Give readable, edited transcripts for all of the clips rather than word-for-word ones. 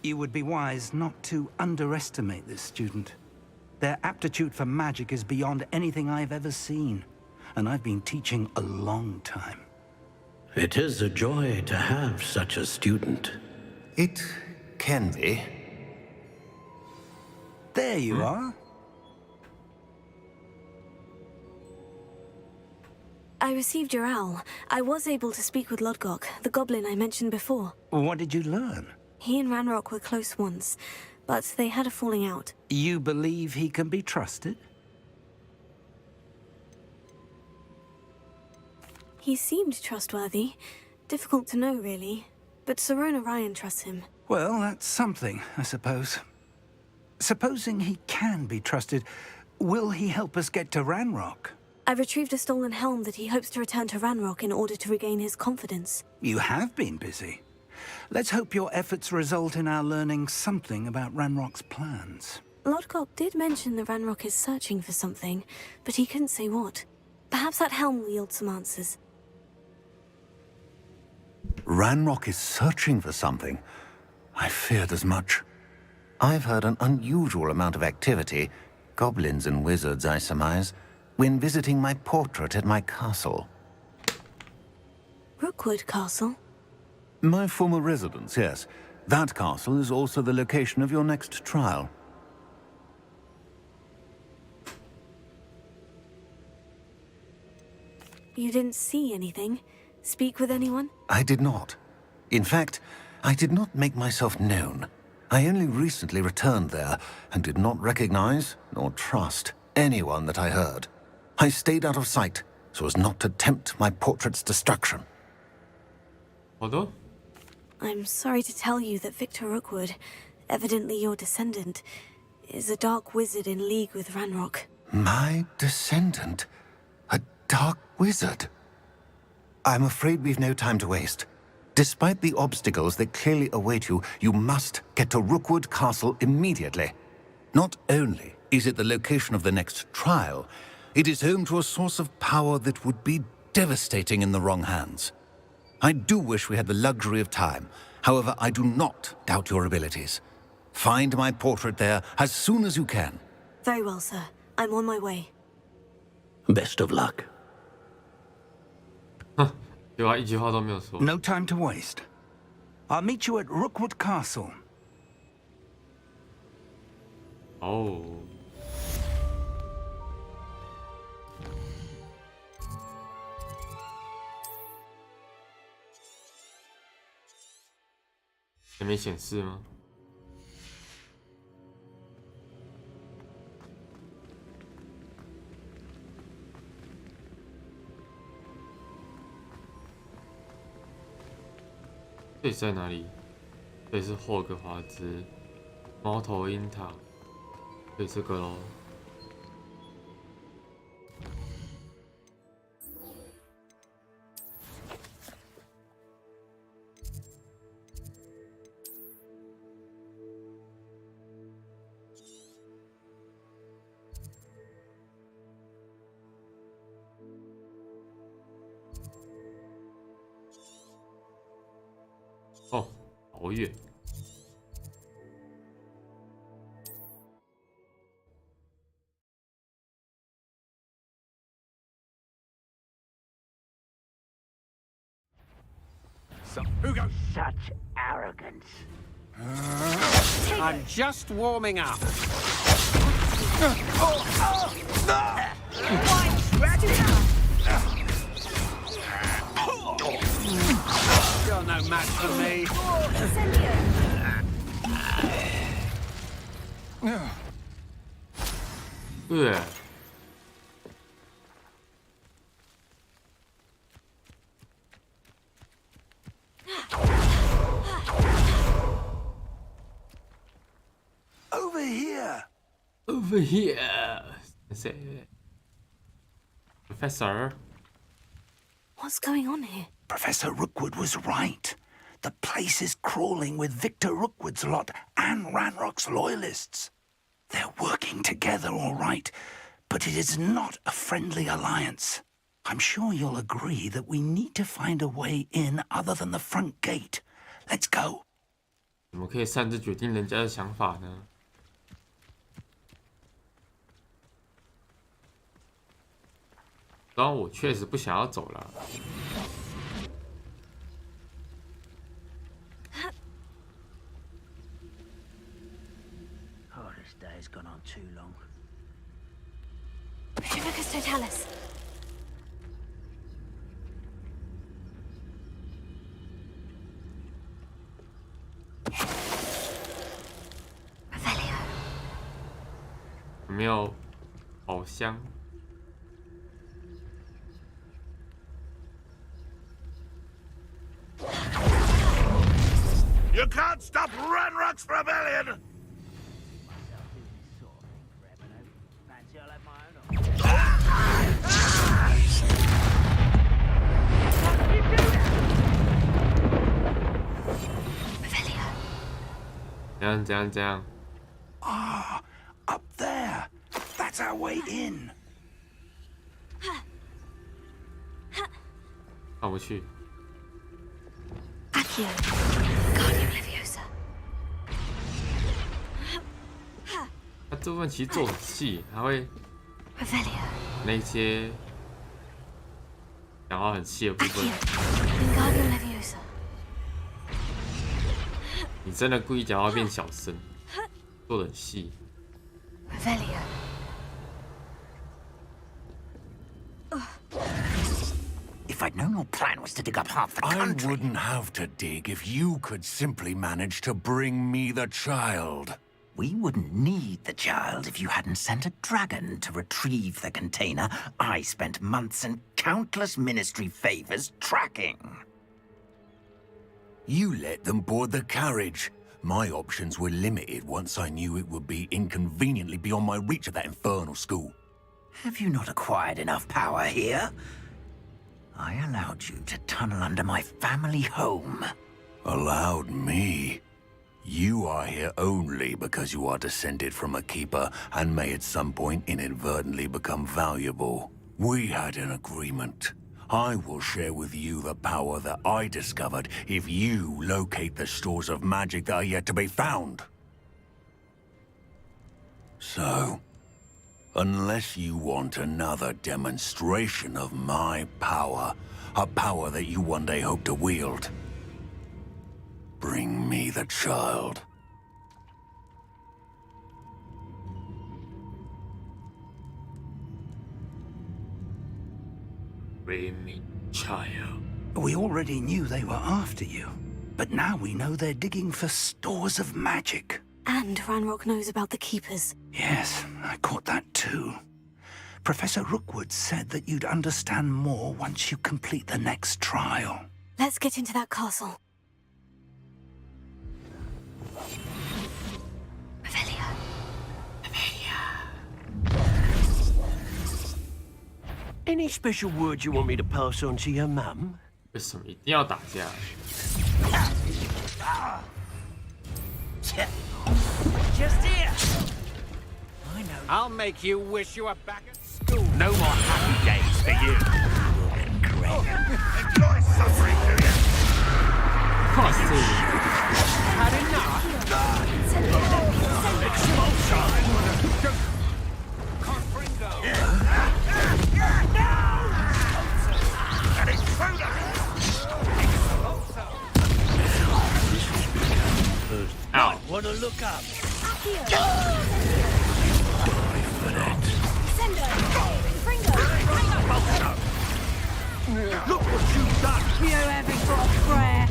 You would be wise not to underestimate this student. Their aptitude for magic is beyond anything I've ever seen, and I've been teaching a long time. It is a joy to have such a student. It can be. There you are. I received your owl. I was able to speak with Lodgok, the goblin I mentioned before. What did you learn? He and Ranrock were close once, but they had a falling out. You believe he can be trusted? He seemed trustworthy. Difficult to know, really. But Sirona Ryan trusts him. Well, that's something, I suppose. Supposing he can be trusted, will he help us get to Ranrock? I've retrieved a stolen helm that he hopes to return to Ranrock in order to regain his confidence. You have been busy. Let's hope your efforts result in our learning something about Ranrock's plans. Lodgok did mention that Ranrock is searching for something, but he couldn't say what. Perhaps that helm will yield some answers. Ranrock is searching for something. I feared as much. I've heard an unusual amount of activity, goblins and wizards, I surmise, when visiting my portrait at my castle. Rookwood Castle? My former residence, yes. That castle is also the location of your next trial. You didn't see anything? Speak with anyone? I did not. In fact, I did not make myself known. I only recently returned there and did not recognize nor trust anyone that I heard. I stayed out of sight so as not to tempt my portrait's destruction. Although? I'm sorry to tell you that Victor Rookwood, evidently your descendant, is a dark wizard in league with Ranrock. My descendant? A dark wizard? I'm afraid we've no time to waste. Despite the obstacles that clearly await you, you must get to Rookwood Castle immediately. Not only is it the location of the next trial, it is home to a source of power that would be devastating in the wrong hands. I do wish we had the luxury of time. However, I do not doubt your abilities. Find my portrait there as soon as you can. Very well, sir. I'm on my way. Best of luck. 对吧？一句话都没有说。 No time to waste. I'll meet you at Rookwood Castle. 哦。还没显示吗？这里在哪里？这里是霍格华兹猫头鹰塔，对这个咯。哦，好远。Who goes? Such arrogance. I'm just warming up. You're no match for me. Yeah. Over here! Over here. Say it. Professor. What's going on here? Professor Rookwood was right. The place is crawling with Victor Rookwood's lot and Ranrock's loyalists. They're working together, all right, but it is not a friendly alliance. I'm sure you'll agree that we need to find a way in other than the front gate. Let's go. 怎么可以擅自决定人家的想法呢？当然，我确实不想要走了。Oh, this day's gone on too long. Trivicus Totalis. Revelio. 有没有宝箱？ You can't stop Ranrock's rebellion! Fancy I'll have my own. Revelio. 怎样？ Ah, up there. That's our way in. 上不去。 Accio. Guardian Leviosa. 他这部分其实做很细，他会 Revelio. 那些讲话很细的部 Accio. 分， Guardian Leviosa. 你真的故意讲话变小声，做的很细。 Revelio. If I'd known your plan was to dig up half the I country... wouldn't have to dig if you could simply manage to bring me the child. We wouldn't need the child if you hadn't sent a dragon to retrieve the container I spent months and countless ministry favors tracking. You let them board the carriage. My options were limited once I knew it would be inconveniently beyond my reach at that infernal school. Have you not acquired enough power here? I allowed you to tunnel under my family home. Allowed me? You are here only because you are descended from a keeper and may at some point inadvertently become valuable. We had an agreement. I will share with you the power that I discovered if you locate the stores of magic that are yet to be found. So, unless you want another demonstration of my power, a power that you one day hope to wield, bring me the child. Bring me, child. We already knew they were after you, but now we know they're digging for stores of magic. And Ranrock knows about the Keepers. Yes, I caught that too. Professor Rookwood said that you'd understand more once you complete the next trial. Let's get into that castle. Revelio. Any special word you want me to pass on to your mum? 为什么一定要打架？ Just here. I'll make you wish you were back at school. No more happy days for you. Enjoy suffering, do you? 哇塞！ Had enough? Confringo. An intruder! Ow! Wanna look up? Look what you've done. You haven't got a prayer.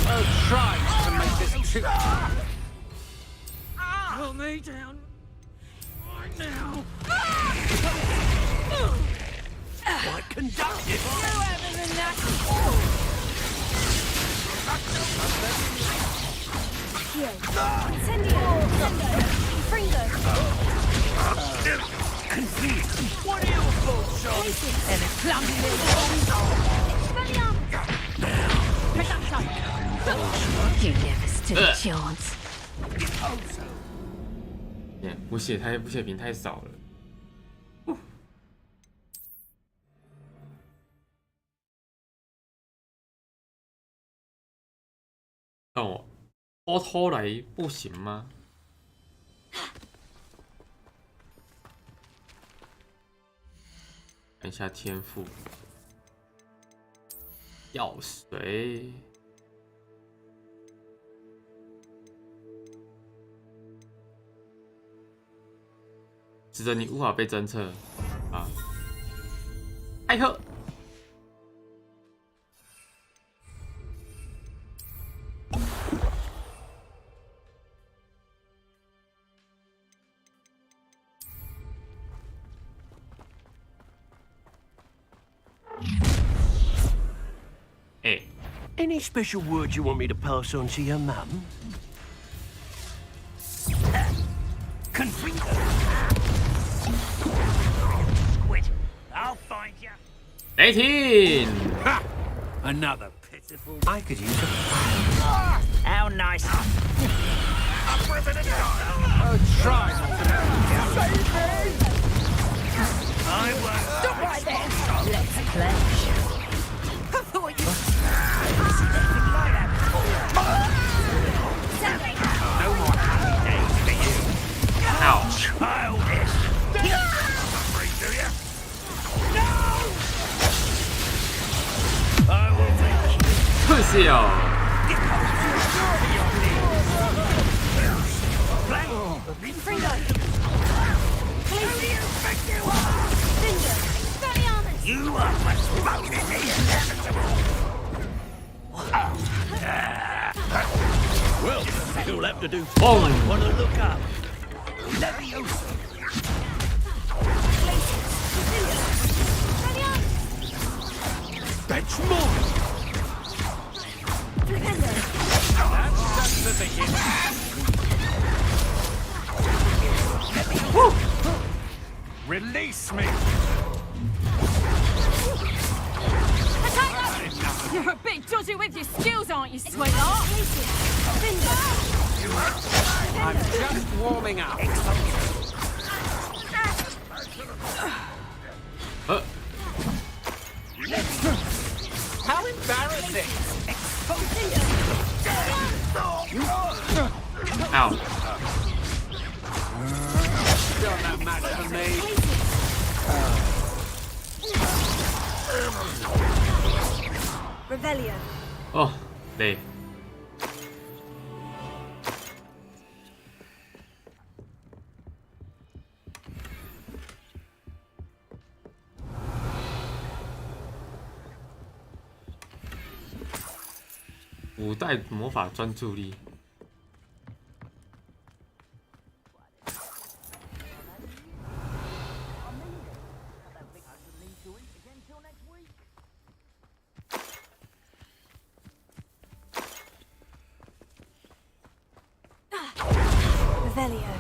Oh, try to make this too. Pull me down. Right now. Quite conducted. Whoever than that. Incendio. Fringo. What are your thoughts, Sean? And it's clumsy little Pick up something. You never stood a chance. 补血瓶太少了。让我偷来不行吗？看一下天赋，药水。指着你无法被侦测啊！艾克，哎， Any special word you want me to pass on to your mum? Quit. I'll find you. 18， Another pitiful. I could use a... How nice. Oh, try not to... I won't. Stop right there! Let's play. I thought you. No more happy days for you. ouch， Childish. Free, do you? No! I will make you. 不是哦， You are postponing the inevitable. Well, you'll have to do... 嘣， Wanna look up? Leviosa. That's more! That's just the beginning. Release me. You're a bit dodgy with your skills, aren't you, sweetheart? I'm just warming up. 呃， How embarrassing! ouch， Still no match for me. Revelio. 哦，累。古代魔法专注力，Revelio.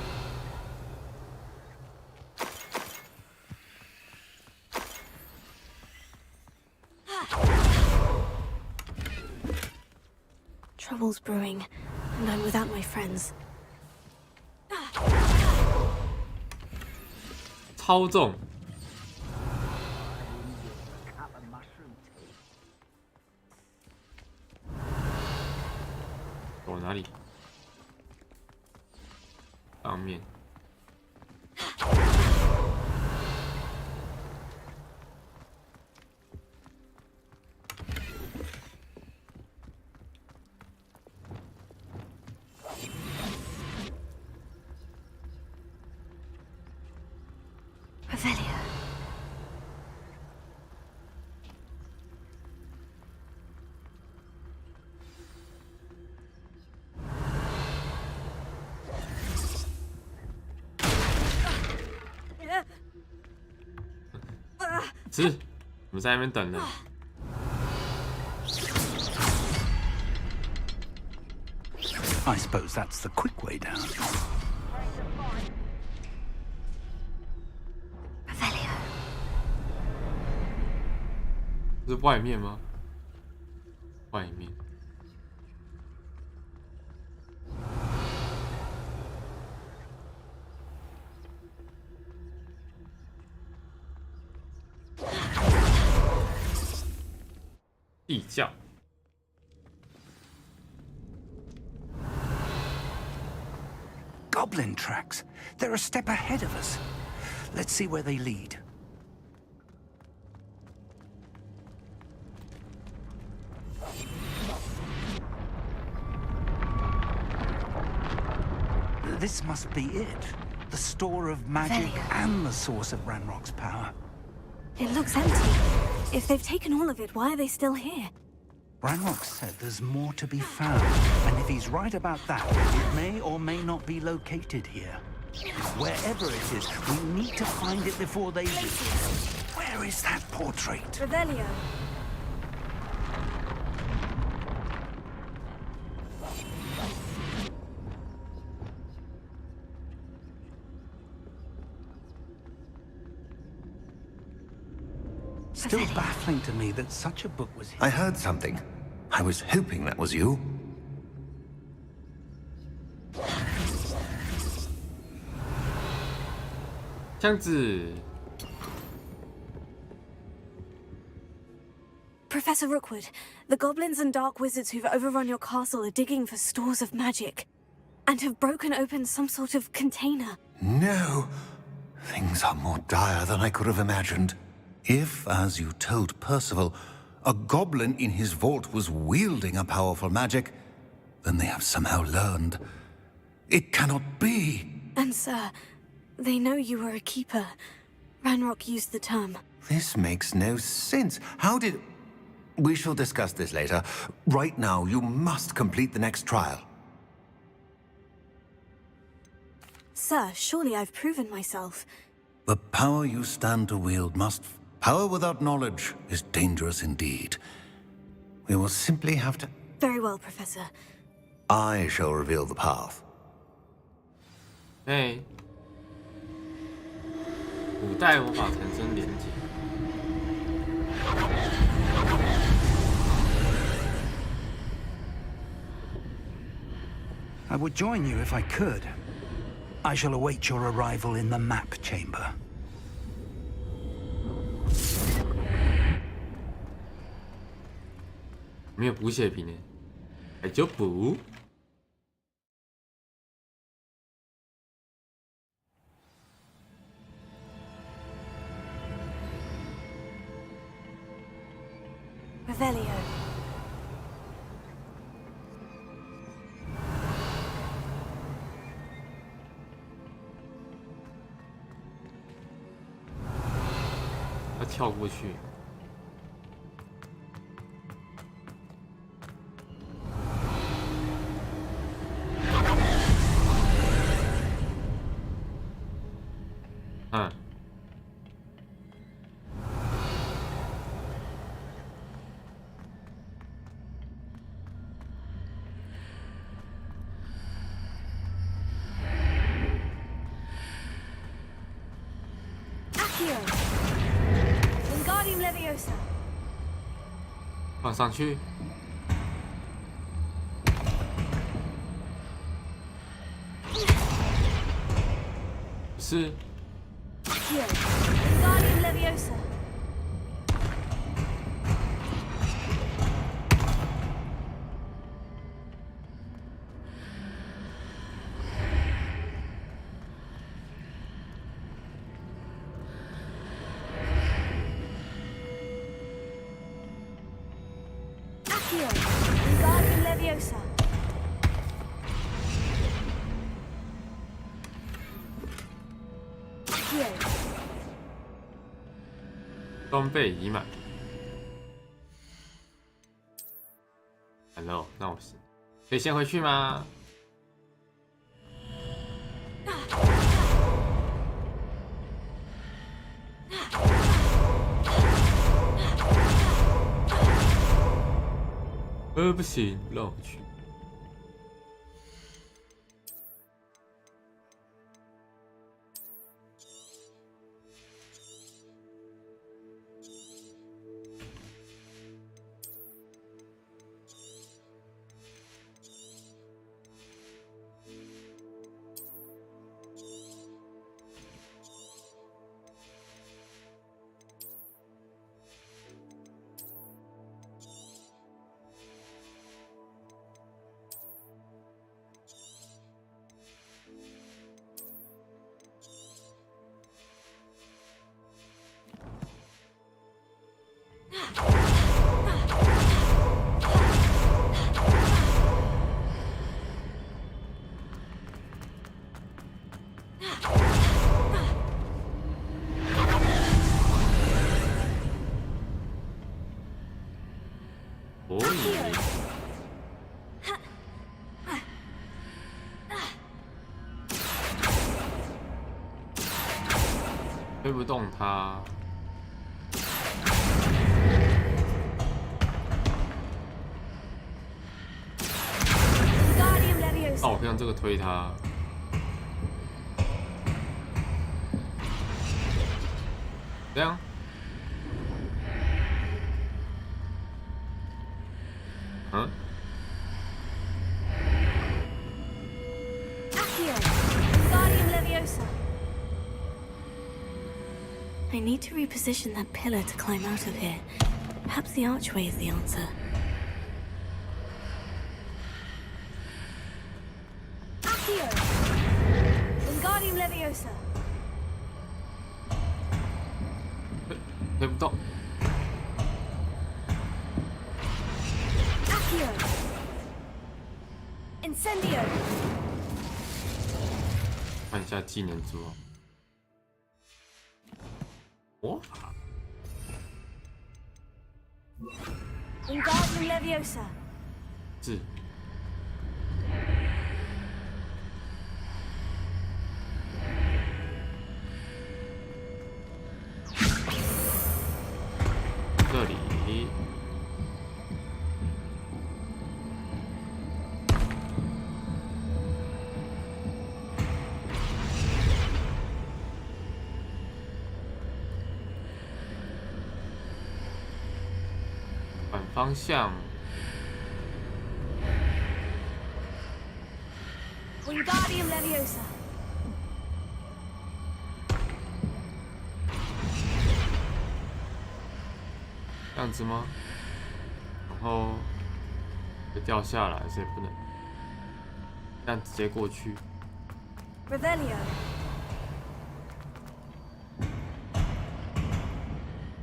Trouble's brewing, and I'm without my friends. 操纵，往哪里？上面。Revelio. Yeah. 吃，我们在那边等呢。I suppose that's the quick way down. Revelio. 是外面吗？外面。地窖。goblin tracks. They're a step ahead of us. Let's see where they lead. This must be it. The store of magic and the source of Ranrock's power. It looks empty. If they've taken all of it, why are they still here? Ranrock said there's more to be found, and if he's right about that, it may or may not be located here. Wherever it is, we need to find it before they do. Where is that portrait? Revelio. Still baffling to me that such a book was here. I heard something. I was hoping that was you. Professor Rookwood, the goblins and dark wizards who've overrun your castle are digging for stores of magic and have broken open some sort of container. No. Things are more dire than I could have imagined. If, as you told Percival, a goblin in his vault was wielding a powerful magic, then they have somehow learned. It cannot be. And sir, they know you were a keeper. Ranrock used the term. This makes no sense. How did... We shall discuss this later. Right now, you must complete the next trial. Sir, surely I've proven myself. The power you stand to wield must... Power without knowledge is dangerous indeed. We will simply have to... Very well, Professor. I shall reveal the path. Hey. 古代魔法产生连结。I would join you if I could. I shall await your arrival in the map chamber. 没有补血瓶呢，还就补。Revelio. "要跳过去。嗯。Accio. Wingardium Leviosa. 放上去。是。 Accio. Wingardium Leviosa. Accio. Wingardium Leviosa. 装备已满。Hello， 那我是可以先回去吗？不行，让我去。推不动它。那我可以用这个推它。这样。嗯。I need to reposition that pillar to climb out of here. Perhaps the archway is the answer. Accio! Wingardium Leviosa! 推不动。Accio! Incendio! 看一下技能组哦。魔法。Wingardium Leviosa! 是。这里。反方向。Wingardium Leviosa! 这样子吗？然后会掉下来，所以不能这样直接过去。Revelio!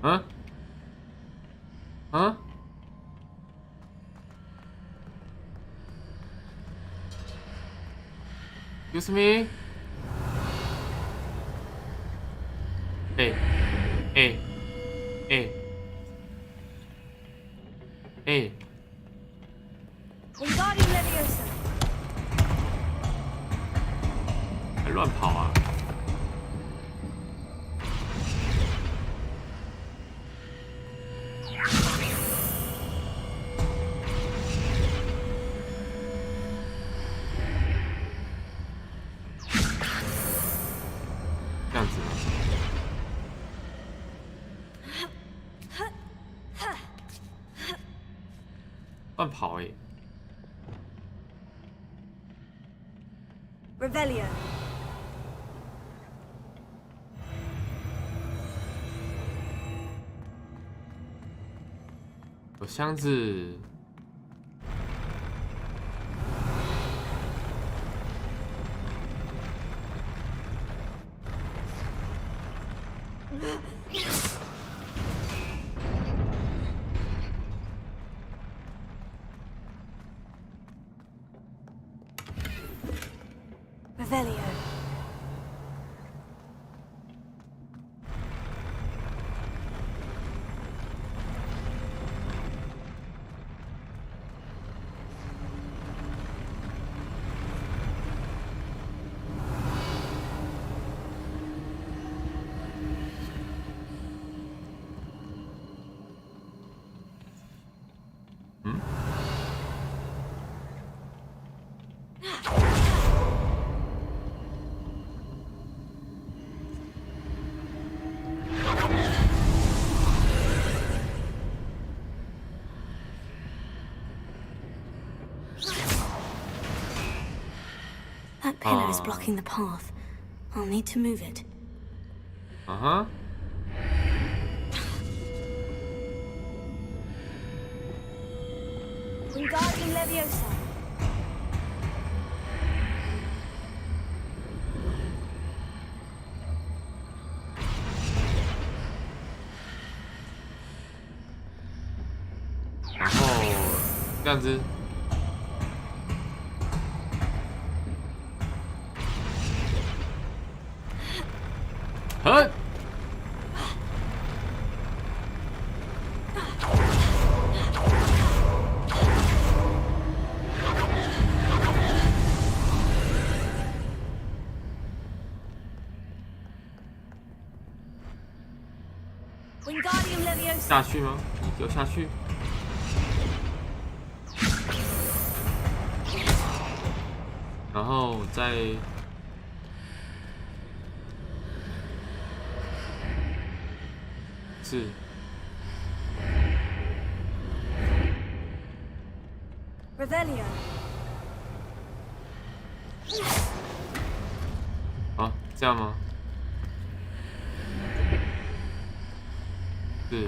嗯？嗯？Excuse me？ 哎哎哎哎！ Wingardium Leviosa! 还乱跑啊！这样子吗？乱跑欸。 Revelio! 有箱子。Revelio! 嗯？That pillar is blocking the path. I'll need to move it. Uh-huh. Wingardium Leviosa! 然后这样子。哼。Wingardium Leviosa. 下去吗？你给我下去！然后再是Revelio. 啊，这样吗？是。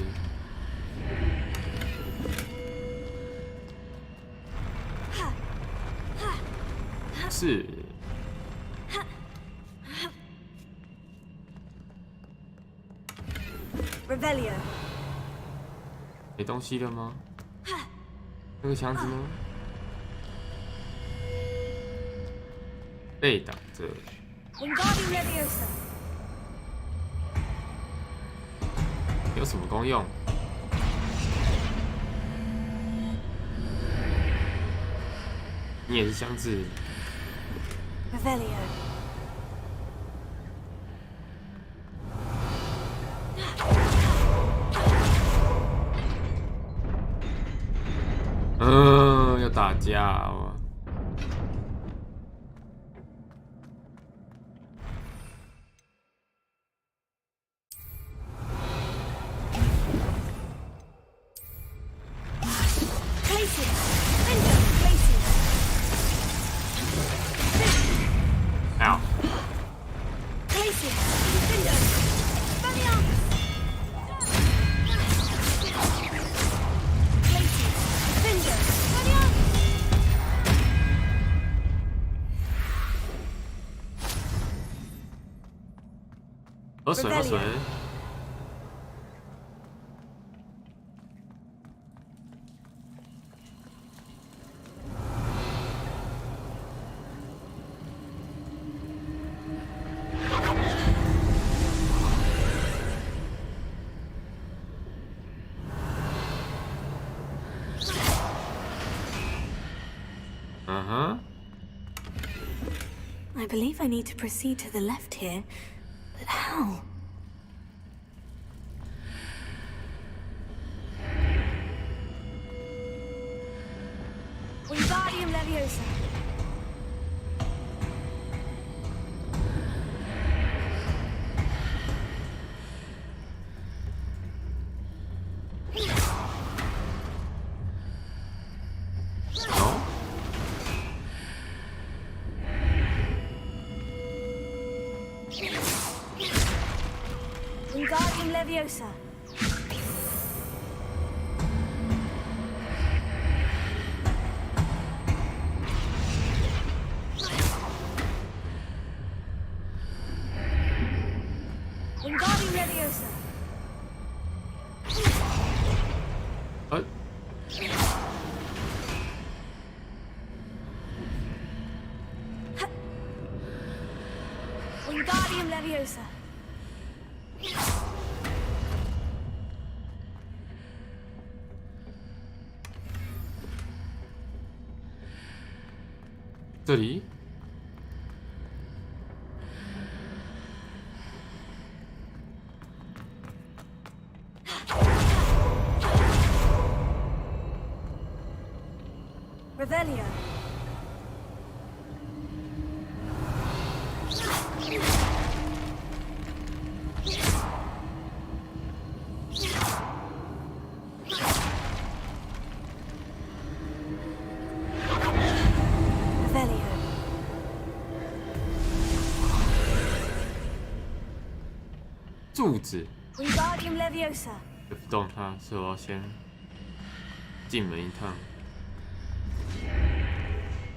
是。Revelio. 没东西了吗？那个箱子呢？被挡着。Wingardium Leviosa. 有什么功用？你也是箱子。Revelio. 要打架哦。喝水，喝水。I believe I need to proceed to the left here, but how? Wingardium Leviosa. Wingardium Leviosa. Wingardium Leviosa. Wingardium Leviosa. 这里。Revelio. Revelio. 柱子。Wingardium Leviosa. 不动它，所以我要先进门一趟。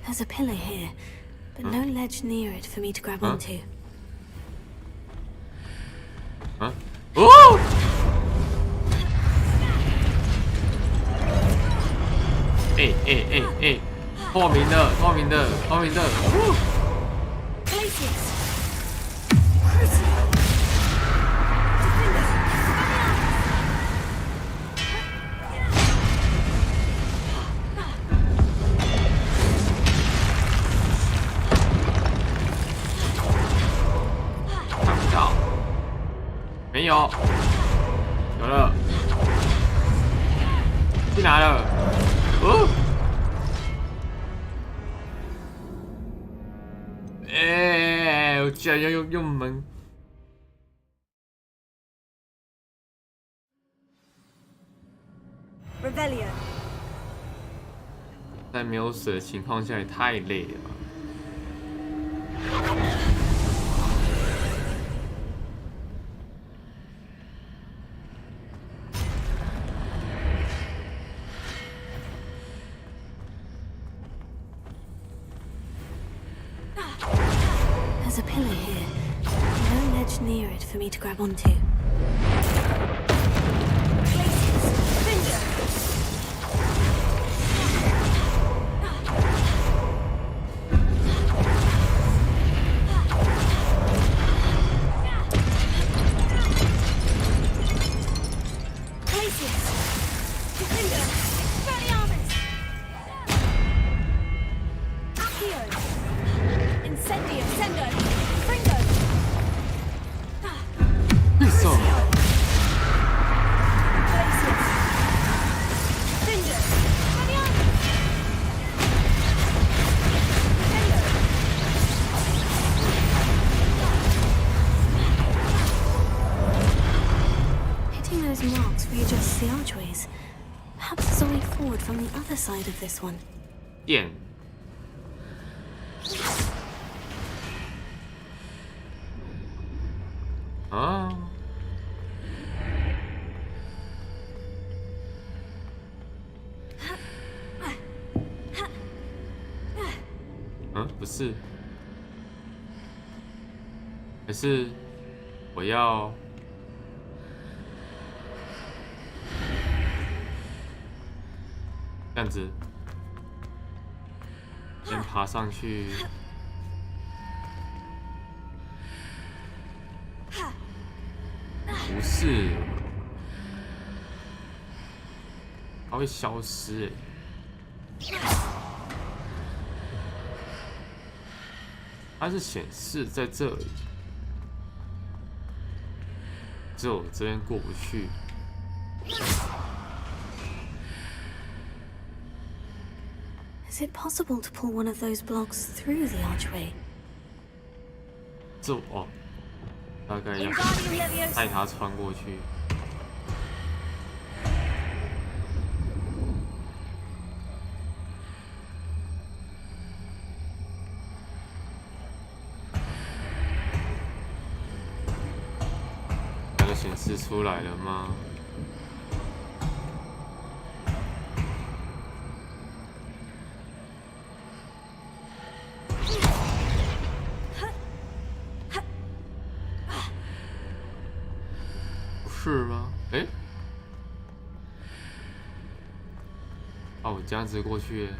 There's a pillar here, but no ledge near it for me to grab onto. 啊！哦！哎！透明的。看不到，没有，有有了，去哪了？哦，哎，我居然要用门。Revelio. 在没有水的情况下也太累了吧。There's a pillar here. No ledge near it for me to grab onto. Readjusts the archways. Perhaps there's a way forward from the other side of this one. 电。啊。嗯，不是，还是我要。这样子，先爬上去。不是，它会消失欸。它是显示在这里，只有我这边过不去。Is it possible to pull one of those blocks through the archway? 这哦，大概要带它穿过去。那个显示出来了吗？是吗？哎，啊，我这样子过去，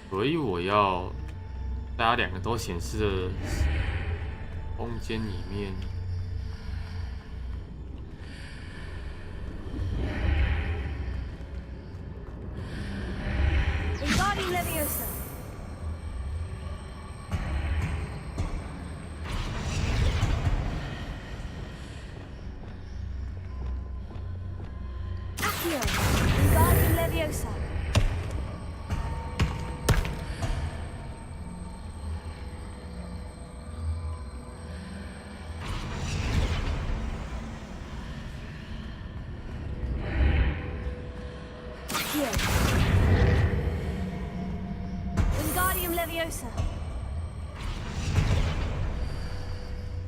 所以我要大家两个都显示的空间里面。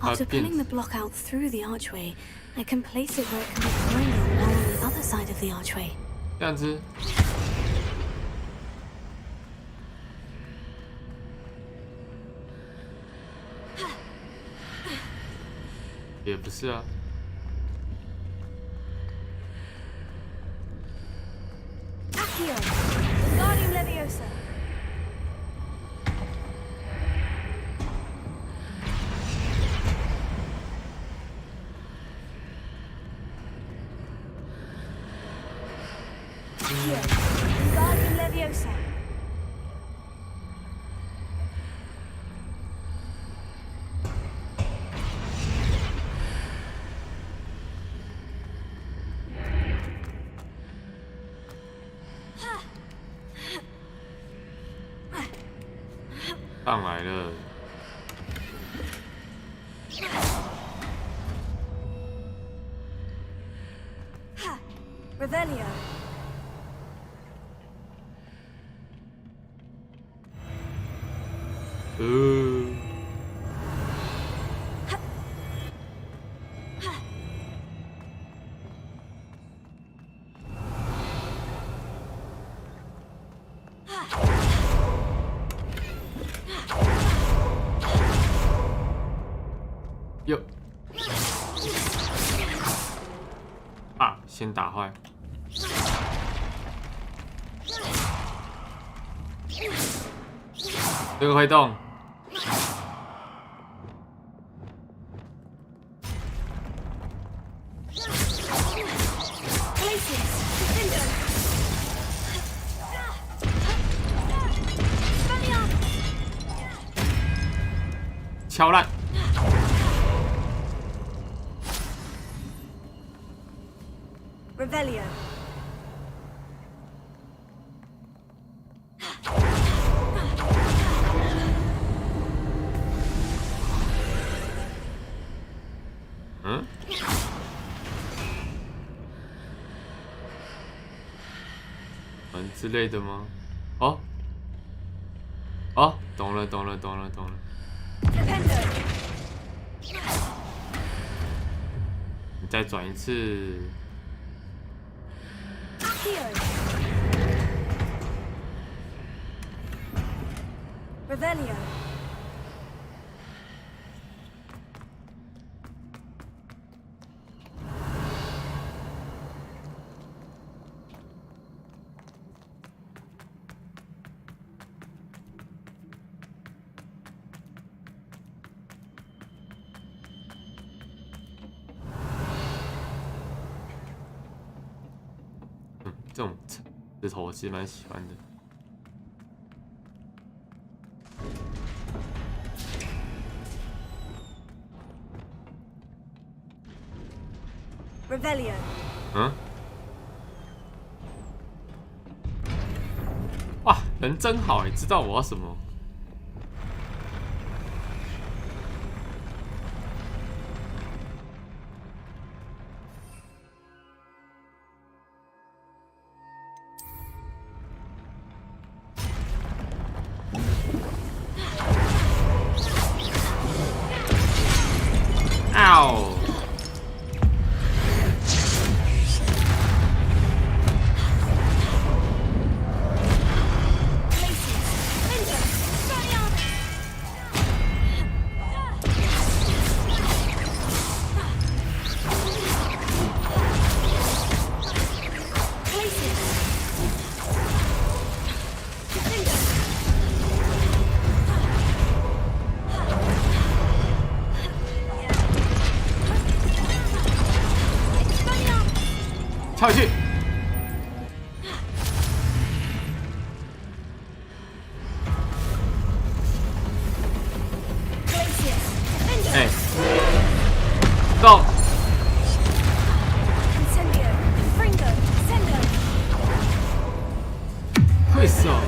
After pulling the block out through the archway, I can place it where it can be thrown in while on the other side of the archway. 这样子，也不是啊。上来了。Ha! Revelio. Ooh. Yo. 啊，先打坏。这个会动。敲烂。Revelio. Huh? 之类的吗？哦，哦，懂了。你再转一次。Revelio. 这种石头我其实蛮喜欢的。Revelio. 嗯？哇，人真好哎，知道我要什么。Ow!跳下去！哎，走！会死哦！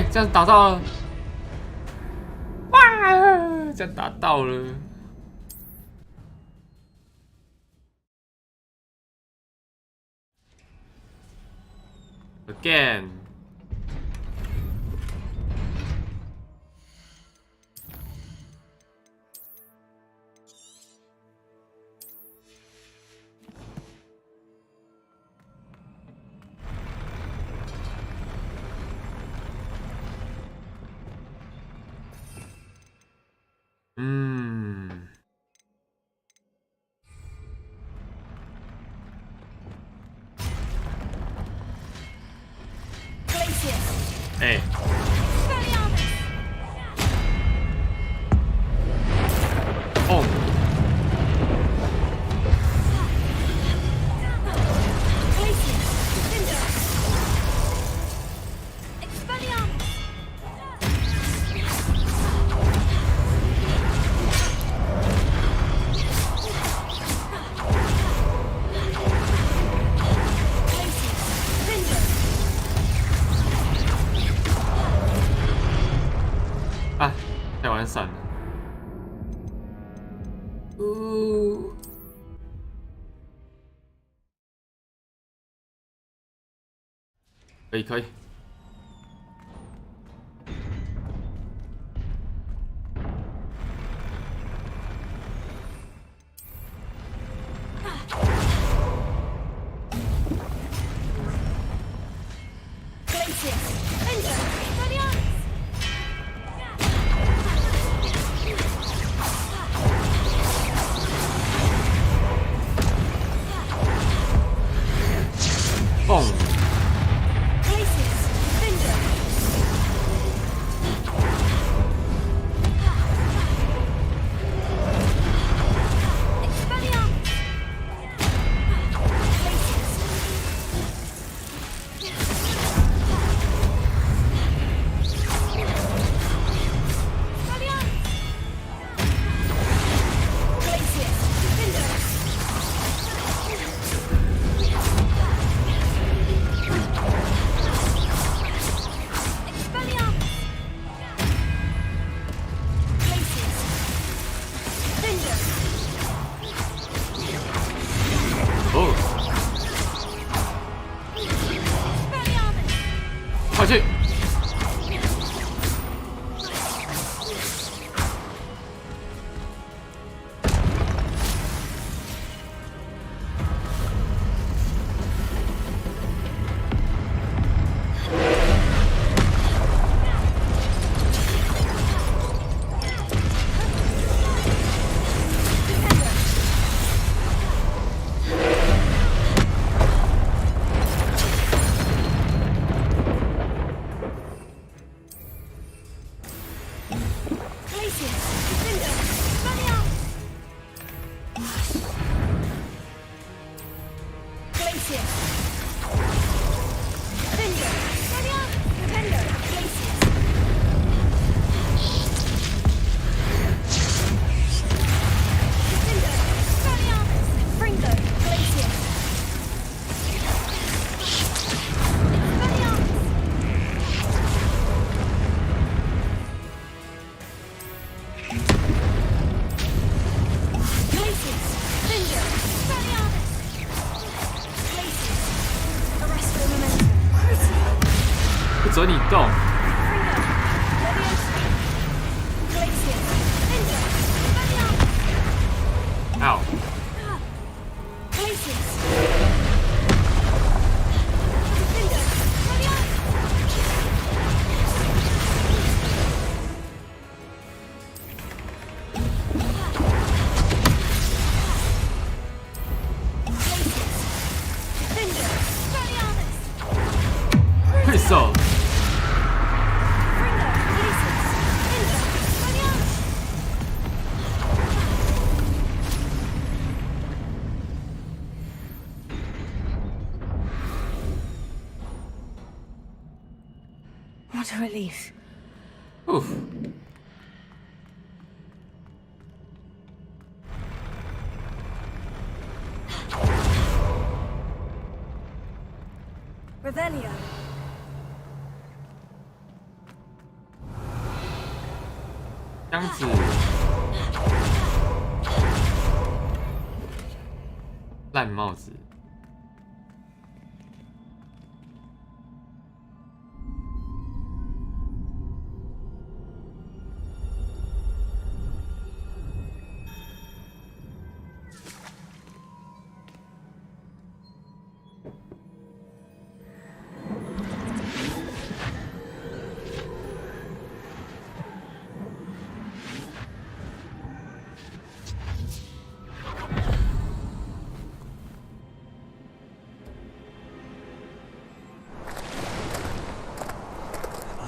哎，这样打到了！哇，这样打到了。Again。哎，哦，啊，太晚闪了。可以可以。蹦。快去！不准你动！嗷！退手！ What a relief. Oof. Revelio. 这样子烂帽子。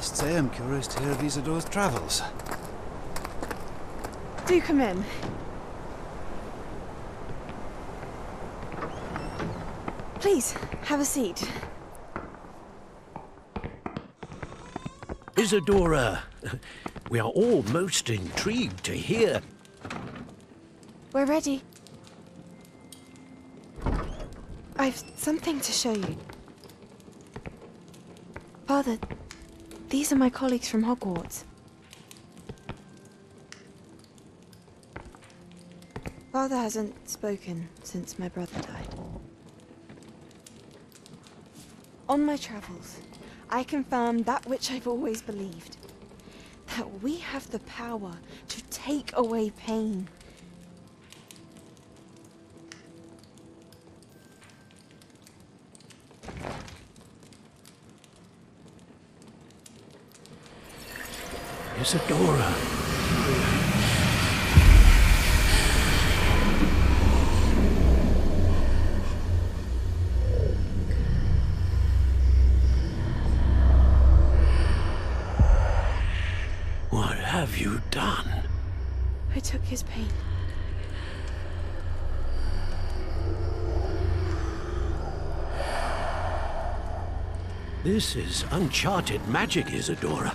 I must say I'm curious to hear of Isadora's travels. Do come in. Please, have a seat. Isadora, we are all most intrigued to hear. We're ready. I've something to show you. Father, these are my colleagues from Hogwarts. Father hasn't spoken since my brother died. On my travels, I confirmed that which I've always believed. That we have the power to take away pain. Isadora. What have you done? I took his pain. This is uncharted magic, Isadora.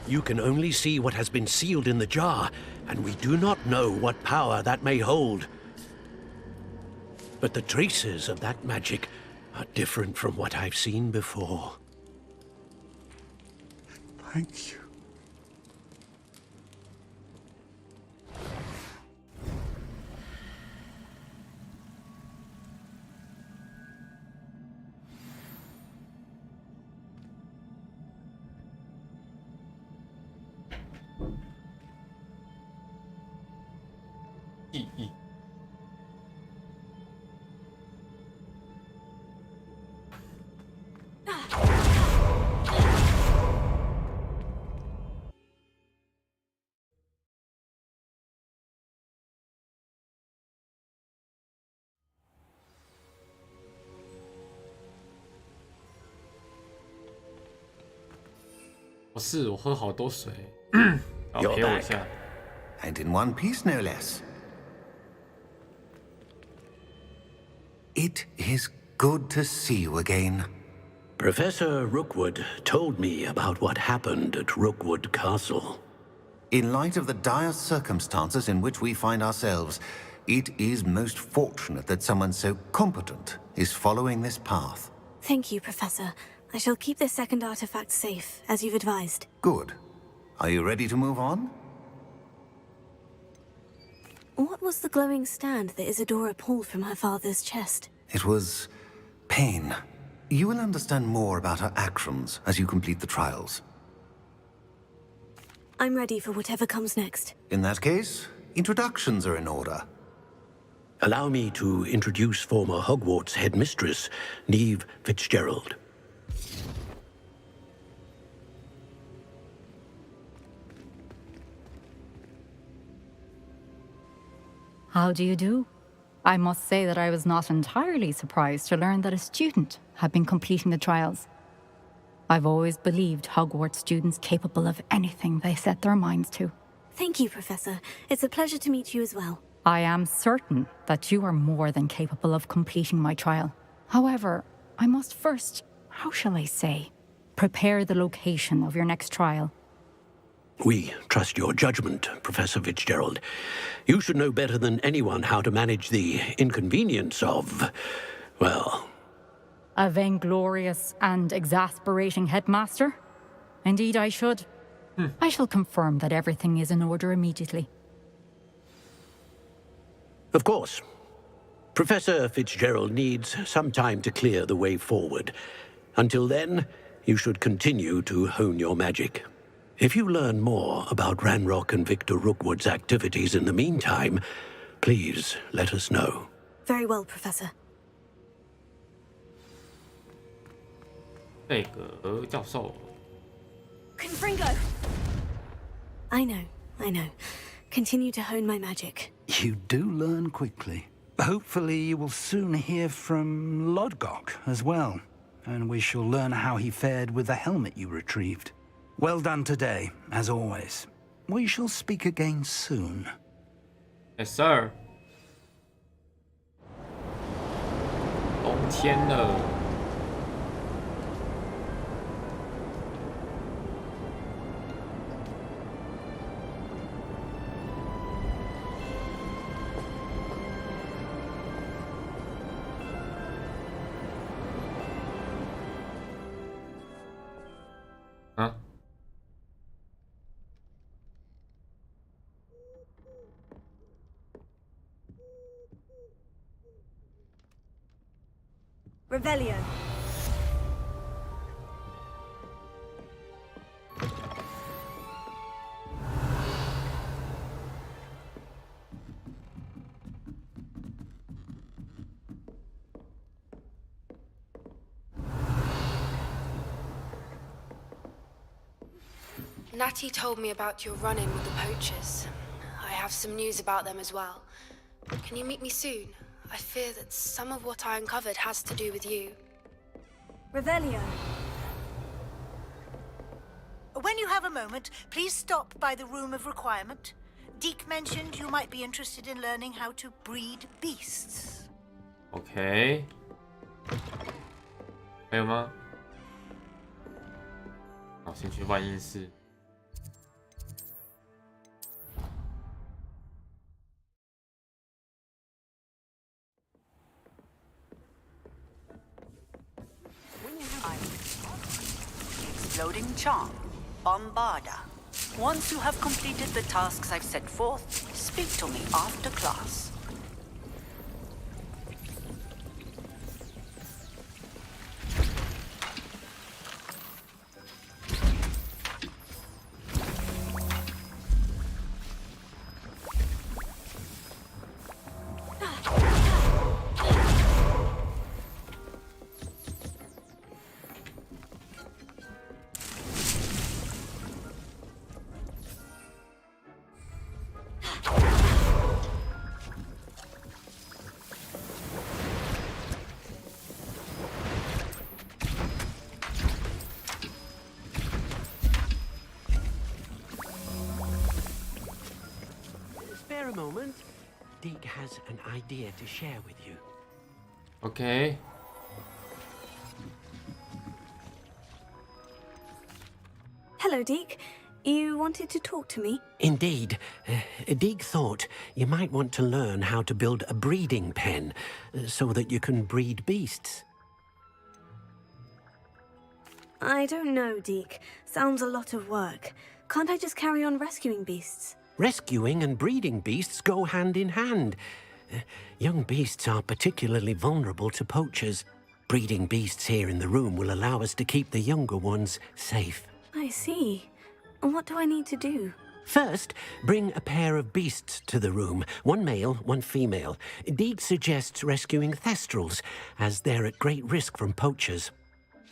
You can only see what has been sealed in the jar, and we do not know what power that may hold. But the traces of that magic are different from what I've seen before. Thank you. E. 我是我喝好多水，好 You're 陪我一 back. 下。 And in one piece, no less. It is good to see you again. Professor Rookwood told me about what happened at Rookwood Castle. In light of the dire circumstances in which we find ourselves, it is most fortunate that someone so competent is following this path. Thank you, Professor. I shall keep this second artifact safe, as you've advised. Good. Are you ready to move on? What was the glowing stand that Isadora pulled from her father's chest? It was pain. You will understand more about her actions as you complete the trials. I'm ready for whatever comes next. In that case, introductions are in order. Allow me to introduce former Hogwarts headmistress, Neve Fitzgerald. How do you do? I must say that I was not entirely surprised to learn that a student had been completing the trials. I've always believed Hogwarts students capable of anything they set their minds to. Thank you, Professor. It's a pleasure to meet you as well. I am certain that you are more than capable of completing my trial. However, I must first, how shall I say, prepare the location of your next trial. We trust your judgment, Professor Fitzgerald. You should know better than anyone how to manage the inconvenience of, well... A vainglorious and exasperating headmaster? Indeed I should. I shall confirm that everything is in order immediately. Of course. Professor Fitzgerald needs some time to clear the way forward. Until then, you should continue to hone your magic. If you learn more about Ranrock and Victor Rookwood's activities in the meantime, please let us know. Very well, Professor. 贝格教授。 Confringo! I know. Continue to hone my magic. You do learn quickly. Hopefully you will soon hear from Lodgok as well, and we shall learn how he fared with the helmet you retrieved. Well done today, as always. We shall speak again soon. Yes, sir. 冬天了。啊？ Revelio. Natty told me about your run-in with the poachers. I have some news about them as well. Can you meet me soon? I fear that some of what I uncovered has to do with you. Revelio. When you have a moment, please stop by the Room of Requirement. Deke mentioned you might be interested in learning how to breed beasts. OK。还有吗？好，先去万应室。 Exploding Charm, Bombarda. Once you have completed the tasks I've set forth, speak to me after class. Spare a moment. Deke has an idea to share with you. OK。 Hello, Deke. You wanted to talk to me? Indeed. Deke thought you might want to learn how to build a breeding pen so that you can breed beasts. I don't know, Deke. Sounds a lot of work. Can't I just carry on rescuing beasts? Rescuing and breeding beasts go hand in hand. Young beasts are particularly vulnerable to poachers. Breeding beasts here in the room will allow us to keep the younger ones safe. I see. And what do I need to do? First, bring a pair of beasts to the room. One male, one female. Deke suggests rescuing thestrals, as they're at great risk from poachers.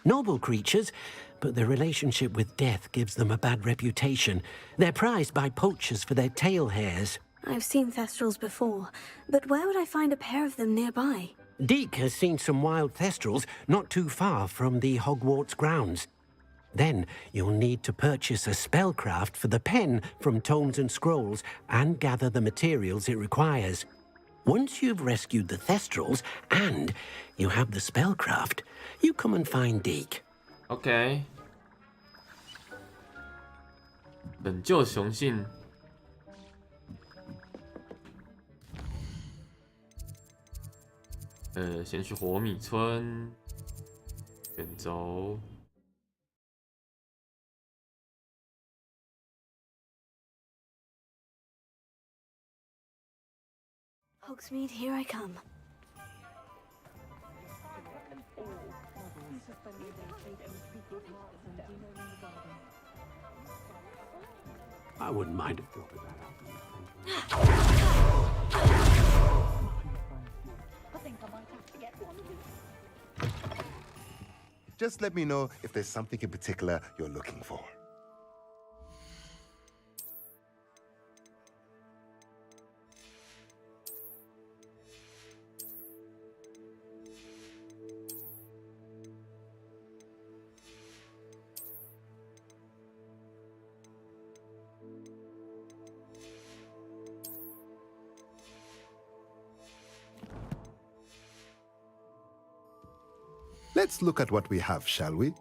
Noble creatures, but their relationship with death gives them a bad reputation. They're prized by poachers for their tail hairs. I've seen thestrals before, but where would I find a pair of them nearby? Deke has seen some wild thestrals not too far from the Hogwarts grounds. Then you'll need to purchase a spellcraft for the pen from Tomes and Scrolls and gather the materials it requires. Once you've rescued the thestrals and you have the spellcraft, you come and find Deke. OK。拯救雄性。先去火米村。卷轴。Hogsmeade, here I come. I wouldn't mind if you could. Just let me know if there's something in particular you're looking for. Let's look at what we have, shall we?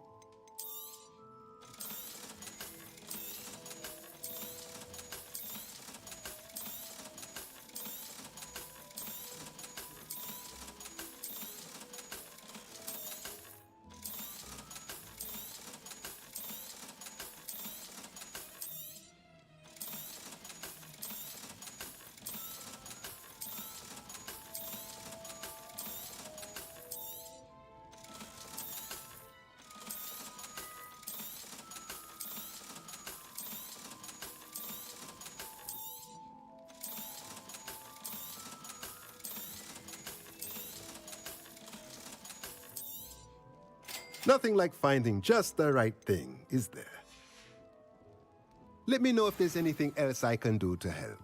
Nothing like finding just the right thing, is there? Let me know if there's anything else I can do to help.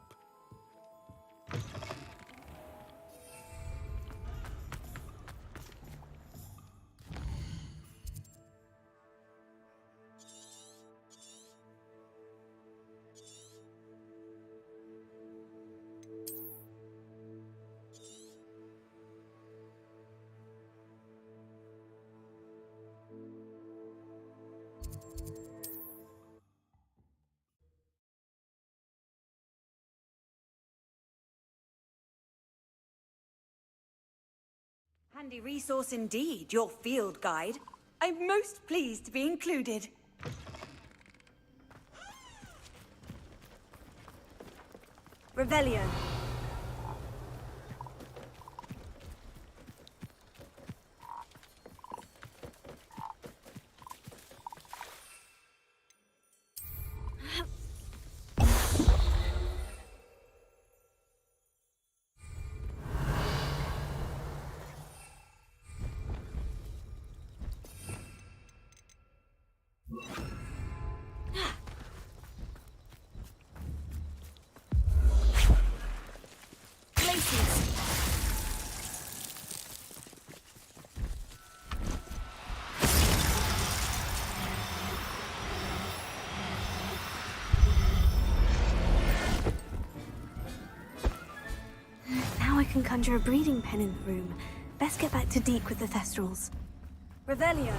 Handy resource indeed, your field guide. I'm most pleased to be included. Revelio. Now I can conjure a breeding pen in the room. Best get back to Deke with the Thestrals. Revelio.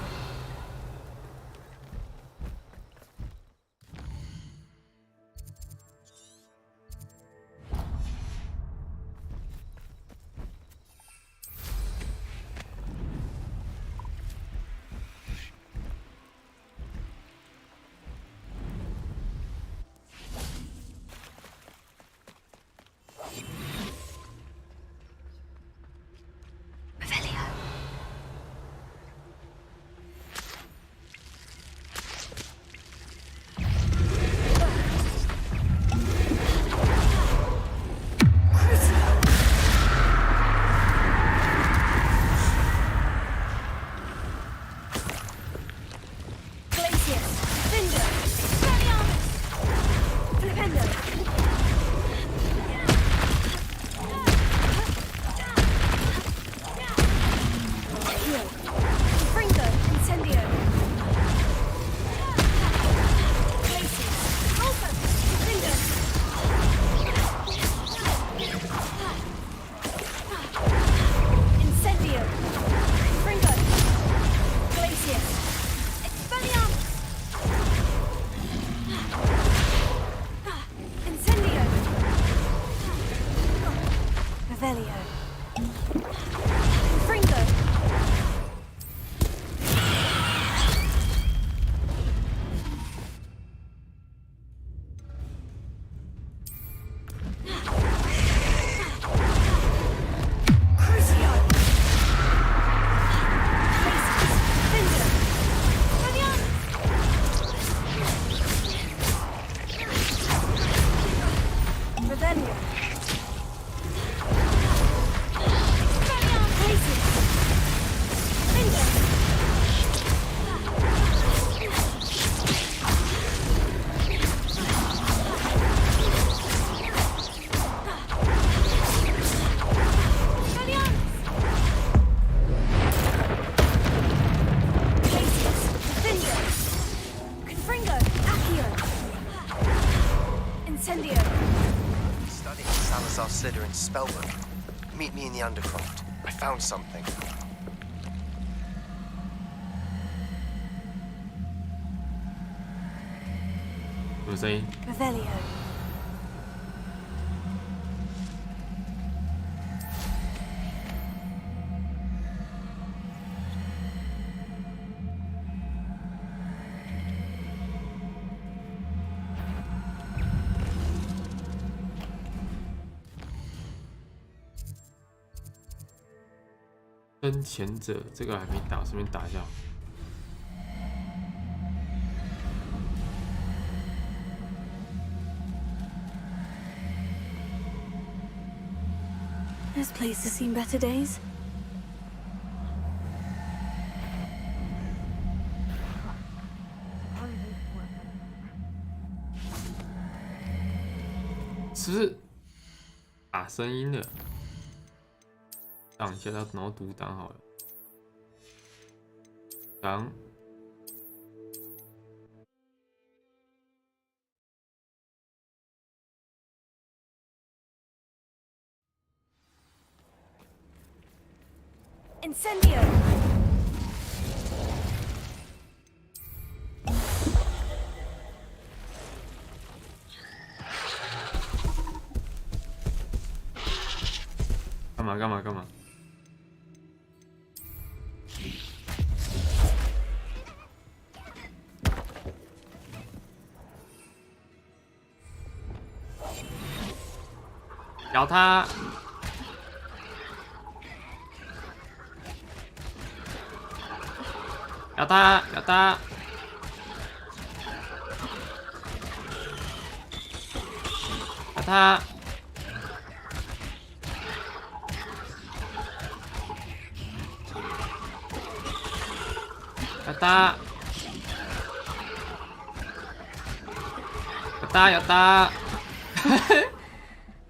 Revelio. Places. Finger. Studying Salazar Slytherin's spellbook. Meet me in the Undercroft. I found something. Revelio. “跟前者”这个还没打，顺便打一下。This place has seen better days. “是不是打声音的？挡一下它，然后读档好了。档。Incendio.干嘛？咬他！咬他！咬他！咬他！咬他！咬他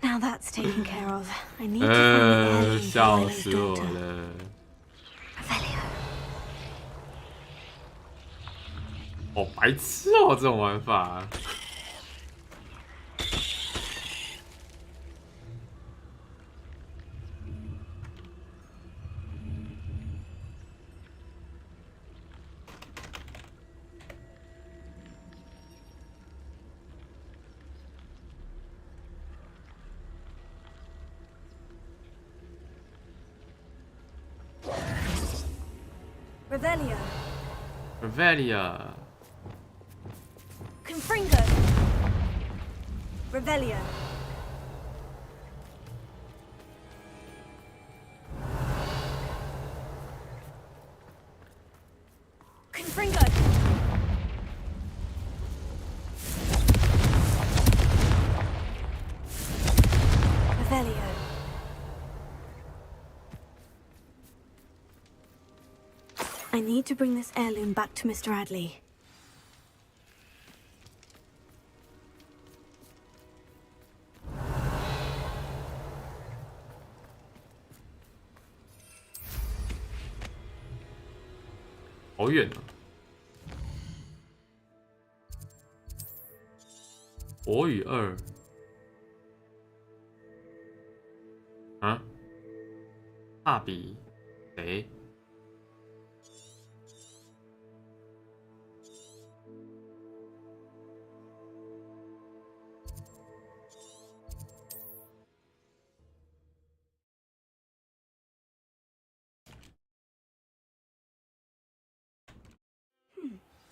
！Now that's taken care of. I need to find the 笑死我了！好白痴哦，这种玩法。Revelio. Revelio. Confringo. Revelio. Confringo. Revelio. I need to bring this heirloom back to Mr. Adley. “好远哦！”国语2啊？帕比谁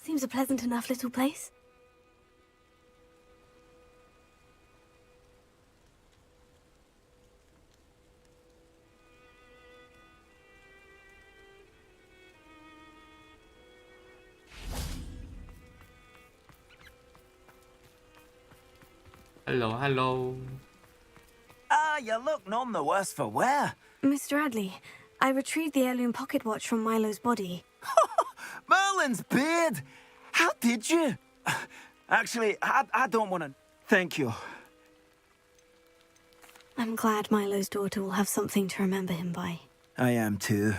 ？Seems a pleasant enough little place. Hello. you look none the worse for wear. Mr. Radley, I retrieved the heirloom pocket watch from Milo's body. Merlin's beard! How did you? Actually, I don't want to thank you. I'm glad Milo's daughter will have something to remember him by. I am too.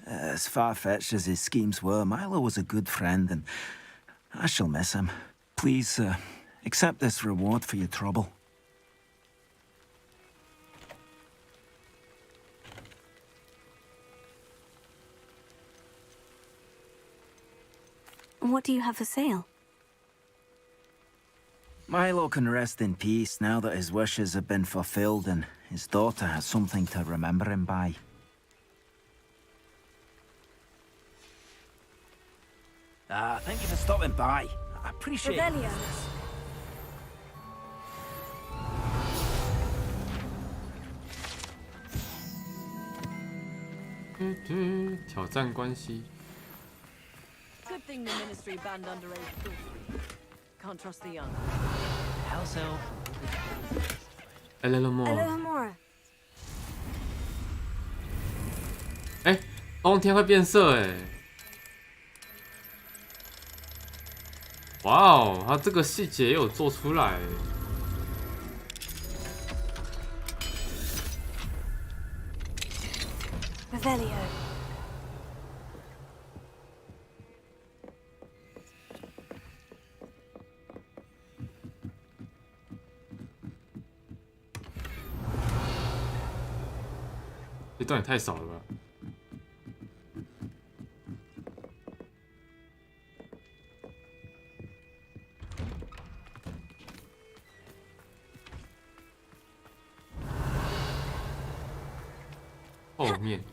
As far-fetched as his schemes were, Milo was a good friend, and I shall miss him. Please, accept this reward for your trouble. What do you have for sale? Milo can rest in peace now that his wishes have been fulfilled and his daughter has something to remember him by. Thank you for stopping by. I appreciate Revelio. it. 挑战关系。 Good thing the ministry banned underage sorcery. Can't trust the young. House elf. Alohomora. 哎，冬天会变色哎！哇哦，它这个细节也有做出来。Revelio. 这段也太少了吧？后面，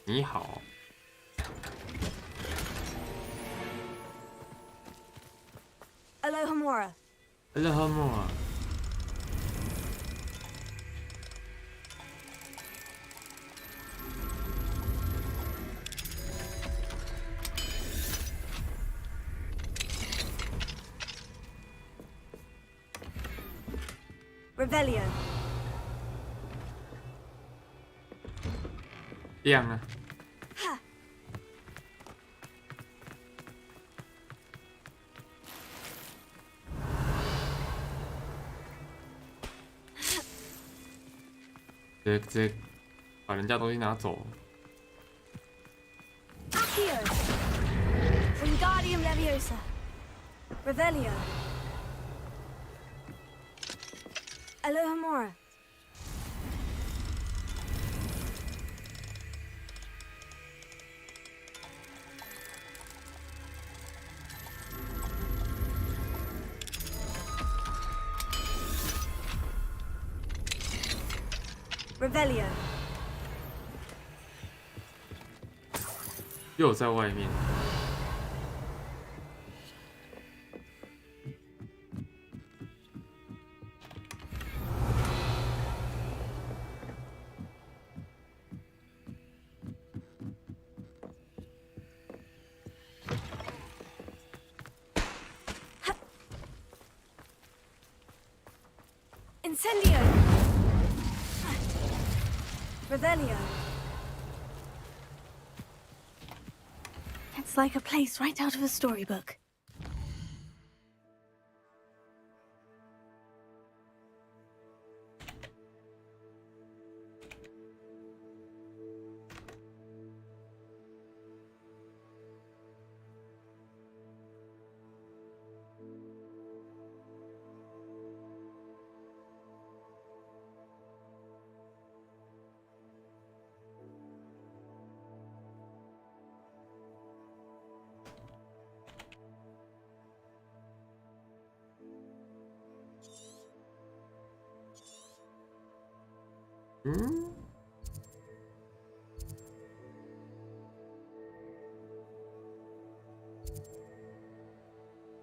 你好。Alohomora. Alohomora. Revelio. 亮啊！ 直接把人家东西拿走。 Accio. Wingardium Leviosa. Revelio. Alohomora. Revelio. 又在外面。Incendio. Revelio. It's like a place right out of a storybook.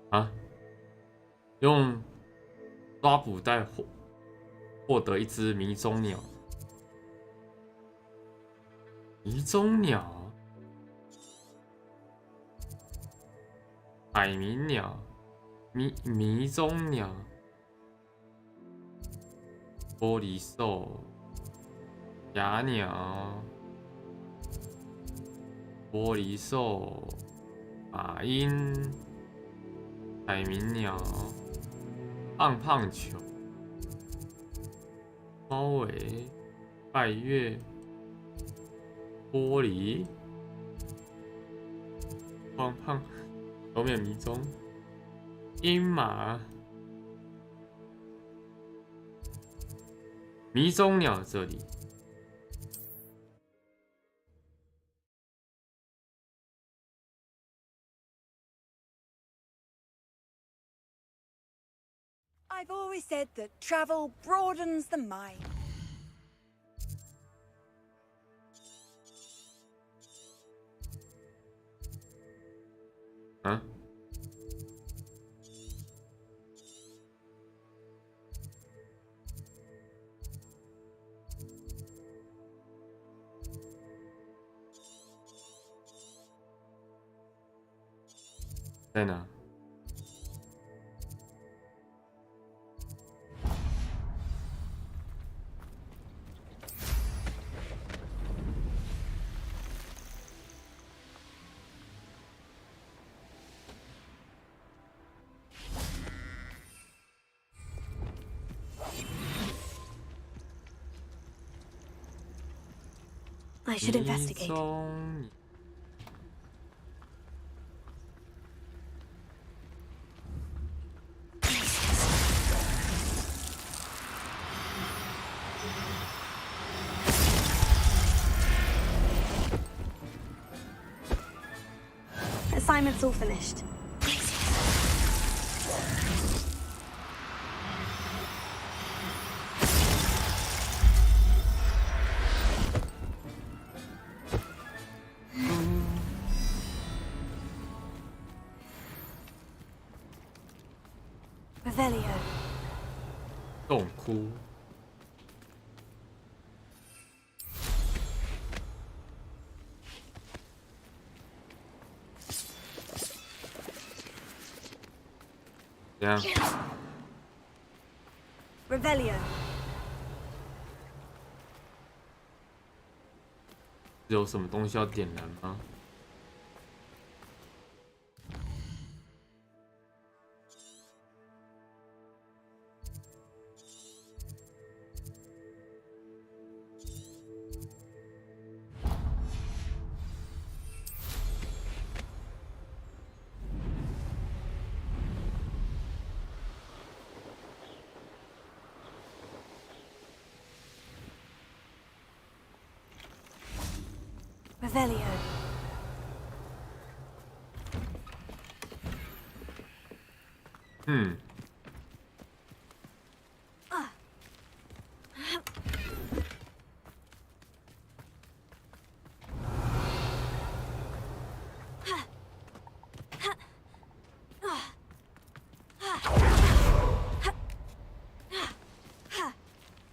啊！用抓捕袋获得一只迷踪鸟。迷踪鸟，海鸣鸟，迷踪鸟。玻璃兽、哑鸟、玻璃兽、马鹰、海鸣鸟、胖胖球、猫尾、拜月、玻璃、胖胖、有没有迷踪？鹰马、迷踪鸟这里。I've always said that travel broadens the mind. Huh? Then, I should investigate. Assignment's all finished. Revelio. 洞窟。怎样？ Revelio. 有什么东西要点燃吗？Revelio.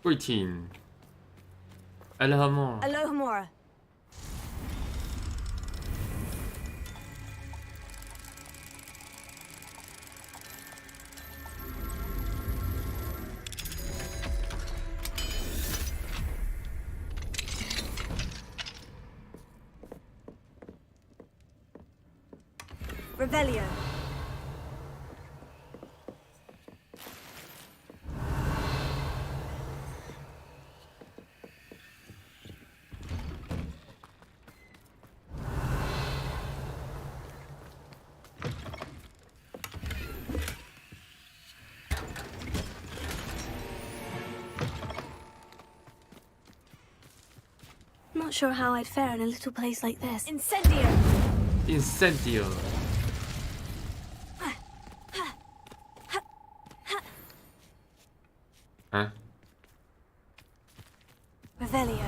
Greeting. Alohomora. Alohomora. Revelio. Not sure how I'd fare in a little place like this. Incendio! Incendio. Huh? Revelio.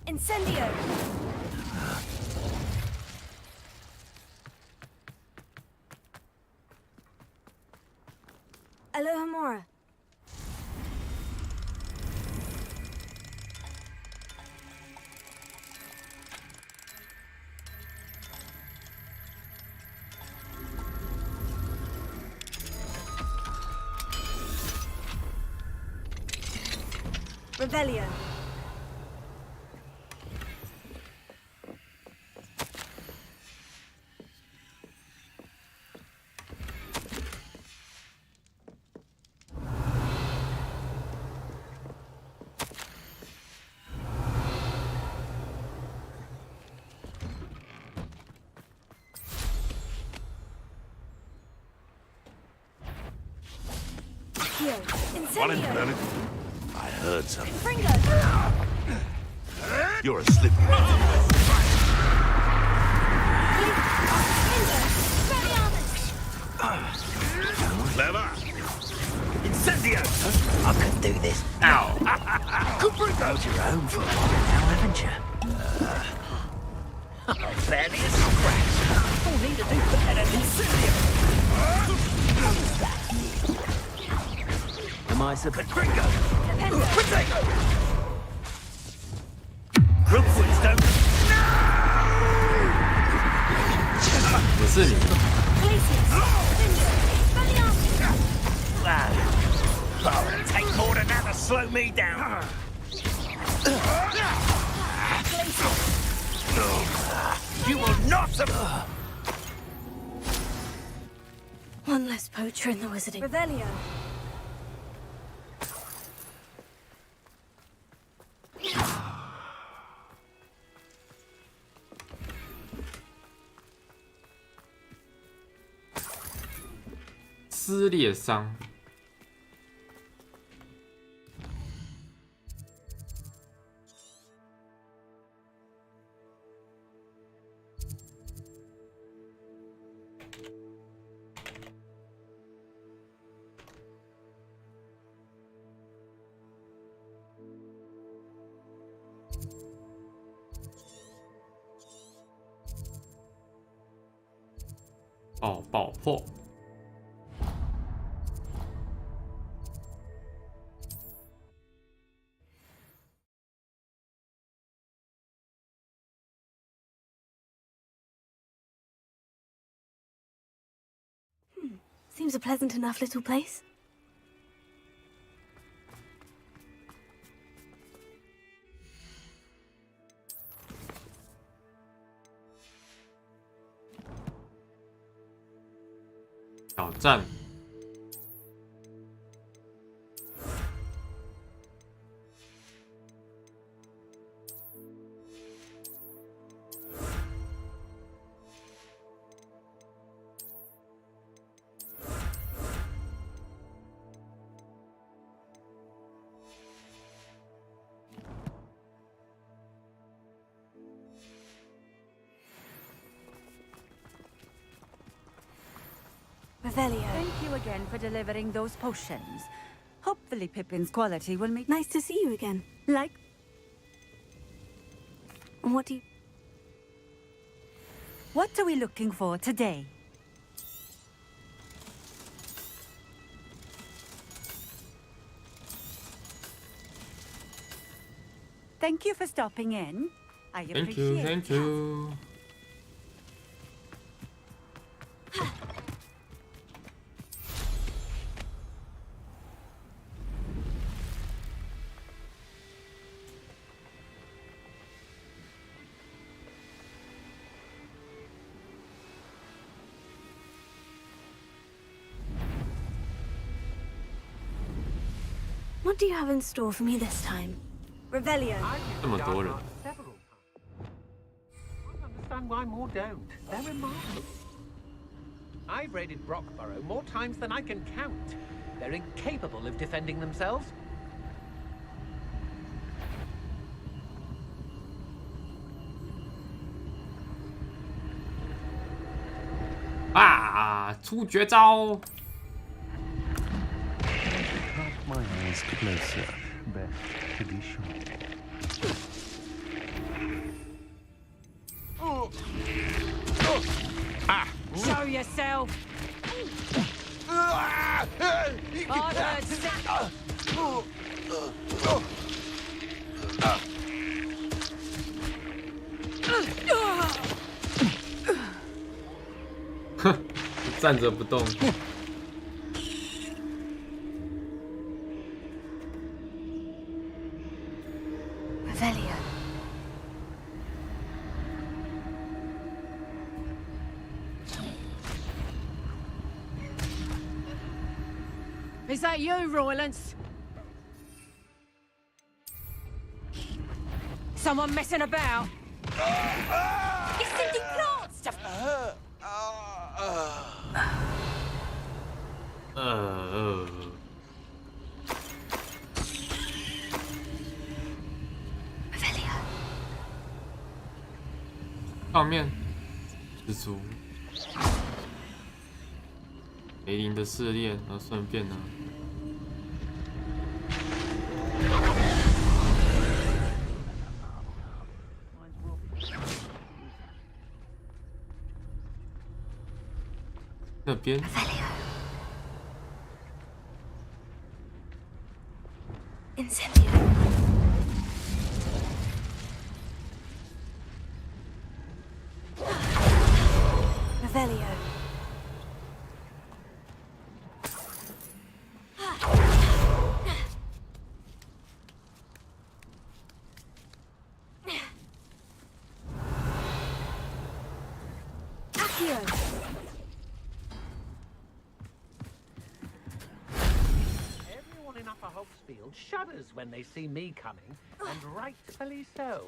Incendio! Alohomora. Revelio. Incendio. I heard something. Fringo. You're a slippery. Clever. Incendio. I could do this. Ow. Held your own for a while now, haven't you? Plenty of scratch. All need to do better than Incendio. Am I supposed Gringo. Potato. Crookwoods don't. 不是你。 Oh, it'll take more than that to slow me down. You will not. One less poacher in the wizarding. Revelio. "撕裂伤。爆破。Seems a pleasant enough little place.挑战。Revelio. Thank you again for delivering those potions. Hopefully Pippin's quality will make... Nice to see you again. Like... What do you... What are we looking for today? Thank you for stopping in. I appreciate it. Thank you. What do you have in store for me this time? Revelio. 这么多人。 I don't understand why more don't. They're remarkable. I've raided Brockborough more times than I can count. They're incapable of defending themselves. Ah, 出绝招！ My eyes closer, Beth, to be sure. yourself. I've heard哼，站着不动。Revelio. Is that you, Roylance? Someone messing about? It's sending plants to... Revelio. 上面蜘蛛，梅林的试炼，然后顺便呢，那边。Incendio. Revelio. Accio. Everyone in Upper Hogsfield shudders when they see me coming, and rightfully so.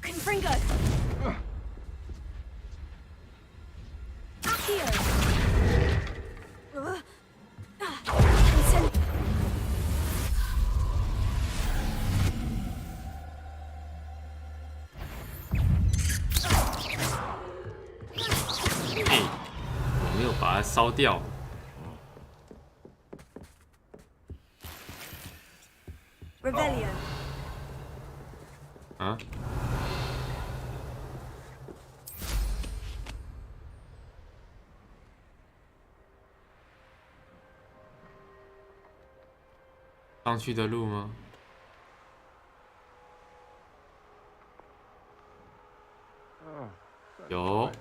Confringo. Accio. Incend- 我没有把它烧掉。Revelio. 啊？上去的路吗？有。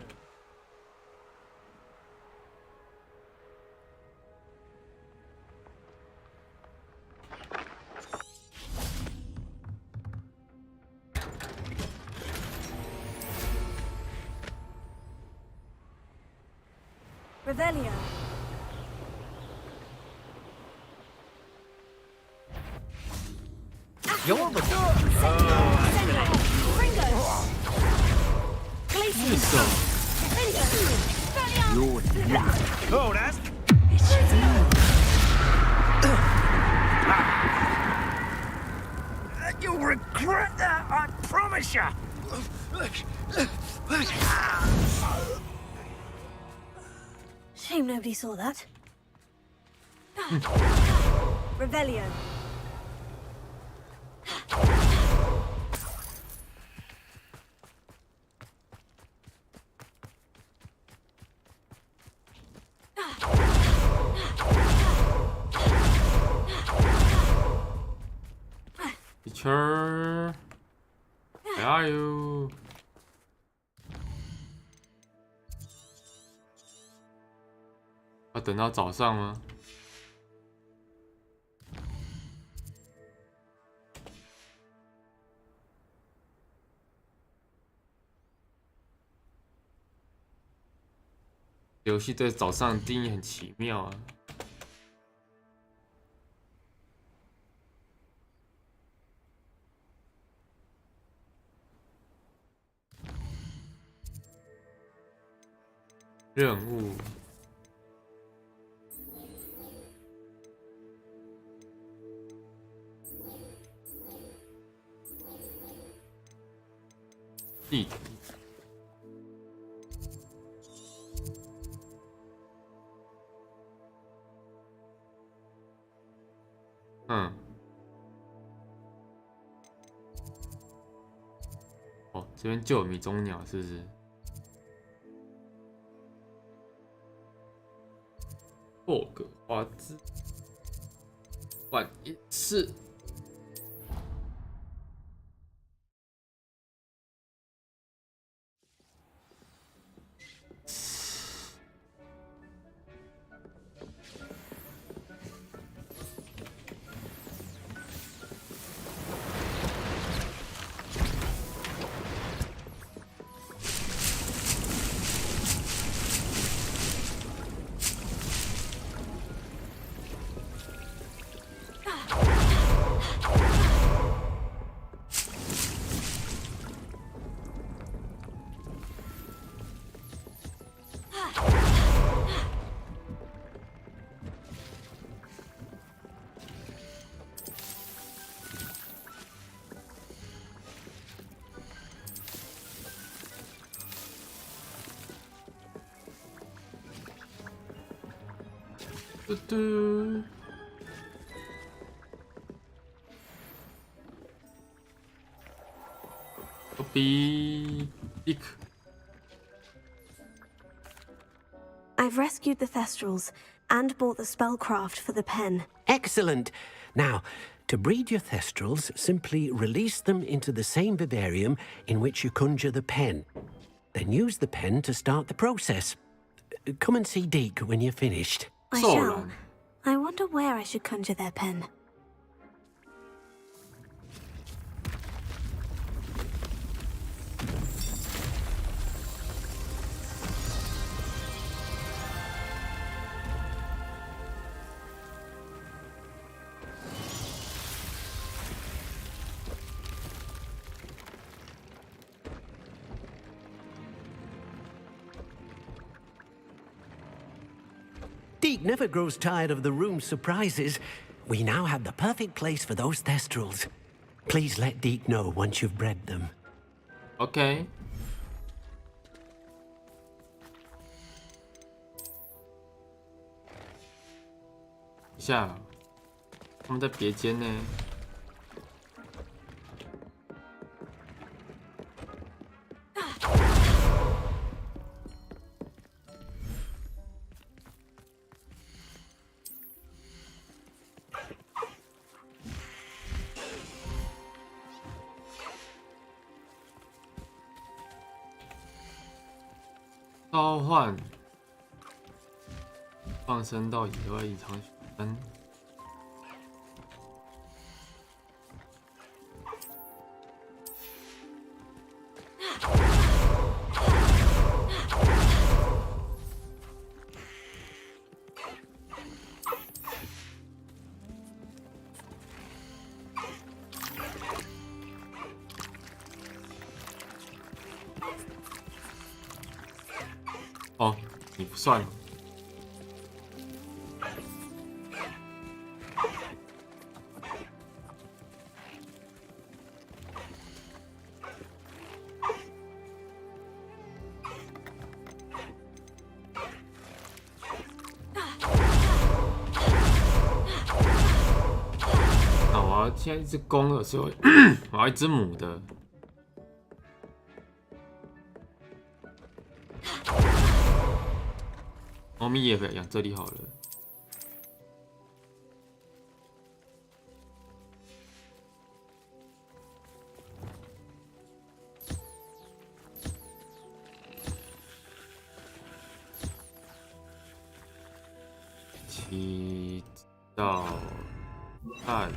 Revelio. You're the Oh, that's... You'll regret that, I promise you. Shame nobody saw that. Revelio. Teacher, where are you? 要等到早上吗？游戏对早上的定义很奇妙啊。任务。地图。这边就有迷踪鸟，是不是？霍格华兹晚宴室。嘟嘟。I've rescued the Thestrals and bought the spellcraft for the pen. Excellent. Now, to breed your Thestrals, simply release them into the same vivarium in which you conjure the pen. Then use the pen to start the process. Come and see Deke when you're finished. I shall. I wonder where I should conjure their pen. Deke never grows tired of the room's surprises. We now have the perfect place for those Thestrals. Please let Deke know once you've bred them. OK。一下，他们在别间呢。召唤，放生到野外隐藏许分。哦，你不算了。那我要现在一只公的，所以我要一只母的。猫咪也养这里好了。7到半。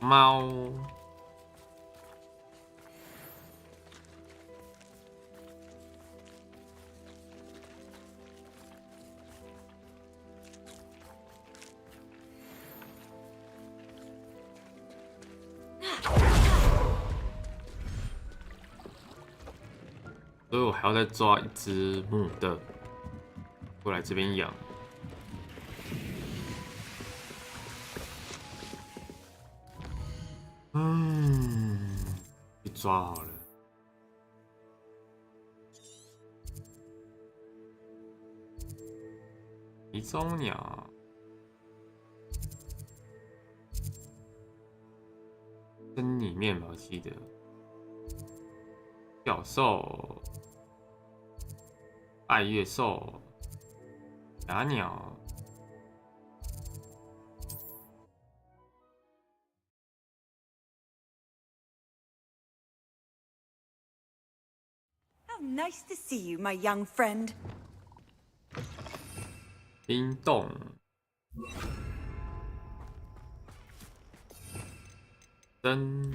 猫。所以我还要再抓一只母的过来这边养。去抓好了。迷踪鸟，森里面吧，我记得。角兽。 爱乐兽、哑鸟、How nice to see you, my young friend. 冰冻、灯。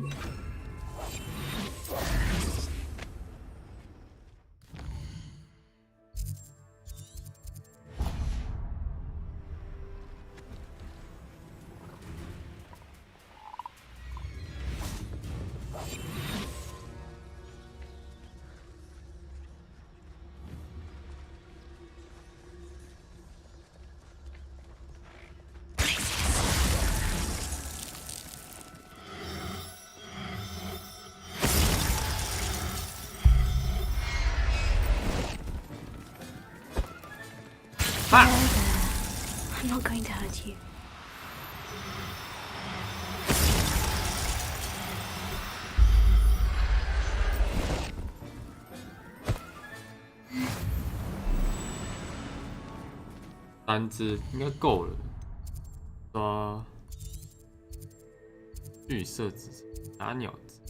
There, I'm not going to hurt you. 3只应该够了。抓绿色紫打鸟子。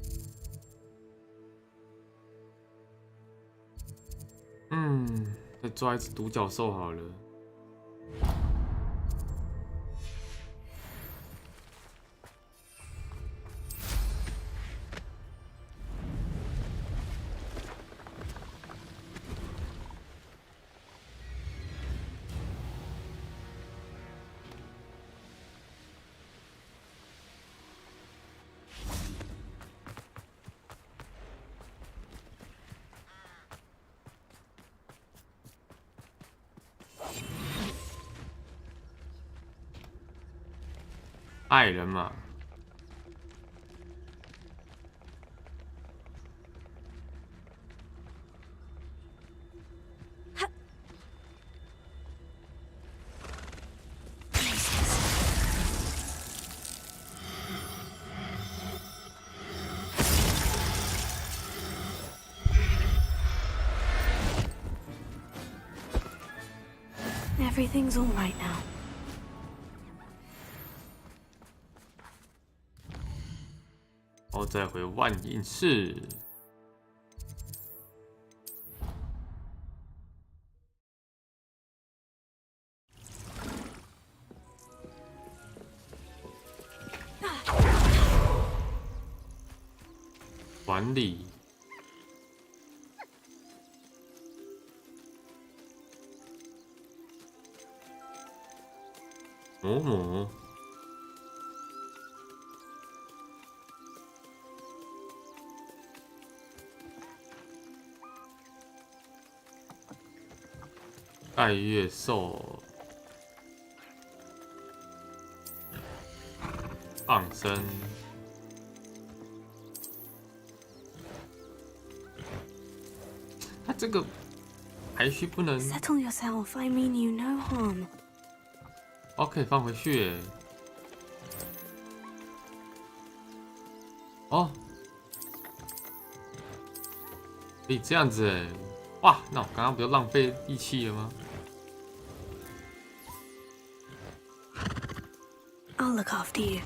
再抓一只独角兽好了。爱人嘛，Everything's all right now. 然后再回万影室。管理。嬷嬷。 爱乐兽，放生，它这个排序不能。Settle yourself. I mean you no harm. 哦，可以放回去耶。哦，可以这样子哎。哇，那我刚刚不就浪费力气了吗？ I'll look after you.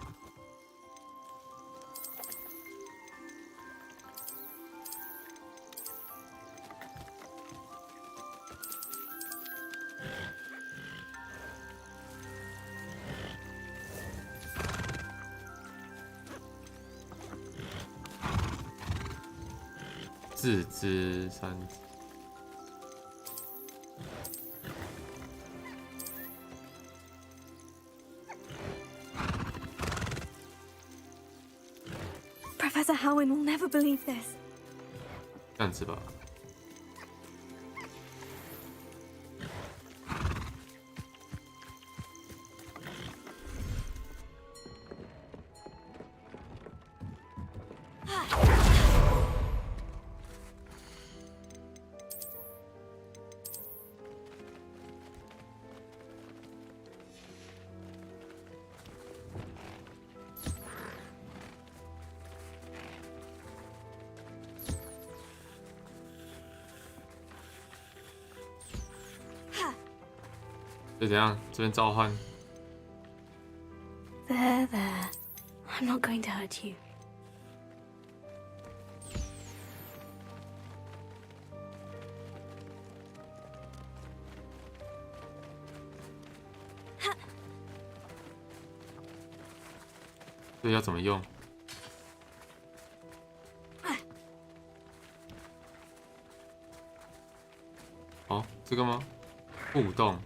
自知三。Professor Howin will never believe this. 这样子吧。就怎样？这边召唤。There, there. I'm not going to hurt you. .这要怎么用？哦，这个吗？互动。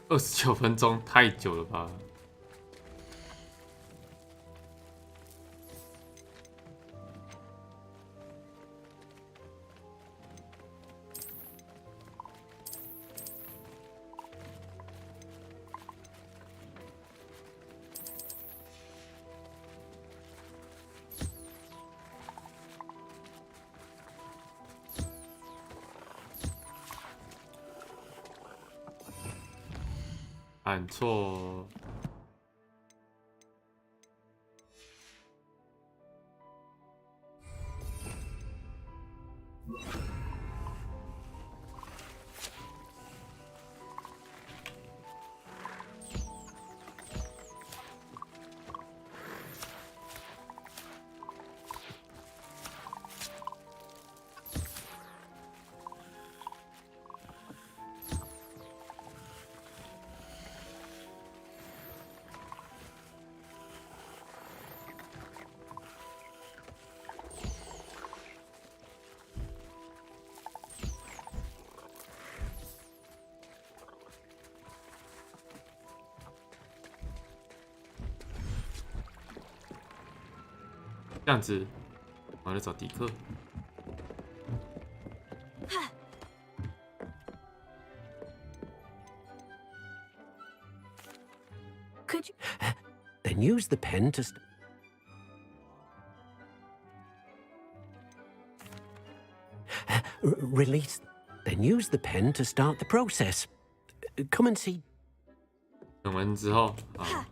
29分钟，太久了吧？按错。这样子，我来找迪克。Could you then use the pen to release? Then use the pen to start the process. Come and see. 等完之后啊。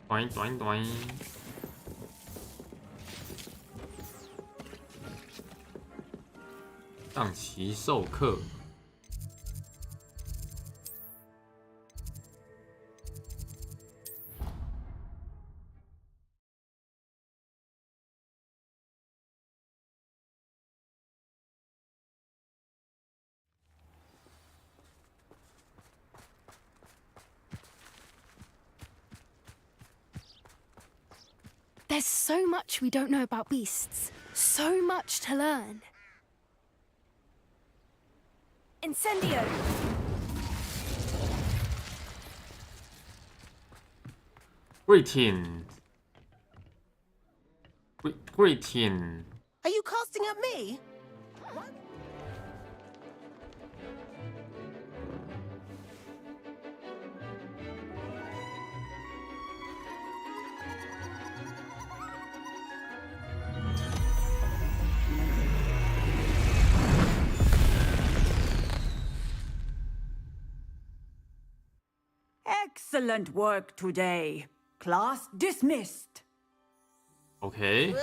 短短短，上期授课。There's so much we don't know about beasts. So much to learn. Incendio! Greeting. Greeting. Are you casting at me? Excellent work today. Class dismissed. OK，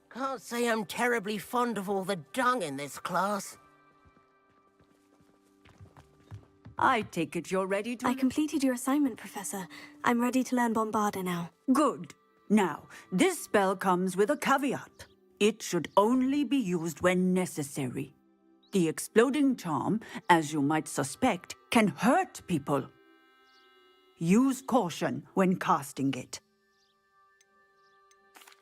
Can't say I'm terribly fond of all the dung in this class. I take it you're ready to... I completed your assignment, Professor. I'm ready to learn Bombarda now. Good. Now, this spell comes with a caveat. It should only be used when necessary. The exploding charm, as you might suspect, can hurt people. Use caution when casting it.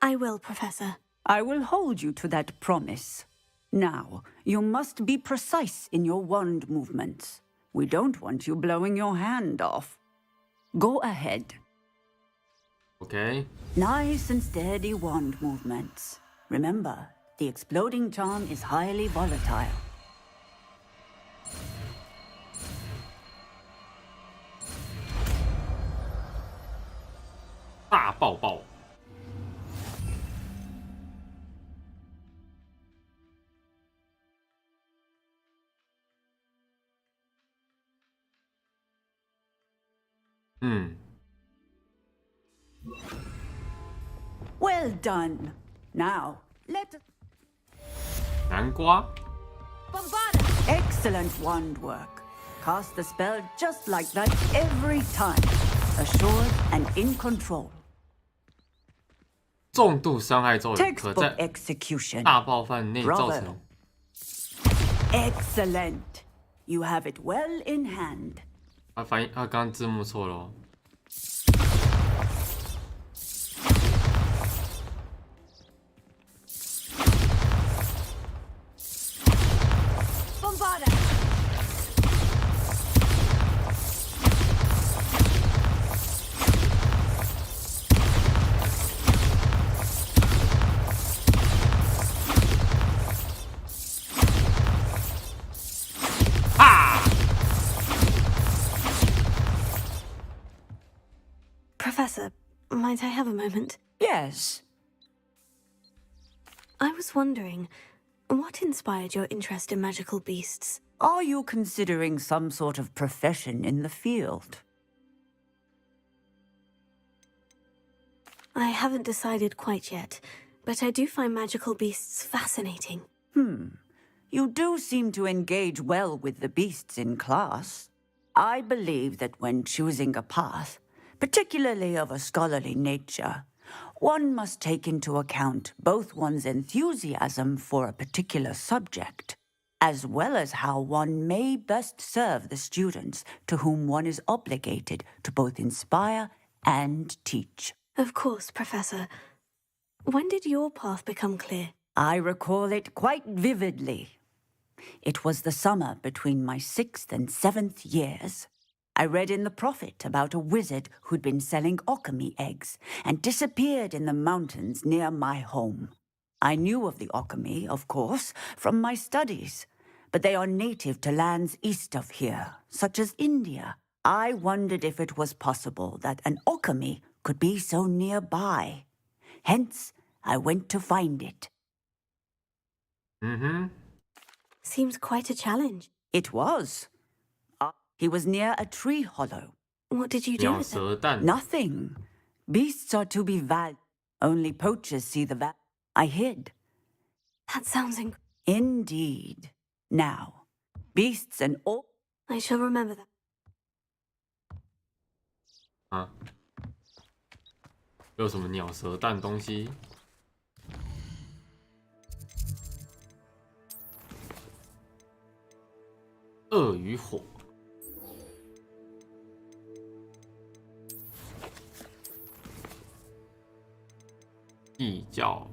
I will, Professor. I will hold you to that promise. Now, you must be precise in your wand movements. We don't want you blowing your hand off. Go ahead. OK， Nice and steady wand movements. Remember, the exploding charm is highly volatile. 大爆爆。Well done. Now, let... 南瓜。 Excellent wand work. Cast the spell just like that every time. Assured and in control. 重度伤害咒语可 Textbook 在 execution. 大爆饭内造成。 Excellent. You have it well in hand. 他刚刚字幕错了哦。 Bombarda! Professor, might I have a moment? Yes. I was wondering, what inspired your interest in magical beasts? Are you considering some sort of profession in the field? I haven't decided quite yet, but I do find magical beasts fascinating. You do seem to engage well with the beasts in class. I believe that when choosing a path, particularly of a scholarly nature, one must take into account both one's enthusiasm for a particular subject, as well as how one may best serve the students to whom one is obligated to both inspire and teach. Of course, Professor. When did your path become clear? I recall it quite vividly. It was the summer between my 6th and 7th years. I read in the Prophet about a wizard who'd been selling alchemy eggs and disappeared in the mountains near my home. I knew of the alchemy, of course, from my studies, but they are native to lands east of here, such as India. I wondered if it was possible that an alchemy could be so nearby. Hence, I went to find it. Seems quite a challenge. It was. He was near a tree hollow. What did you do with it? Nothing. Beasts are to be valued. Only poachers see the value. I hid. That sounds Indeed. Now, beasts and all... I shall remember that. 啊，有什么鸟蛇蛋东西？鳄鱼火。 异教。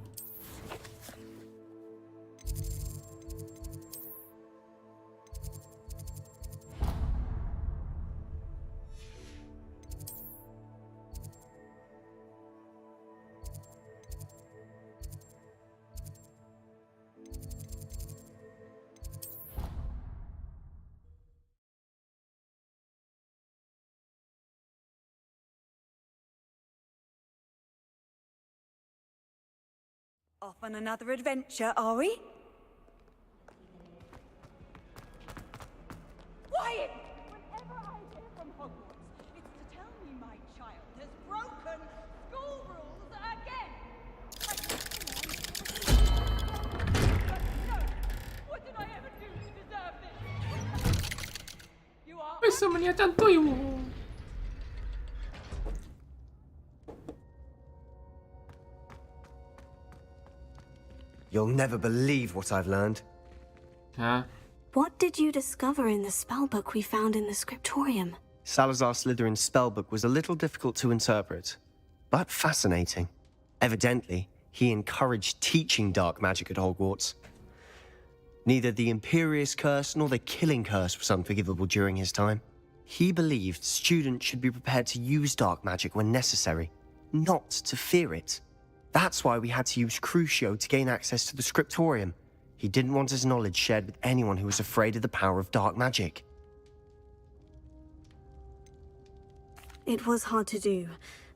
Off on another adventure, are we? Quiet! Whenever I hear from Hogwarts, it's to tell me my child has broken school rules again! 什么你要这样对我？ You'll never believe what I've learned. Huh? What did you discover in the spellbook we found in the scriptorium? Salazar Slytherin's spellbook was a little difficult to interpret, but fascinating. Evidently, he encouraged teaching dark magic at Hogwarts. Neither the Imperious Curse nor the Killing Curse was unforgivable during his time. He believed students should be prepared to use dark magic when necessary, not to fear it. That's why we had to use Crucio to gain access to the scriptorium. He didn't want his knowledge shared with anyone who was afraid of the power of dark magic. It was hard to do,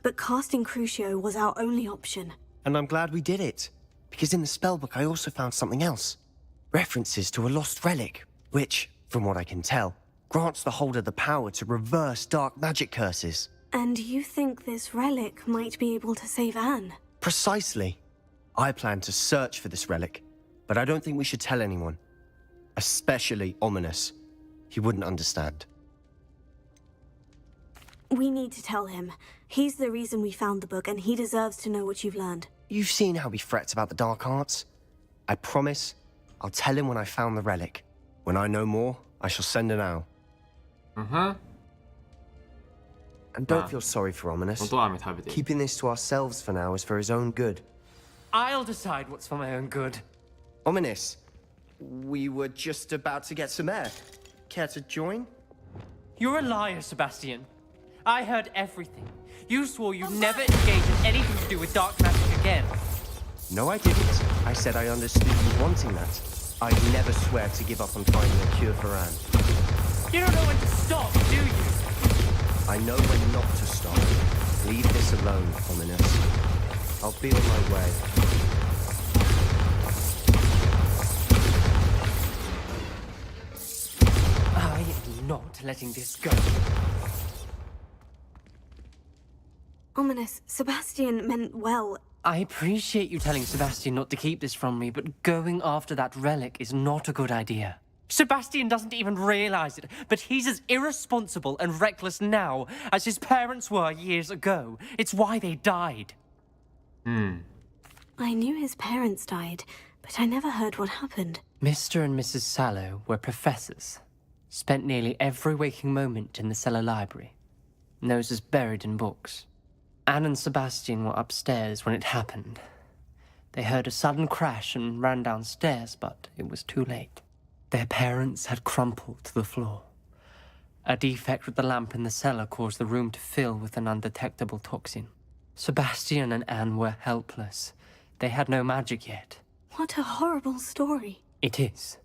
but casting Crucio was our only option. And I'm glad we did it, because in the spellbook I also found something else. References to a lost relic, which, from what I can tell, grants the holder the power to reverse dark magic curses. And you think this relic might be able to save Anne? Precisely. I plan to search for this relic, but I don't think we should tell anyone. Especially Ominous. He wouldn't understand. We need to tell him. He's the reason we found the book, and he deserves to know what you've learned. You've seen how he frets about the dark arts. I promise I'll tell him when I found the relic. When I know more, I shall send an owl. And don't feel sorry for Ominous. Keeping this to ourselves for now is for his own good. I'll decide what's for my own good. Ominous, we were just about to get some air. Care to join? You're a liar, Sebastian. I heard everything. You swore you'd never engage in anything to do with dark magic again. No, I didn't. I said I understood you wanting that. I'd never swear to give up on finding a cure for Anne. You don't know when to stop, do you? I know when not to stop. Leave this alone, Ominous. I'll be on my way. I am not letting this go. Ominous, Sebastian meant well. I appreciate you telling Sebastian not to keep this from me, but going after that relic is not a good idea. Sebastian doesn't even realize it, but he's as irresponsible and reckless now as his parents were years ago. It's why they died. I knew his parents died, but I never heard what happened. Mr. and Mrs. Sallow were professors. Spent nearly every waking moment in the cellar library. Noses buried in books. Anne and Sebastian were upstairs when it happened. They heard a sudden crash and ran downstairs, but it was too late. Their parents had crumpled to the floor. A defect with the lamp in the cellar caused the room to fill with an undetectable toxin. Sebastian and Anne were helpless. They had no magic yet. What a horrible story. It is.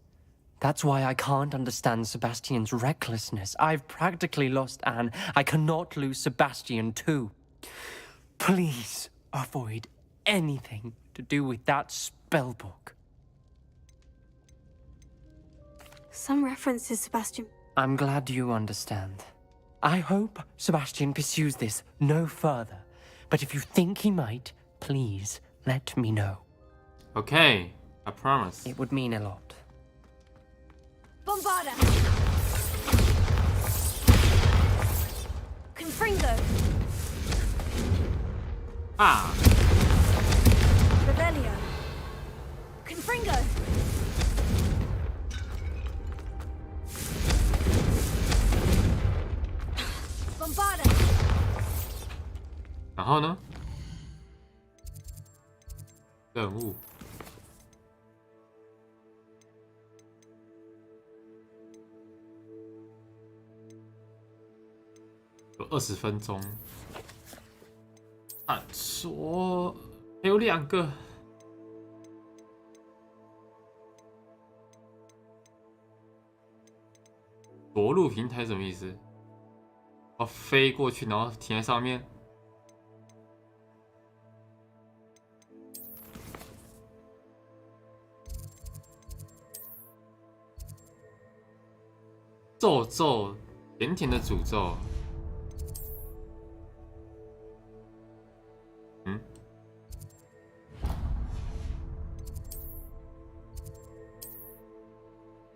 That's why I can't understand Sebastian's recklessness. I've practically lost Anne. I cannot lose Sebastian too. Please avoid anything to do with that spellbook. Some reference to Sebastian. I'm glad you understand. I hope Sebastian pursues this no further. But if you think he might, please let me know. Okay, I promise. It would mean a lot. Bombarda! Confringo! Ah! Revelio! Confringo! Bombarda! 然后呢？任务。有20分钟。按说还有2个。着陆平台什么意思？哦，飞过去，然后停在上面。咒咒，甜甜的诅咒。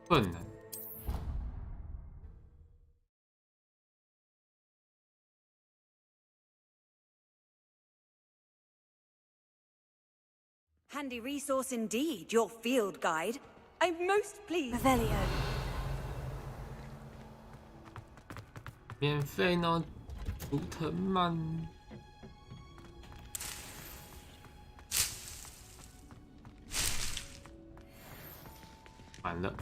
困难。Handy resource indeed, your field guide. I'm most pleased. Revelio. 免费呢，图腾曼。完了。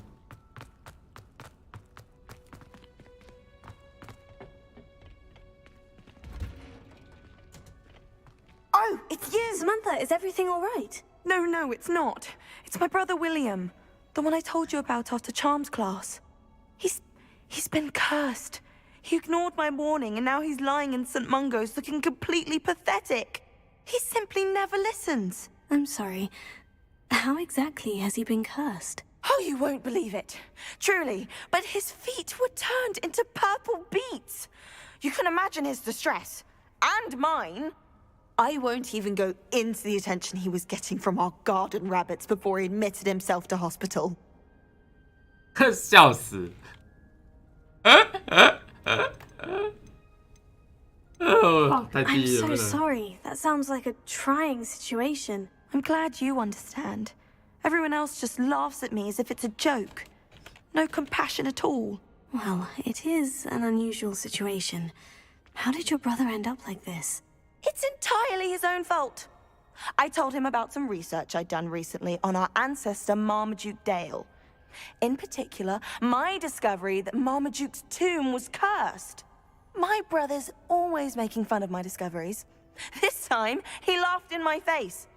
Oh, it's you! Samantha, is everything all right? No, it's not. It's my brother William. The one I told you about after Charms class. He's been cursed. He ignored my warning and now he's lying in St. Mungo's looking completely pathetic. He simply never listens. I'm sorry. How exactly has he been cursed? Oh, you won't believe it. Truly. But his feet were turned into purple beets. You can imagine his distress. And mine. I won't even go into the attention he was getting from our garden rabbits before he admitted himself to hospital. 笑死！I'm so sorry. That sounds like a trying situation. I'm glad you understand. Everyone else just laughs at me as if it's a joke. No compassion at all. Well, it is an unusual situation. How did your brother end up like this? It's entirely his own fault. I told him about some research I'd done recently on our ancestor Marmaduke Dale. In particular, my discovery that Marmaduke's tomb was cursed. My brother's always making fun of my discoveries. This time, he laughed in my face.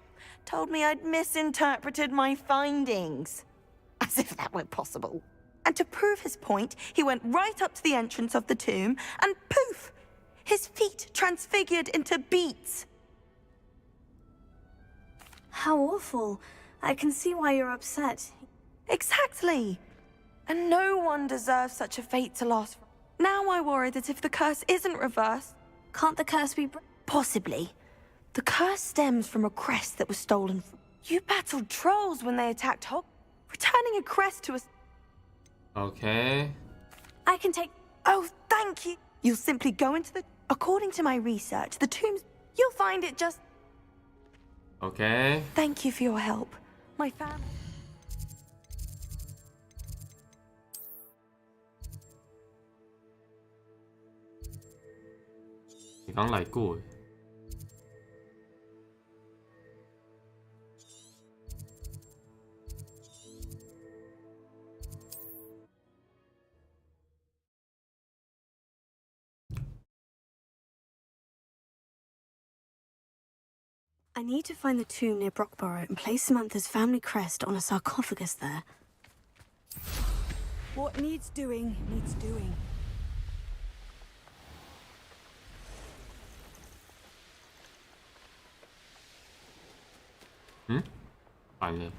Told me I'd misinterpreted my findings. As if that were possible. And to prove his point, he went right up to the entrance of the tomb and poof! His feet transfigured into beets. How awful. I can see why you're upset. Exactly. And no one deserves such a fate to last. Now I worry that if the curse isn't reversed... Can't the curse be... Possibly. The curse stems from a crest that was stolen from... You battled trolls when they attacked Hog... Returning a crest to us... Okay. I can take... Oh, thank you. You'll simply go into the... According to my research, the tomb's... You'll find it just... Okay. Thank you for your help. My family... 你刚来过耶。I need to find the tomb near Brockborough and place Samantha's family crest on a sarcophagus there. What needs doing, needs doing. Hmm? 完了。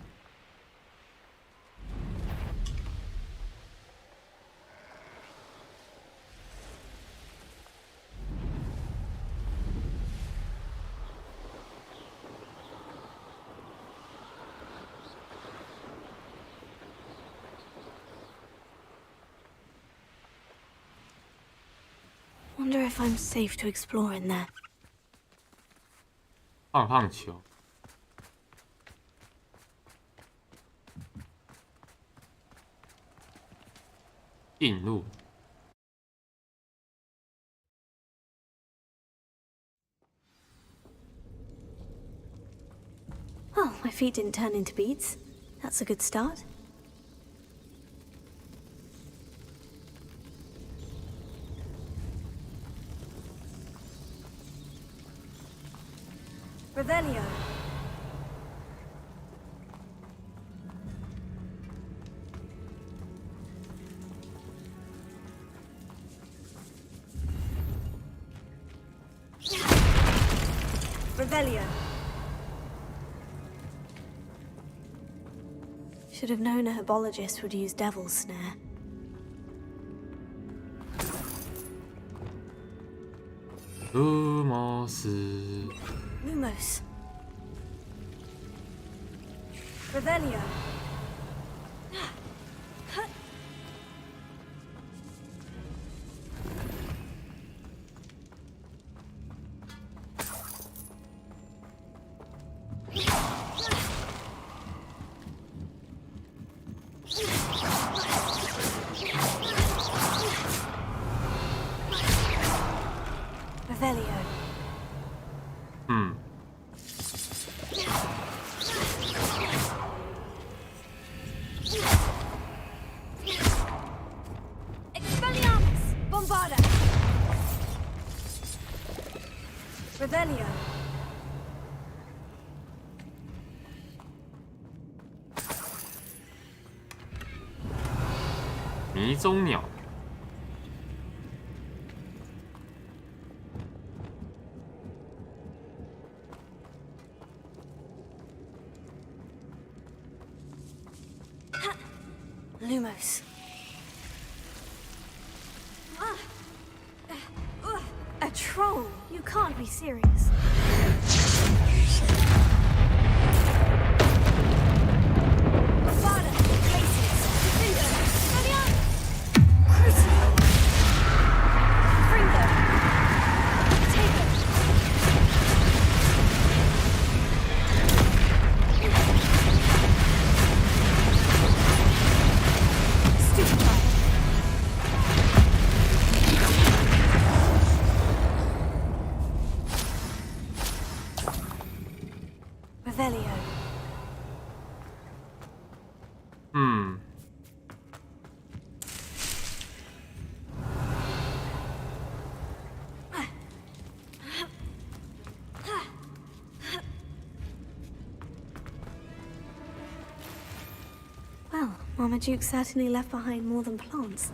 Wonder if I'm safe to explore in there. 胖胖球。引路。Well, my feet didn't turn into beets. That's a good start. Revelio. Revelio. Should have known a herbologist would use Devil's Snare. Lumos. Lumos. Revelio. Revelio. 迷踪鸟。Lumos. A troll? You can't be serious. Bravada, places, Fringo, Stanion, Crucible, Fringo, Taker. Stupefy. Revelio. Well, Marmaduke certainly left behind more than plants.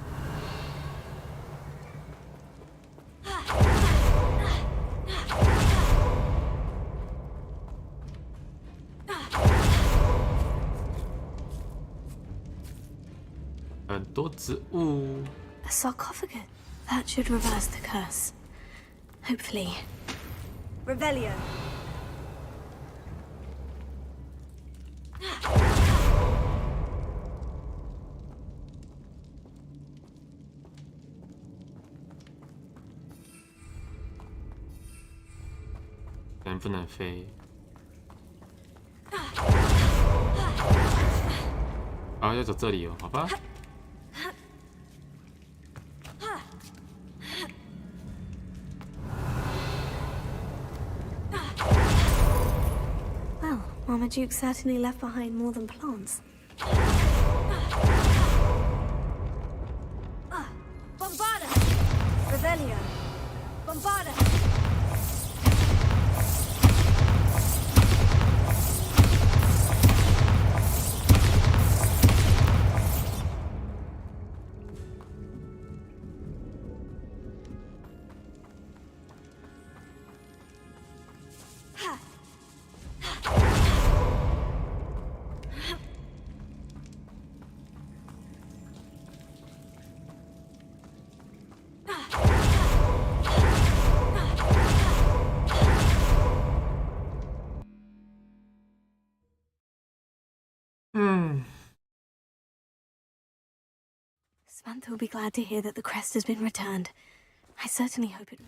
A sarcophagus. That should reverse the curse. Hopefully. Revelio. Revelio. 人不能飞。啊，要走这里哦，好吧。Well, Marmaduke certainly left behind more than plants. Bombarda! Revelio! Bombarda! Samantha will be glad to hear that the crest has been returned. I certainly hope it...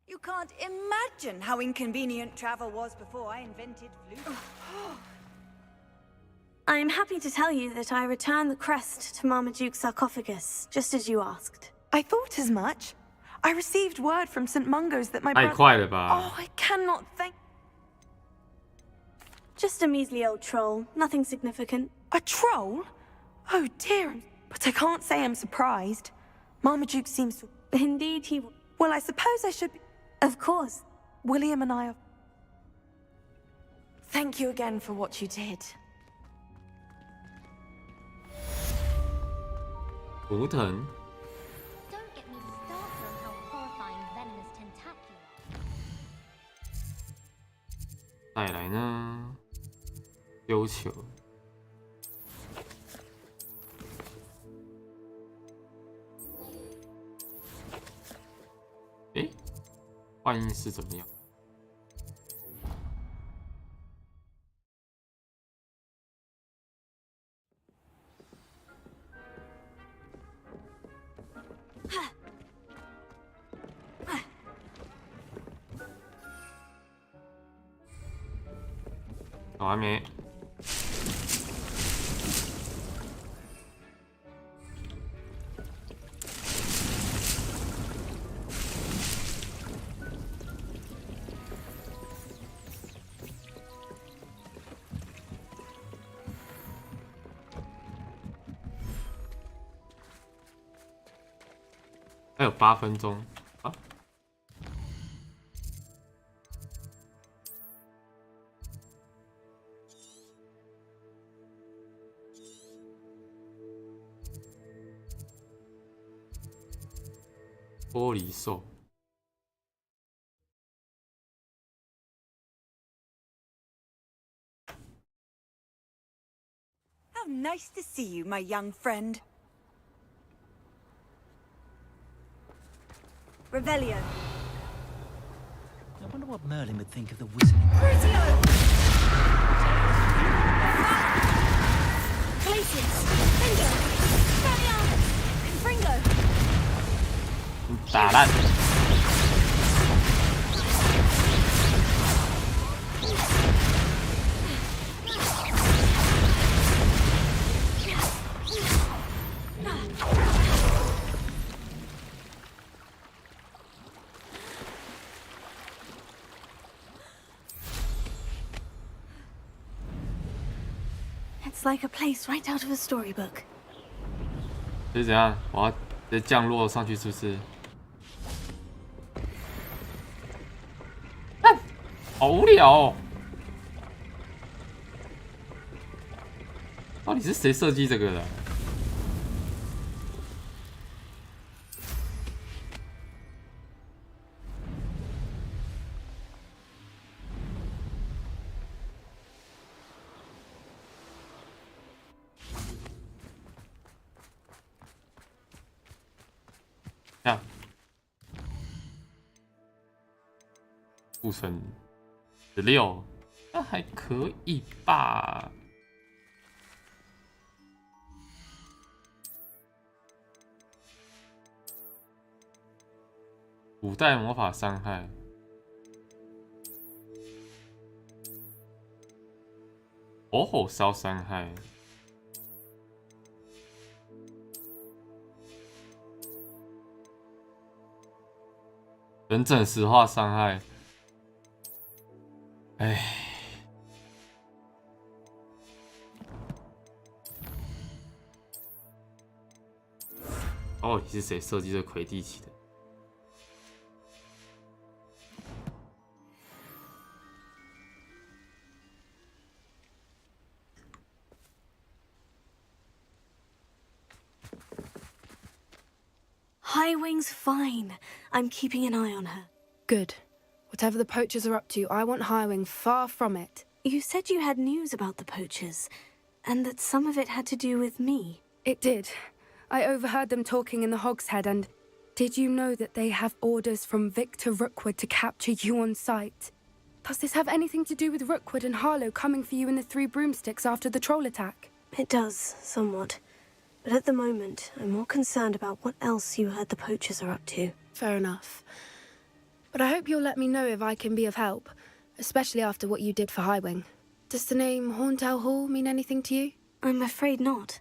You can't imagine how inconvenient travel was before I invented flu. I'm happy to tell you that I returned the crest to Marmaduke's sarcophagus, just as you asked. I thought as much. I received word from St. Mungo's that my 太快了吧！ Oh, I cannot thank... Just a measly old troll, nothing significant. A troll? Oh dear, but I can't say I'm surprised. Marmaduke seems to... Indeed he... Well, I suppose I should be... Of course. William and I are... Thank you again for what you did. 图腾。再来呢？丢球。诶，幻影是怎么样？我还没。还有8分钟啊！玻璃兽。How nice to see you, my young friend. Revelio. I wonder what Merlin would think of the wizarding. Places! Bingo! Fringo! 打烂。It's like a place right out of a storybook. 这是怎样？我要直接降落上去，是不是？好无聊哦！到底是谁设计这个的？看，库存16，那还可以吧？古代魔法伤害，火吼烧伤害。人整石化伤害，哎，到底是谁设计这魁地奇的？ Highwing's fine. I'm keeping an eye on her. Good. Whatever the poachers are up to, I want Highwing far from it. You said you had news about the poachers, and that some of it had to do with me. It did. I overheard them talking in the Hogshead, and did you know that they have orders from Victor Rookwood to capture you on sight? Does this have anything to do with Rookwood and Harlow coming for you in the Three Broomsticks after the troll attack? It does, somewhat. But at the moment, I'm more concerned about what else you heard the poachers are up to. Fair enough. But I hope you'll let me know if I can be of help, especially after what you did for Highwing. Does the name Horntail Hall mean anything to you? I'm afraid not.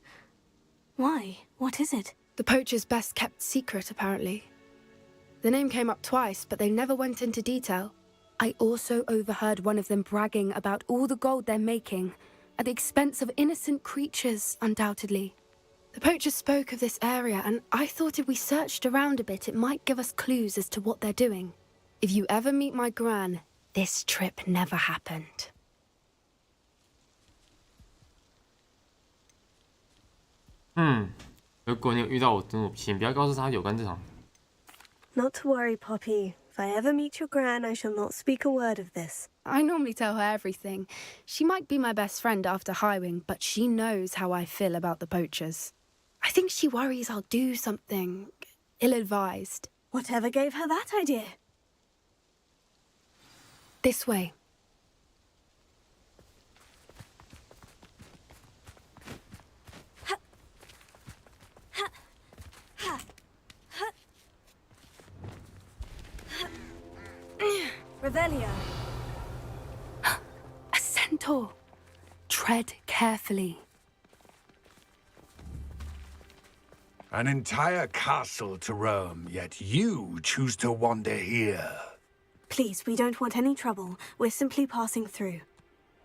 Why? What is it? The poachers' best-kept secret, apparently. The name came up twice, but they never went into detail. I also overheard one of them bragging about all the gold they're making, at the expense of innocent creatures, undoubtedly. The poachers spoke of this area, and I thought if we searched around a bit, it might give us clues as to what they're doing. If you ever meet my gran, this trip never happened. Hmm. 如果你有遇到我，请不要告诉他有关这场。Not to worry, Poppy. If I ever meet your gran, I shall not speak a word of this. I normally tell her everything. She might be my best friend after Highwing, but she knows how I feel about the poachers. I think she worries I'll do something ill-advised. Whatever gave her that idea? This way. Revelio. A centaur. Tread carefully. An entire castle to roam, yet you choose to wander here. Please, we don't want any trouble. We're simply passing through.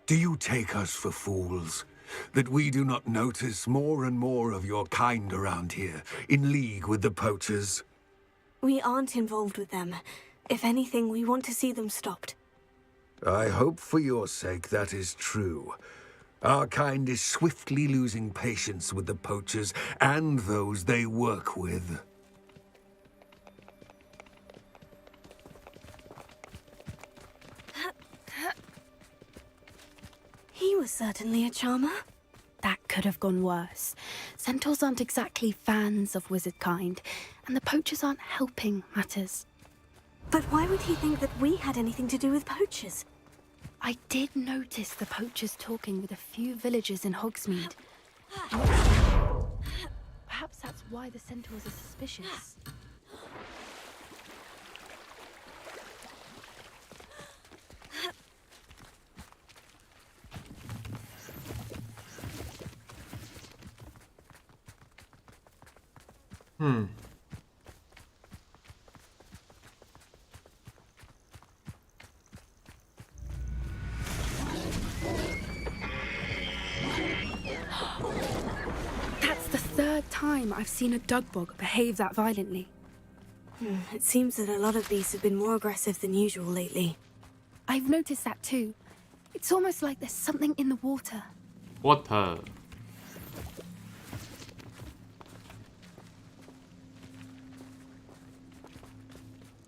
Do you take us for fools? That we do not notice more and more of your kind around here, in league with the poachers? We aren't involved with them. If anything, we want to see them stopped. I hope for your sake that is true. Our kind is swiftly losing patience with the poachers and those they work with. He was certainly a charmer. That could have gone worse. Centaurs aren't exactly fans of wizard kind, and the poachers aren't helping matters. But why would he think that we had anything to do with poachers? I did notice the poachers talking with a few villagers in Hogsmeade. Perhaps that's why the centaurs are suspicious. That's the third time I've seen a dugbog behave that violently. It seems that a lot of beasts have been more aggressive than usual lately. I've noticed that too. It's almost like there's something in the water. Water.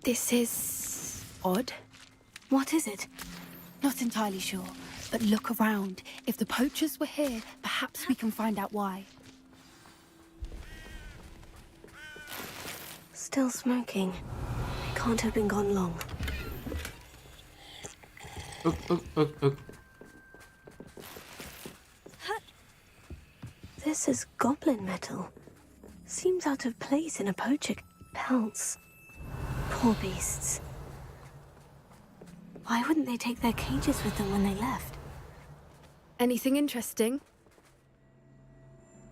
This is odd. What is it? Not entirely sure, but look around. If the poachers were here, perhaps we can find out why. Still smoking. It can't have been gone long. This is goblin metal. Seems out of place in a poacher pelts. Poor beasts. Why wouldn't they take their cages with them when they left? Anything interesting?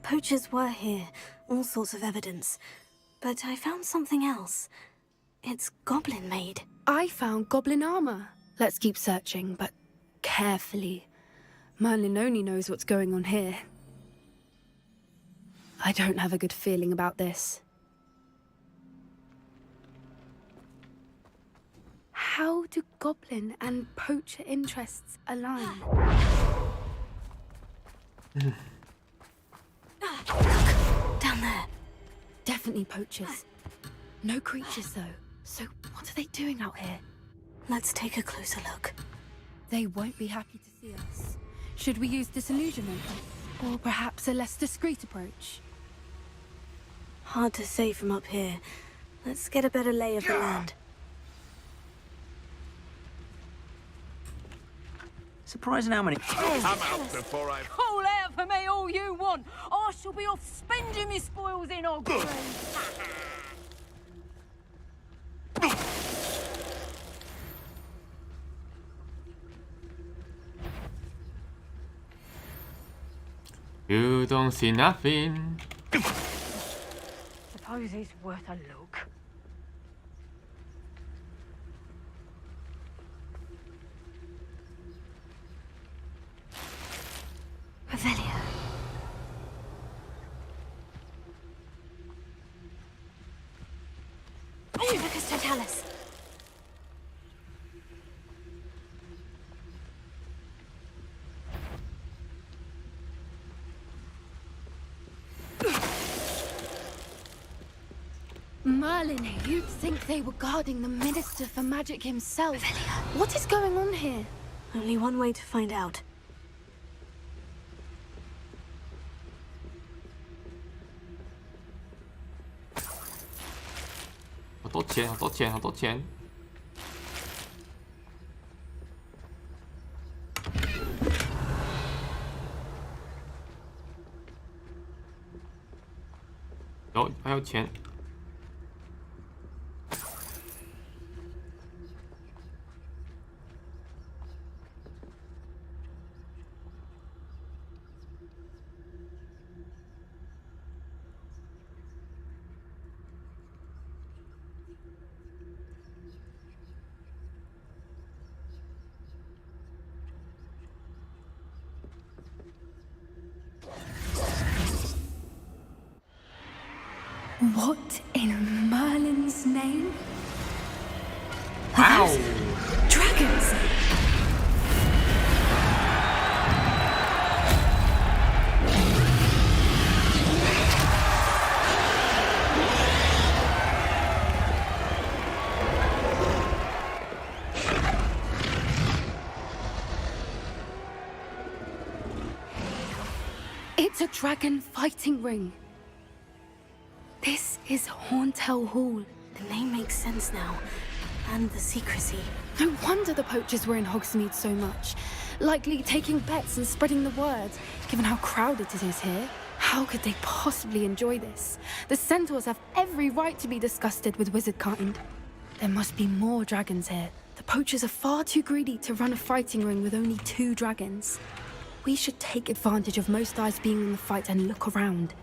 Poachers were here, all sorts of evidence. But I found something else. It's goblin-made. I found goblin armor. Let's keep searching, but carefully. Merlin only knows what's going on here. I don't have a good feeling about this. How do goblin and poacher interests align? Down there. Definitely poachers. No creatures, though. So what are they doing out here? Let's take a closer look. They won't be happy to see us. Should we use disillusionment? Or perhaps a less discreet approach? Hard to say from up here. Let's get a better lay of the land. Surprising how many... Come out before I... Call out for me all you want. I shall be off spending me spoils in Hogwarts. You don't see nothing. Suppose it's worth a look. Revelio. Lucas Totalis. Merlin, you'd think they were guarding the Minister for Magic himself. Revelio. What is going on here? Only one way to find out. How多钱 有，还有钱。What in Merlin's this name? Wow. Dragons! It's a dragon fighting ring. This is Horntail Hall. The name makes sense now. And the secrecy. No wonder the poachers were in Hogsmeade so much. Likely taking bets and spreading the word, given how crowded it is here. How could they possibly enjoy this? The centaurs have every right to be disgusted with wizardkind. There must be more dragons here. The poachers are far too greedy to run a fighting ring with only 2 dragons. We should take advantage of most eyes being in the fight and look around.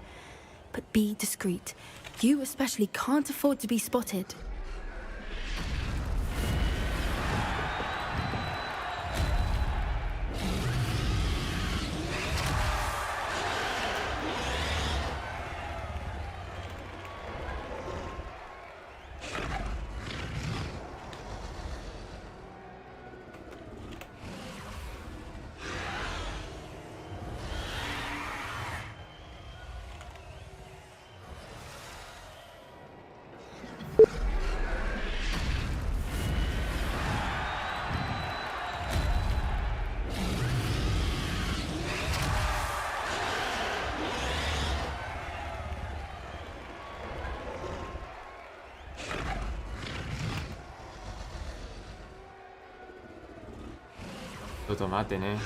But be discreet. You especially can't afford to be spotted.ちょっと待ってね。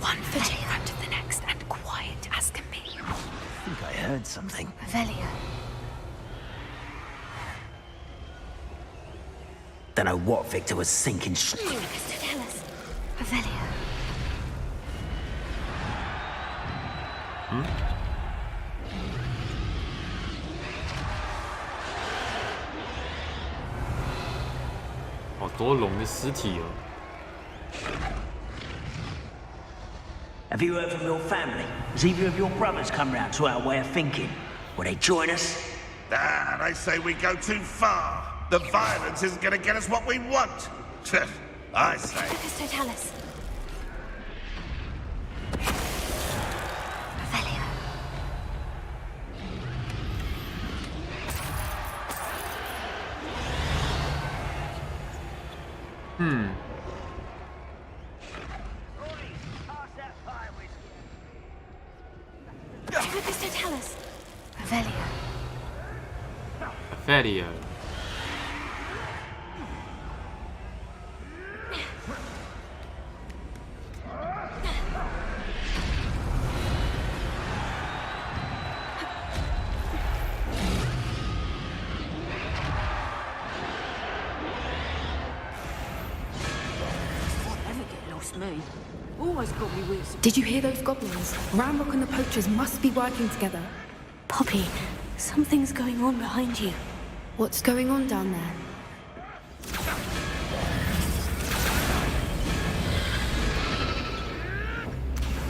One foot in front of the next and quiet as can be. I think I heard something. Revelio. Don't know what Victor was thinking. Tell us. Revelio.好多龙的尸体哦。 Have you heard from your family? Has either of your brothers come round to our way of thinking? Will they join us? Ah, they say we go too far. The violence isn't going to get us what we want. I say. Aristotelis. Revelio. Aristotelis. Revelio. Revelio. Me. Almost got me weak. Did you hear those goblins? Ramrock and the poachers must be working together. Poppy, something's going on behind you. What's going on down there?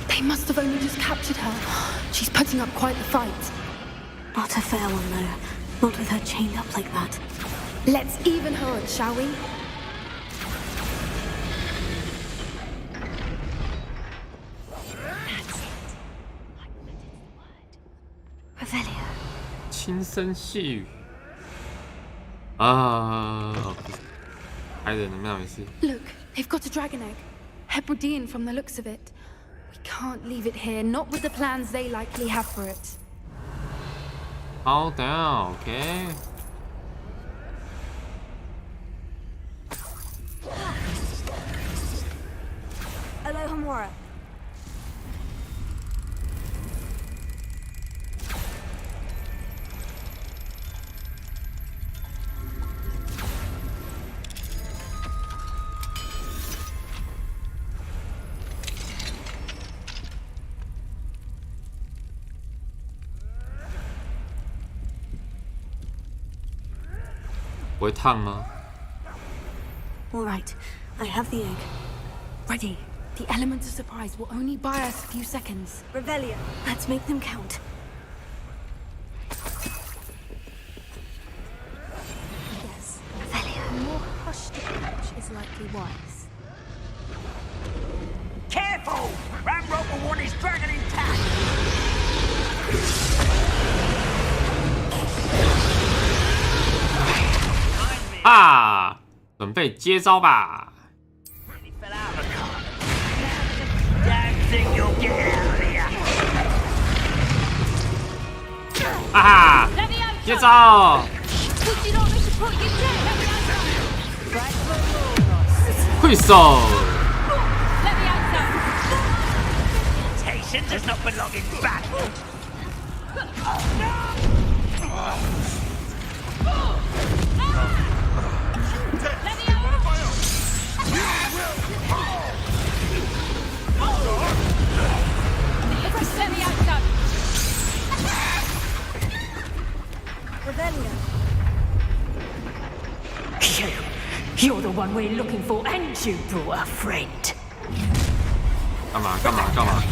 They must have only just captured her. She's putting up quite the fight. Not a fair one, though. Not with her chained up like that. Let's even her on, shall we? Revelio. 轻声细语啊，孩子，你们俩没事。 Look, they've got a dragon egg. Hebridean from the looks of it. We can't leave it here, not with the plans they likely have for it. Calm down, okay? Hello, Hamura. All right, I have the egg. Ready. The element of surprise will only buy us a few seconds. Revelio. Let's make them count. Yes, Revelio. A more hushed approach is likely wise. Careful! Ramrock will want his dragon intact!啊！准备接招吧！ 哈哈！接招！会手！ Temptation does not belong in battle. You're the one we're looking for, and you brought a friend. 干嘛？干嘛？干嘛？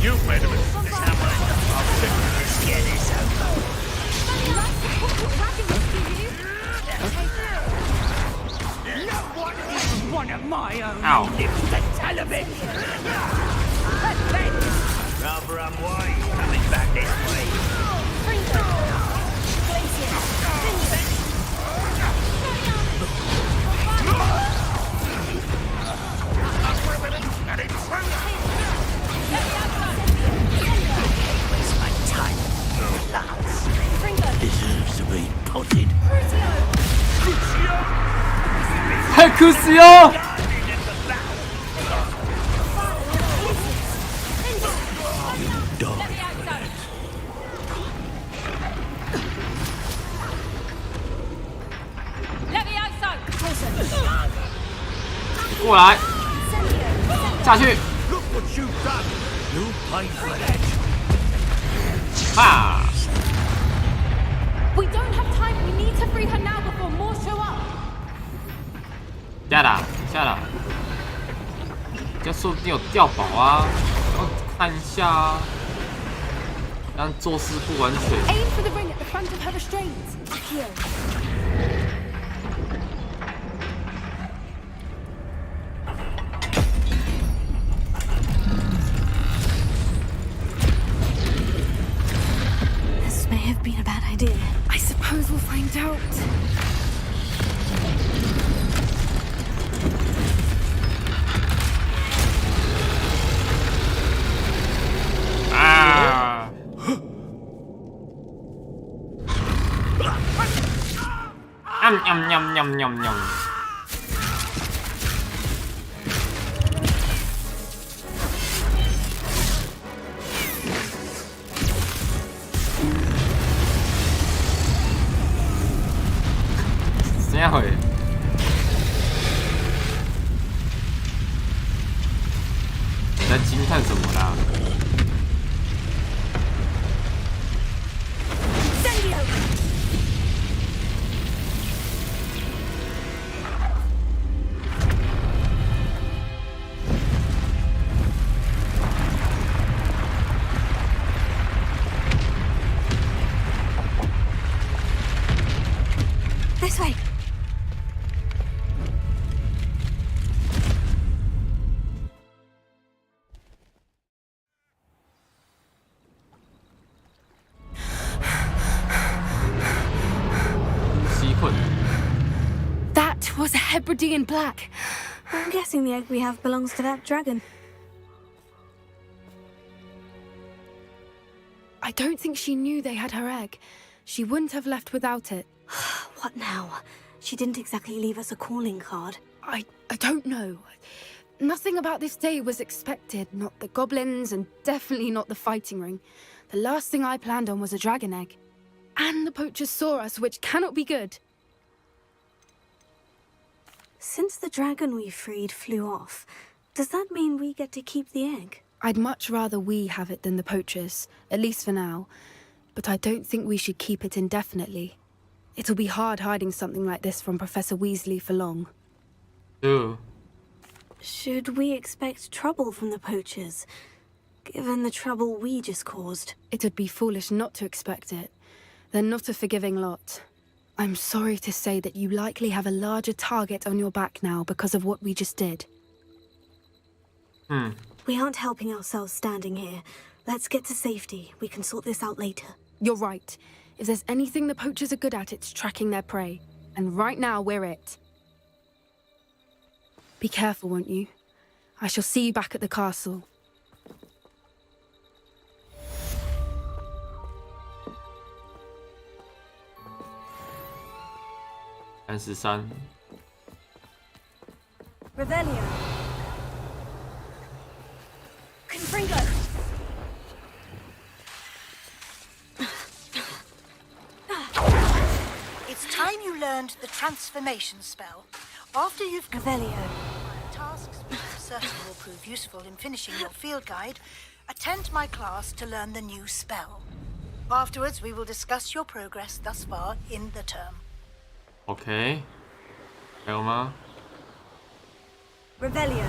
You made a mistake. This kid is one of my own. Ow. Lives to tell of it. Rather unwise coming back this way. Deserves to be potted. Hercusio! Levioso! 过来，下去！ Look what you've done! You pay for that! 啊！ We don't have time. We need to free her now before more show up. 下来，下来！这说不定有掉宝啊，要看一下啊，让做事不完全。 Aim for the ring at the front of her restraints. Here. This may have been a bad idea. I suppose we'll find out. Ah! Yum yum yum yum yum. 等会。你在惊叹什么啦？ This way. That That was a Hebridean black. I'm guessing the egg we have belongs to that dragon. I don't think she knew they had her egg. She wouldn't have left without it. What now? She didn't exactly leave us a calling card. I don't know. Nothing about this day was expected. Not the goblins, and definitely not the fighting ring. The last thing I planned on was a dragon egg. And the poachers saw us, which cannot be good. Since the dragon we freed flew off, does that mean we get to keep the egg? I'd much rather we have it than the poachers, at least for now. But I don't think we should keep it indefinitely. It'll be hard hiding something like this from Professor Weasley for long. Ooh. Should we expect trouble from the poachers, given the trouble we just caused? It would be foolish not to expect it. They're not a forgiving lot. I'm sorry to say that you likely have a larger target on your back now because of what we just did. We aren't helping ourselves standing here. Let's get to safety. We can sort this out later. You're right. If there's anything the poachers are good at, it's tracking their prey. And right now, we're it. Be careful, won't you? I shall see you back at the castle. Revelio. Confringo. It's time you learned the transformation spell. After you've Revelio. tasks which I'm certain will prove useful in finishing your field guide, attend my class to learn the new spell. Afterwards, we will discuss your progress thus far in the term. OK， 还有吗？ Revelio.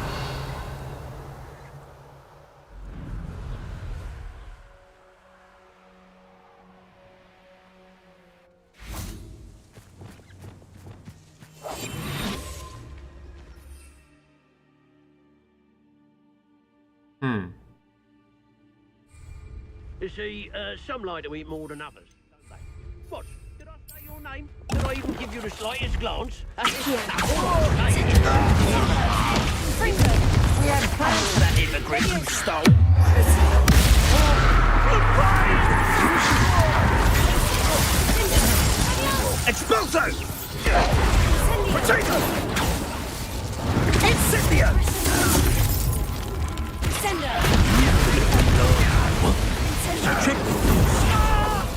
You see, some like to eat more than others, don't they? What? Did I say your name? Did I even give you the slightest glance? We had plans for that immigrant you stole. Expulso! Potato! Incendio!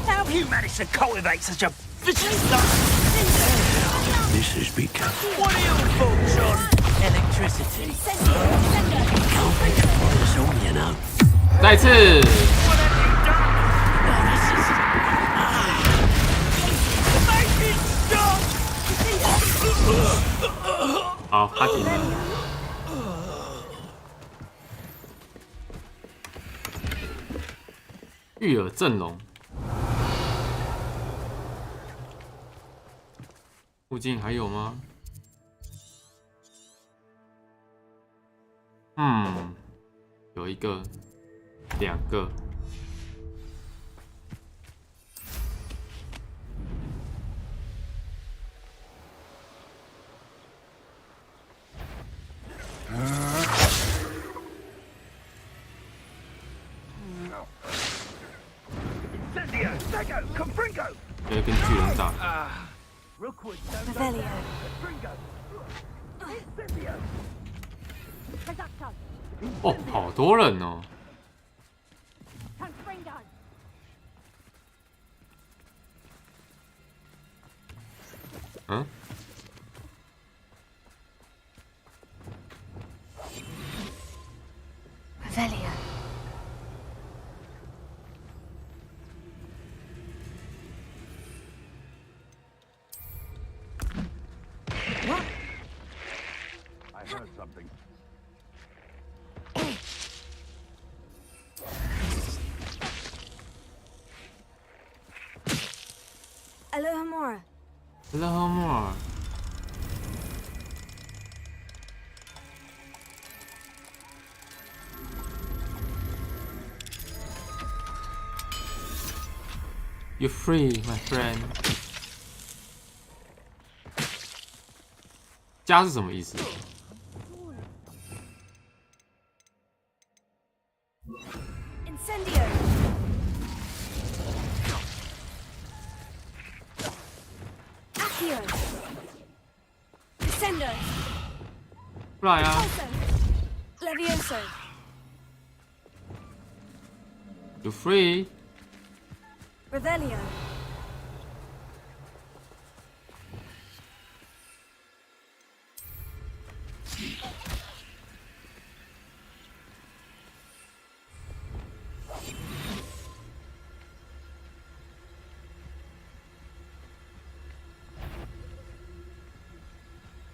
How have you managed to cultivate such a vicious life? This has become... What are your thoughts on electricity? It's all you know. 再次。好，哈紧了。御耳阵龙，附近还有吗？有一个，两个。要跟巨人打。Revelio. 哦，好多人哦。嗯。Revelio. I heard something. Alohomora. Alohomora. You're free, my friend. 加是什么意思？ Incendio. Accio. Descendo. 不然啊 Levioso. ，You free。 Revelio. "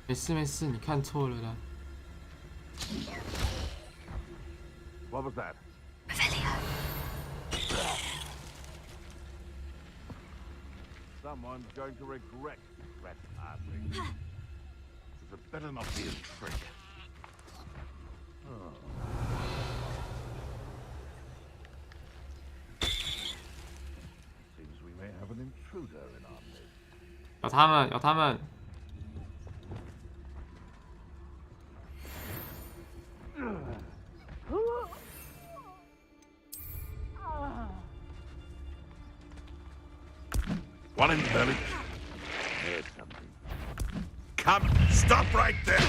没事没事，你看错了啦。 What was that? Someone's going to regret trespassing. It better not be a trick. Seems we may have an intruder in our midst. 咬他们，咬他们！ One in the village. Heard something. Come, stop right there.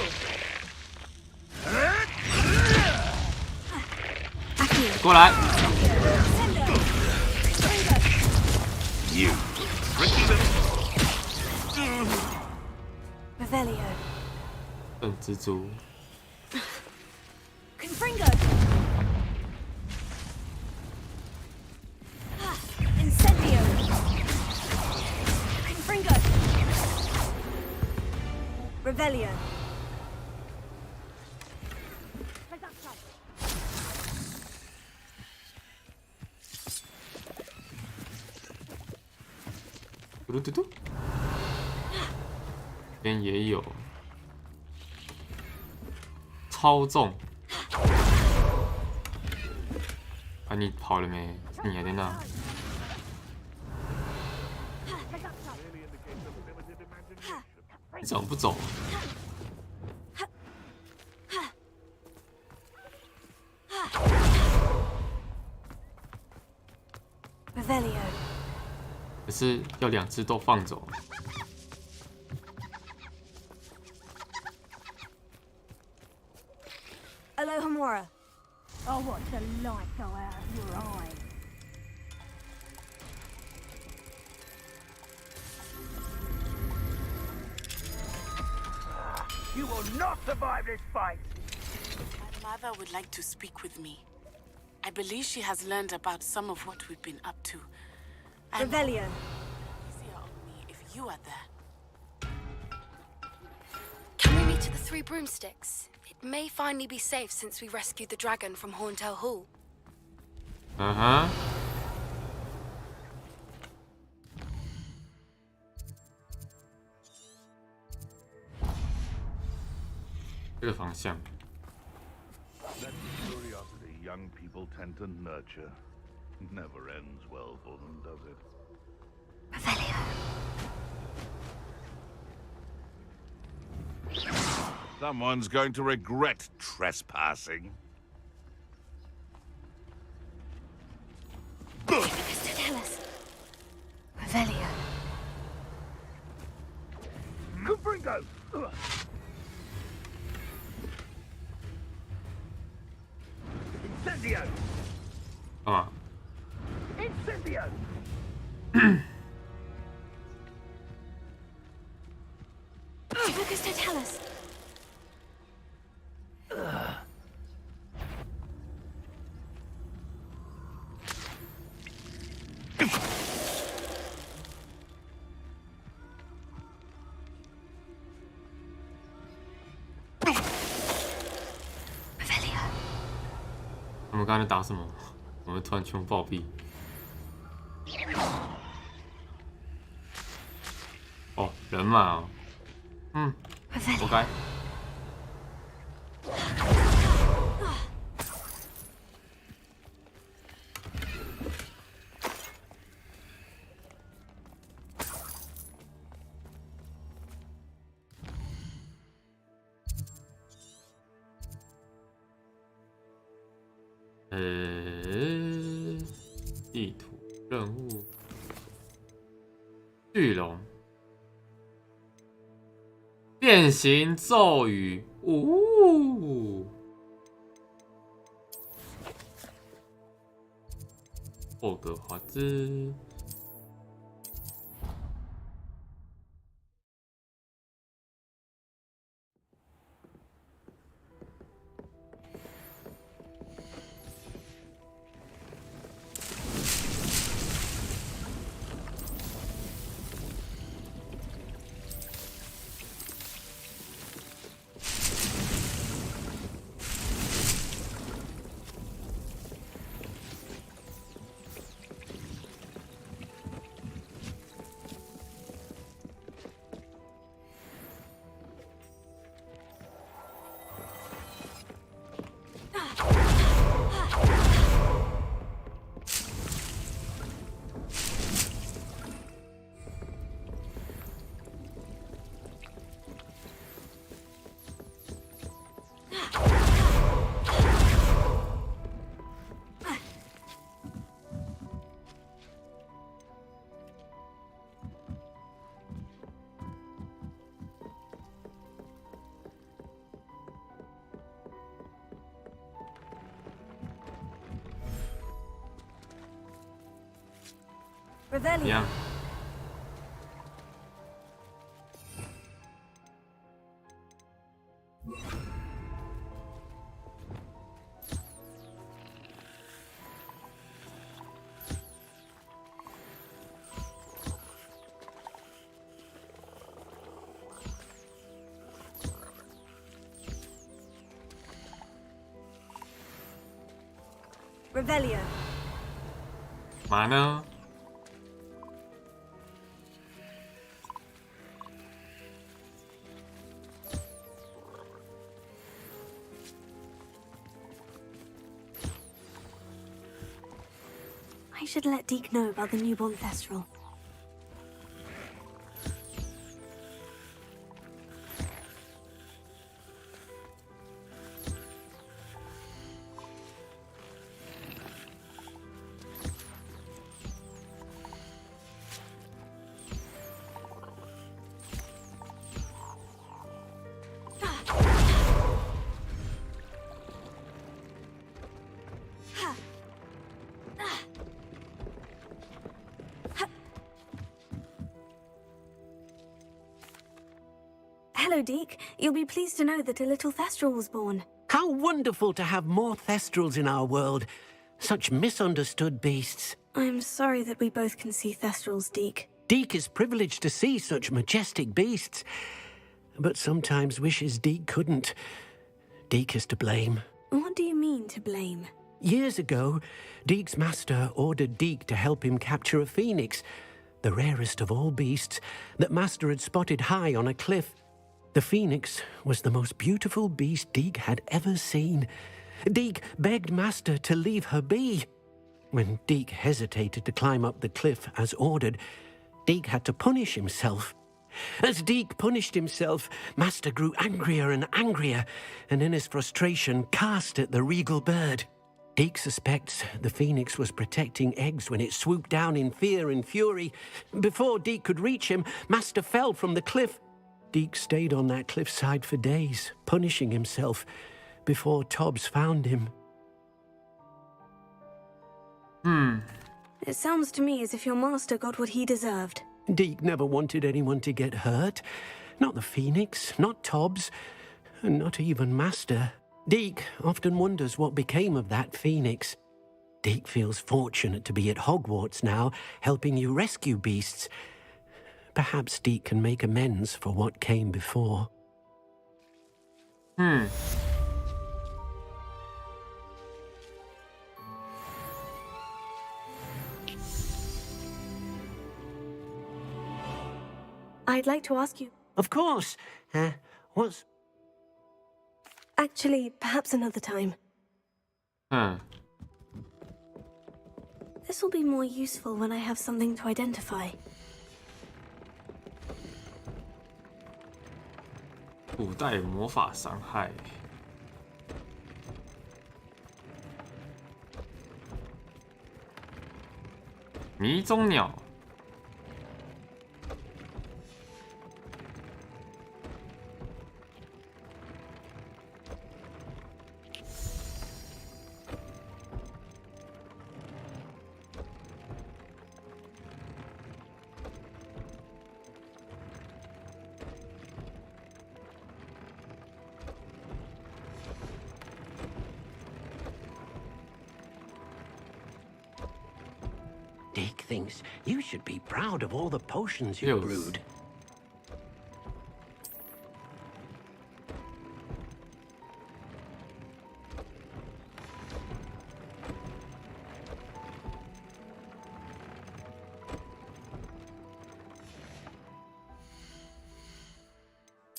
过来！ You tricky little. Revelio. 笨蜘蛛。 Confringo. Incendio. Confringo. Revelio.嘟嘟嘟，这边也有操纵。啊，你跑了没？你还在那？你怎么不走？ Revelio. 可是要两只都放走。 Alohomora. Oh, what the light go out of your eye. You will not survive this fight! My mother would like to speak with me. I believe she has learned about some of what we've been up to. Revelio. Easier on me if you are there. Can we meet at the Three Broomsticks? It may finally be safe since we rescued the dragon from Horntail Hall. Uh-huh. 这个方向。 That curiosity young people tend to nurture never ends well for them, does it? Someone's going to regret trespassing. Revelio. Confringo! Incendio! 干嘛？ Incendio! Focus Totalis. Revelio. 我们刚才打什么？我们突然全部暴毙。哦，人马哦。嗯，活该。 Someone's 地图任务，巨龙，变形咒语，霍格华兹。Revelio. Revelio. 嘛呢？ I should let Deke know about the newborn Thestral. Hello, Deke. You'll be pleased to know that a little Thestral was born. How wonderful to have more Thestrals in our world. Such misunderstood beasts. I'm sorry that we both can see Thestrals, Deke. Deke is privileged to see such majestic beasts, but sometimes wishes Deke couldn't. Deke is to blame. What do you mean, to blame? Years ago, Deke's master ordered Deke to help him capture a phoenix, the rarest of all beasts, that master had spotted high on a cliff. The phoenix was the most beautiful beast Deke had ever seen. Deke begged master to leave her be. When Deke hesitated to climb up the cliff as ordered, Deke had to punish himself. As Deke punished himself, master grew angrier and angrier, and in his frustration cast at the regal bird. Deke suspects the phoenix was protecting eggs when it swooped down in fear and fury. Before Deke could reach him, master fell from the cliff. Deke stayed on that cliffside for days, punishing himself, before Tobbs found him. It sounds to me as if your master got what he deserved. Deke never wanted anyone to get hurt. Not the phoenix, not Tobbs, and not even master. Deke often wonders what became of that phoenix. Deke feels fortunate to be at Hogwarts now, helping you rescue beasts. Perhaps Deke can make amends for what came before. I'd like to ask you... Of course. What's... Actually, perhaps another time. This will be more useful when I have something to identify. 古代魔法伤害。迷踪鸟。Dick thinks you should be proud of all the potions you brewed.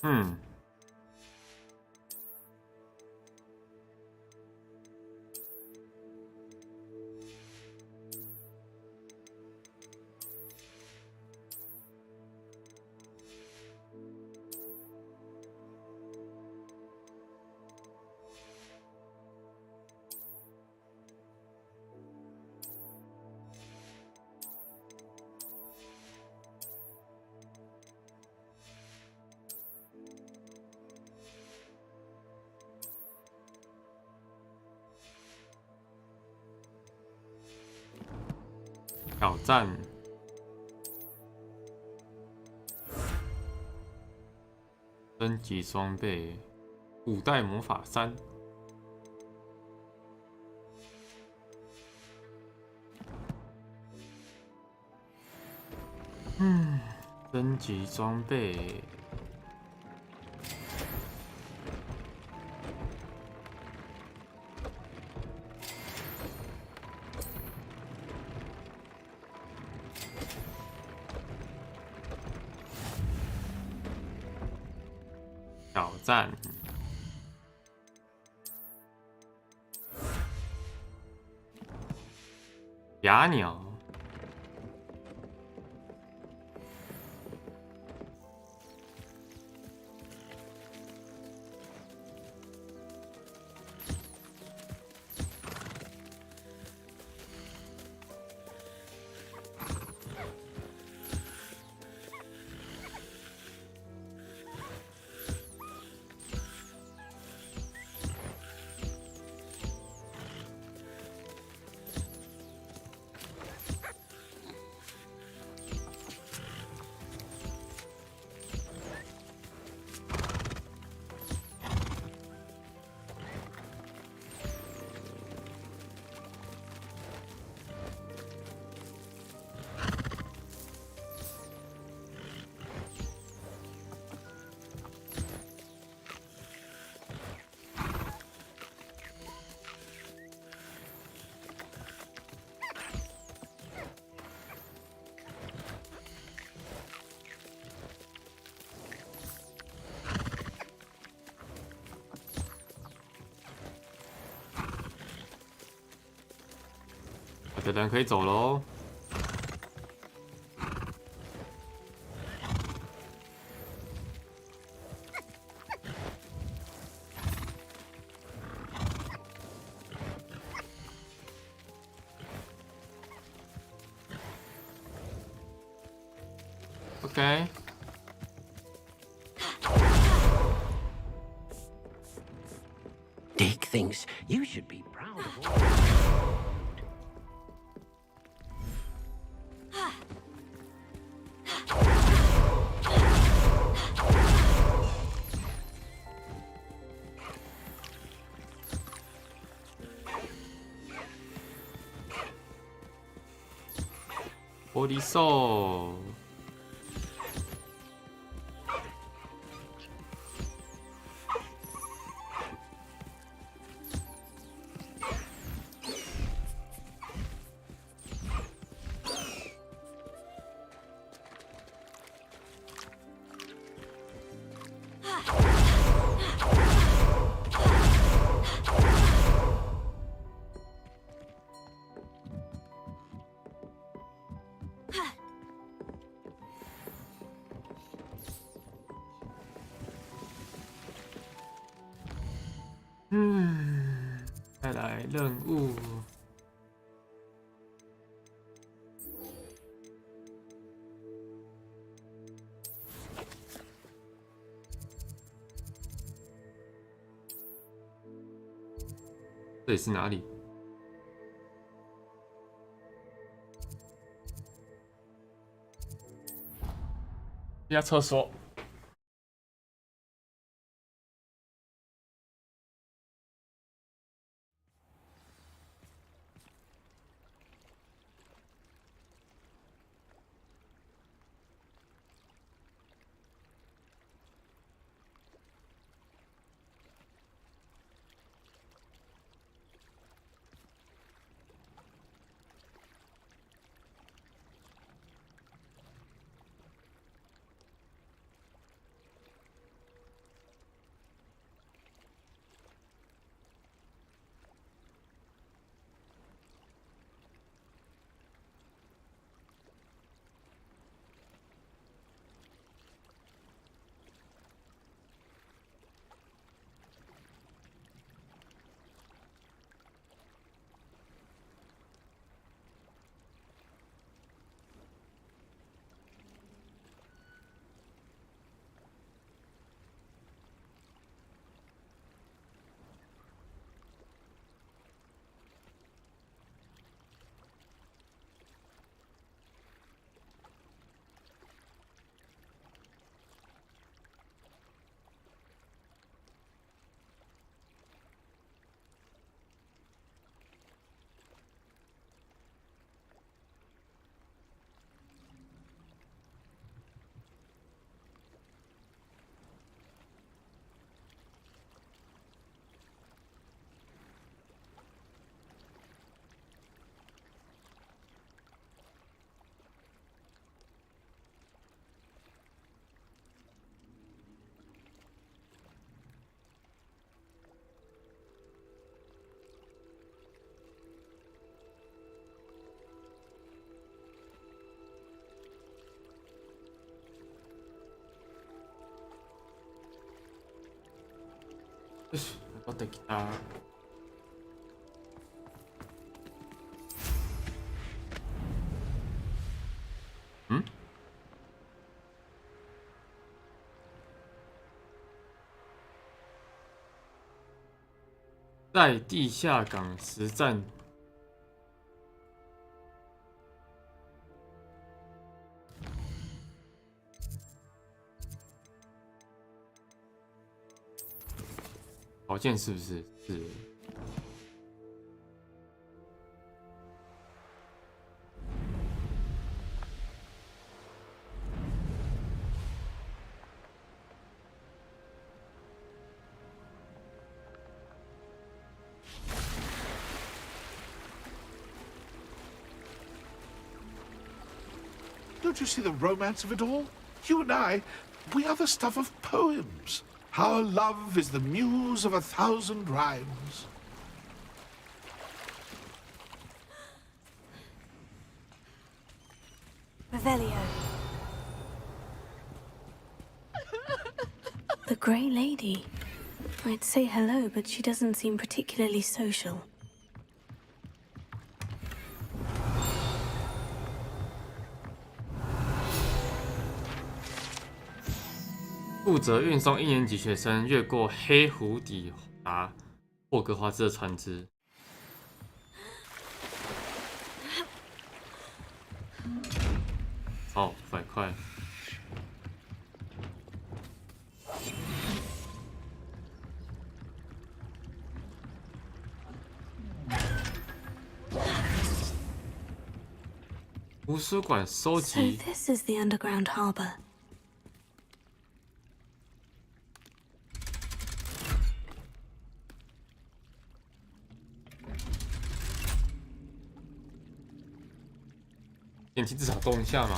Hmm. 挑战。升级装备，古代魔法3。升级装备。挑战，哑鸟，我的人可以走喽。OK。Dick thinks you should be proud of all. Body Soul。再来任务。这里是哪里？一家厕所。よし、戻ってきた。在地下港实战。条件是不是？是。Don't you see the romance of it all? You and I, we are the stuff of poems. Our love is the muse of 1,000 rhymes. Revelio. The Grey Lady. I'd say hello, but she doesn't seem particularly social. 负责运送1年级学生越过黑湖底达霍格华兹的船只。好，快快！图书馆收集。So this is the underground harbor. 电梯至少动一下嘛。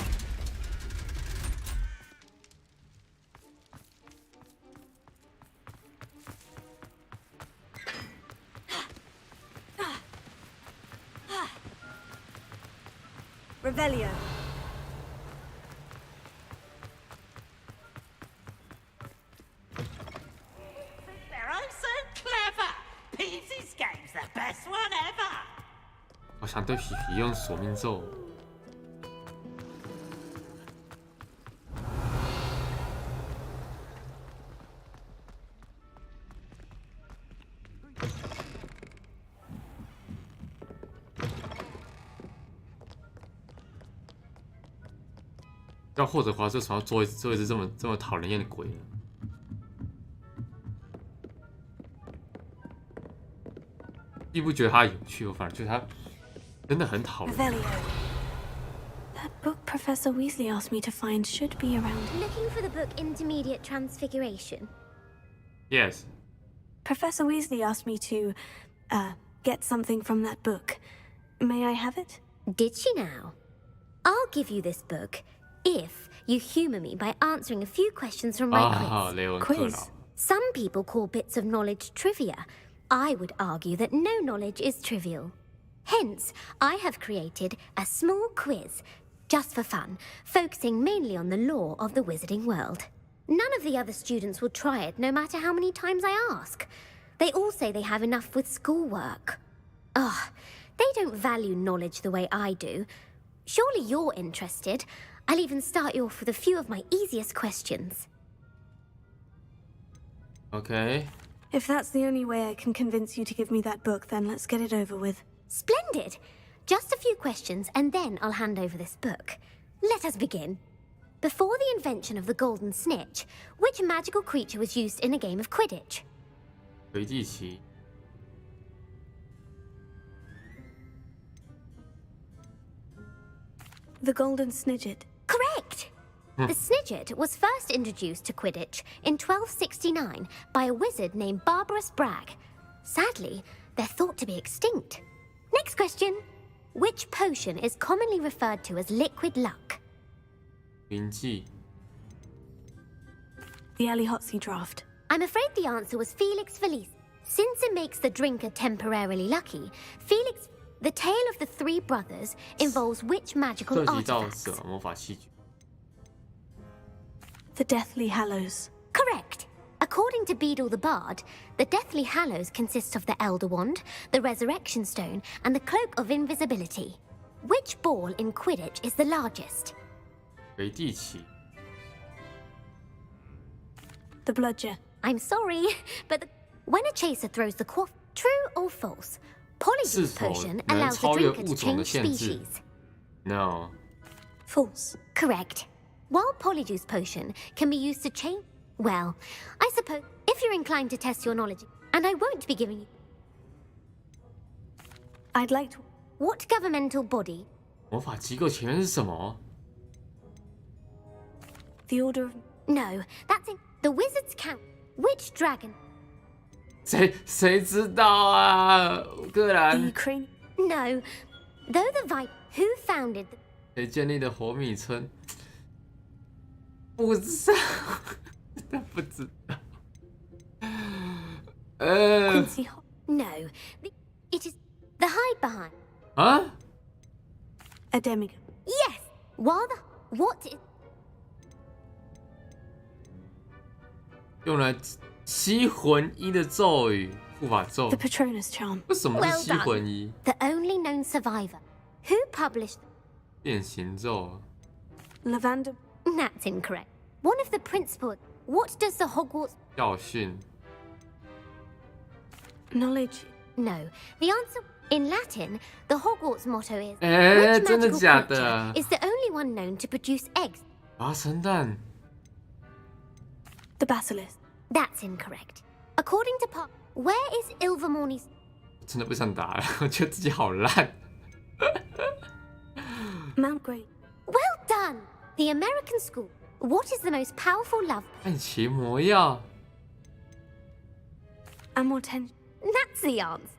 Revelio. They're so clever. Peasy's game's the best one ever. 我想对皮皮用索命咒。像霍格华兹船要做一只这么讨人厌的鬼了。并不觉得它有趣，我反而觉得它真的很讨人厌。That book Professor Weasley asked me to find should be around. Looking for the book Intermediate Transfiguration? Yes. Professor Weasley asked me to, get something from that book. May I have it? Did she now? I'll give you this book if you humor me by answering a few questions from my quiz. Some people call bits of knowledge trivia. I would argue that no knowledge is trivial. Hence, I have created a small quiz, just for fun, focusing mainly on the lore of the wizarding world. None of the other students will try it, no matter how many times I ask. They all say they have enough with schoolwork. Ugh, they don't value knowledge the way I do. Surely you're interested. I'll even start you off with a few of my easiest questions. Okay. If that's the only way I can convince you to give me that book, then let's get it over with. Splendid! Just a few questions, and then I'll hand over this book. Let us begin. Before the invention of the golden snitch, which magical creature was used in a game of Quidditch? 魁地奇。The golden snidget. Correct! The snidget was first introduced to Quidditch in 1269 by a wizard named Barbarous Bragg. Sadly, they're thought to be extinct. Next question. Which potion is commonly referred to as liquid luck? 云记。 The Elihotzi draft. I'm afraid the answer was Felix Felice. Since it makes the drinker temporarily lucky, Felix... The tale of the three brothers involves which magical 涉及到 artifacts? 什么魔法器具？ The Deathly Hallows. Correct. According to Beadle the Bard, the Deathly Hallows consists of the Elder Wand, the Resurrection Stone, and the Cloak of Invisibility. Which ball in Quidditch is the largest? 魁地奇。 The Bludger. I'm sorry, but when a chaser throws the quaff, true or false? Polyjuice 是否 potion 能 allows the 超越 drinker 物 to 种的 change 限制 species. ？No. False. Correct. While Polyjuice potion can be used to change... Well, I suppose if you're inclined to test your knowledge, and I won't be giving you... I'd like to... What governmental body? 魔法机构前面是什么？ The Order of... No, that's in... The Wizard's Count. Which dragon? 谁知道啊？乌克 The 兰。 Ukraine... No. Though the Vipe... Who founded... 谁建立的火米村？不知道，真的不知道。Quincy Hall... No. It is... The Hide Behind. 啊？ A demigod. Yes! While the... What is... 用来吸魂衣的咒语，护法咒 The。Patronus Charm. 为什么是 Well 吸魂衣？ The only known survivor. Who published... 变形咒。 Lavender... That's incorrect. One of the principal... What does the Hogwarts... 教训。 Knowledge... No. The answer... In Latin, the Hogwarts motto is... 哎， Which 真的 magical 假 creature 的？ is the only one known to produce eggs? 花生蛋。 The Basilisk. That's incorrect. According to Pop... Where is Ilvermorny's... 真的不想打了，我觉得自己好烂。 Mount Grey. Well done! The American school. What is the most powerful love... 暗奇魔药。 Amorten... That's the answer.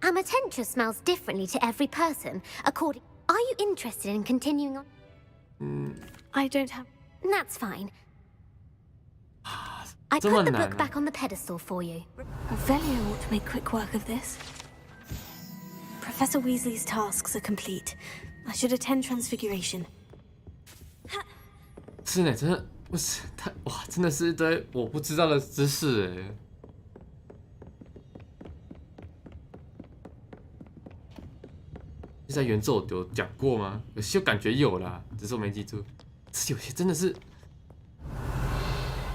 Amatentia smells differently to every person, according... Are you interested in continuing on? I don't have... That's fine. I 这么 put the 难 book 啊 back on the pedestal for you. Revelio ought to make quick work of this. Professor Weasley's tasks are complete. I should attend Transfiguration. 是呢，真的不是太哇，真的是一堆我不知道的知识哎。在原作有讲过吗？有些感觉有啦，只是我没记住。是有些真的是，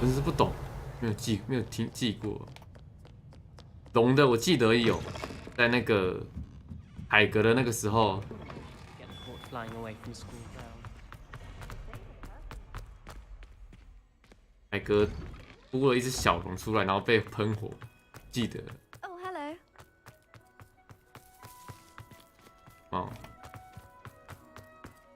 真的是不懂，没有记过。龙的我记得有，在那个海格的那个时候。海格孵了一只小龙出来，然后被喷火，记得。Oh, hello. 哦。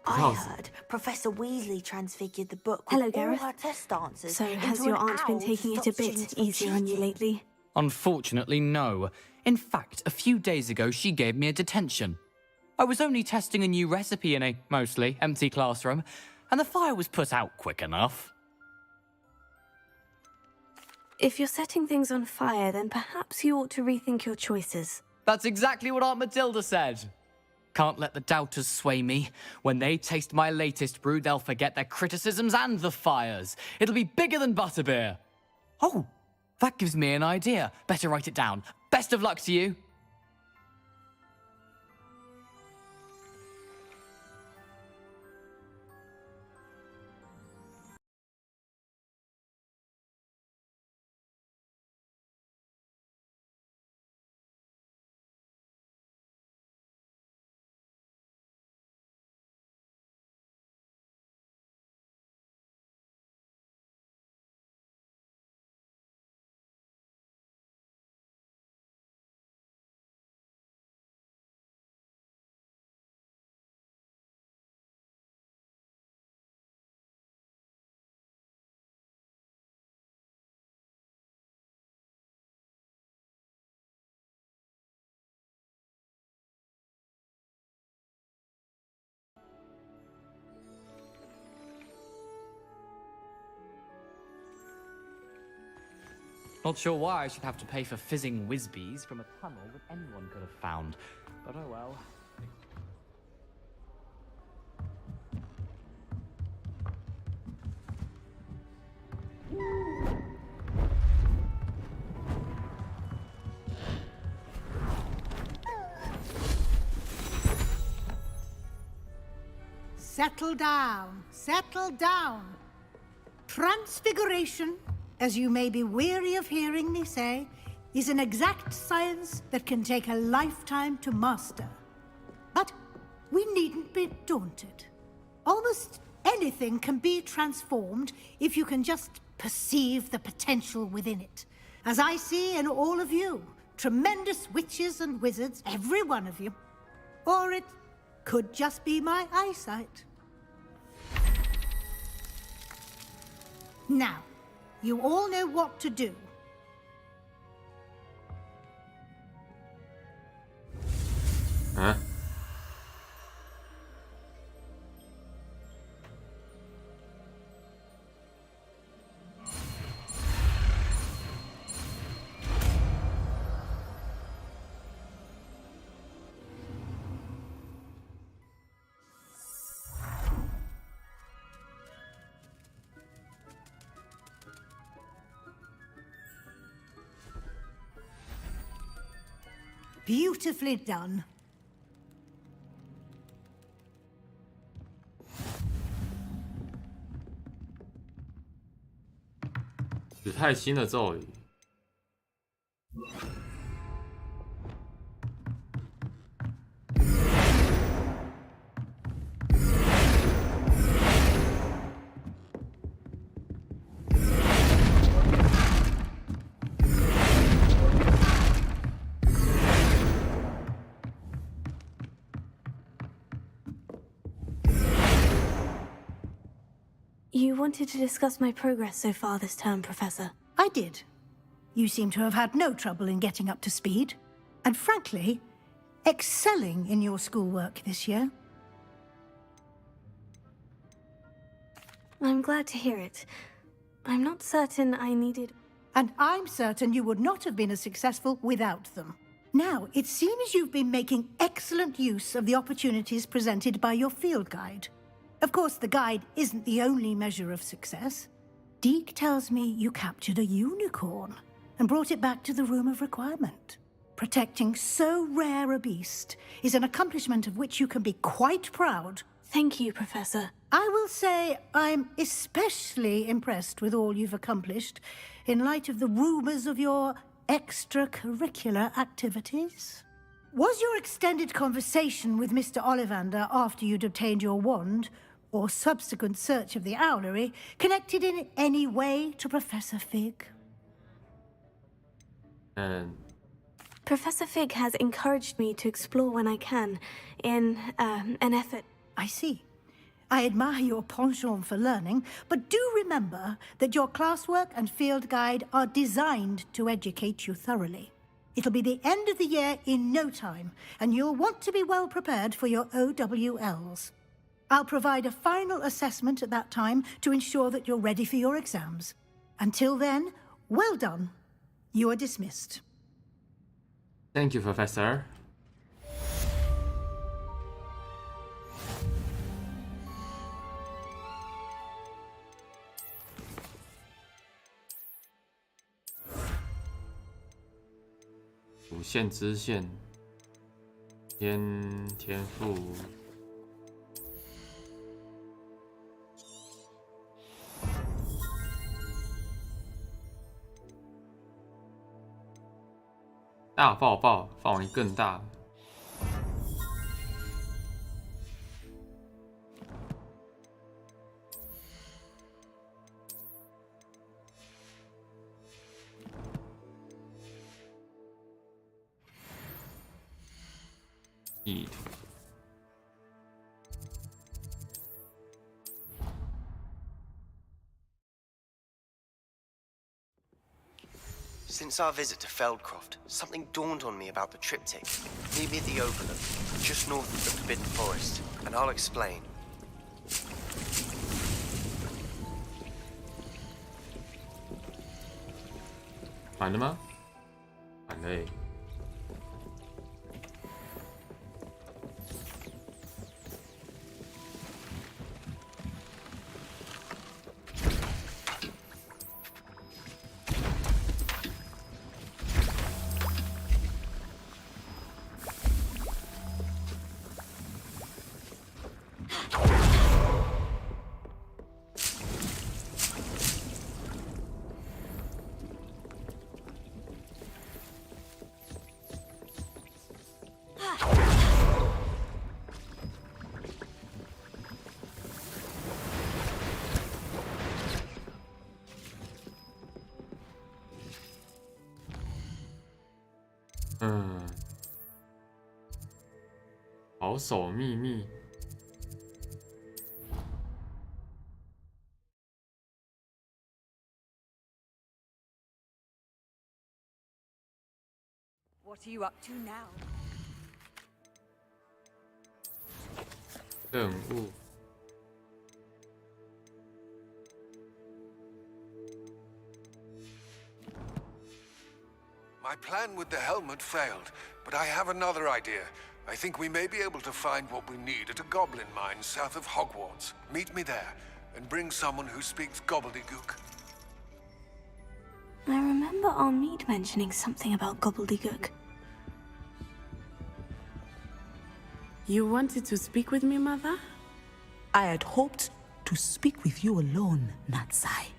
I heard Professor Weasley transfigured the book with Hello, all Gareth. her test answers. So, has into your an aunt been owl to taking it stop a bit students from easier on you cheating? lately? Unfortunately, no. In fact, a few days ago, she gave me a detention. I was only testing a new recipe in a mostly empty classroom, and the fire was put out quick enough. If you're setting things on fire, then perhaps you ought to rethink your choices. That's exactly what Aunt Matilda said. Can't let the doubters sway me. When they taste my latest brew, they'll forget their criticisms and the fires. It'll be bigger than butterbeer. Oh, that gives me an idea. Better write it down. Best of luck to you. Not sure why I should have to pay for fizzing whiz-bees from a tunnel that anyone could have found. But oh well. Settle down, settle down. Transfiguration, as you may be weary of hearing me say, is an exact science that can take a lifetime to master. But we needn't be daunted. Almost anything can be transformed if you can just perceive the potential within it. As I see in all of you, tremendous witches and wizards, every one of you. Or it could just be my eyesight. Now, you all know what to do. Huh? Beautifully done. 史泰新的咒语。You wanted to discuss my progress so far this term, Professor. I did. You seem to have had no trouble in getting up to speed. And frankly, excelling in your schoolwork this year. I'm glad to hear it. I'm not certain I needed... And I'm certain you would not have been as successful without them. Now, it seems you've been making excellent use of the opportunities presented by your field guide. Of course, the guide isn't the only measure of success. Deke tells me you captured a unicorn and brought it back to the Room of Requirement. Protecting so rare a beast is an accomplishment of which you can be quite proud. Thank you, Professor. I will say I'm especially impressed with all you've accomplished in light of the rumors of your extracurricular activities. Was your extended conversation with Mr. Ollivander after you'd obtained your wand or subsequent search of the owlery connected in any way to Professor Fig? Professor Fig has encouraged me to explore when I can, in an effort. I see. I admire your penchant for learning, but do remember that your classwork and field guide are designed to educate you thoroughly. It'll be the end of the year in no time, and you'll want to be well prepared for your OWLs. I'll provide a final assessment at that time to ensure that you're ready for your exams. Until then, well done. You are dismissed. Thank you, Professor.无限支线，天赋。大爆爆范围更大。Eat. Since our visit to Feldcroft, something dawned on me about the triptych. Meet me at the Overlook, just north of the Forbidden Forest, and I'll explain. Find him? 反嘞。保守秘密。What are you up to now? 任务。My plan with the helmet failed, but I have another idea. I think we may be able to find what we need at a goblin mine south of Hogwarts. Meet me there, and bring someone who speaks gobbledygook. I remember Armid mentioning something about gobbledygook. You wanted to speak with me, Mother? I had hoped to speak with you alone, Natsai.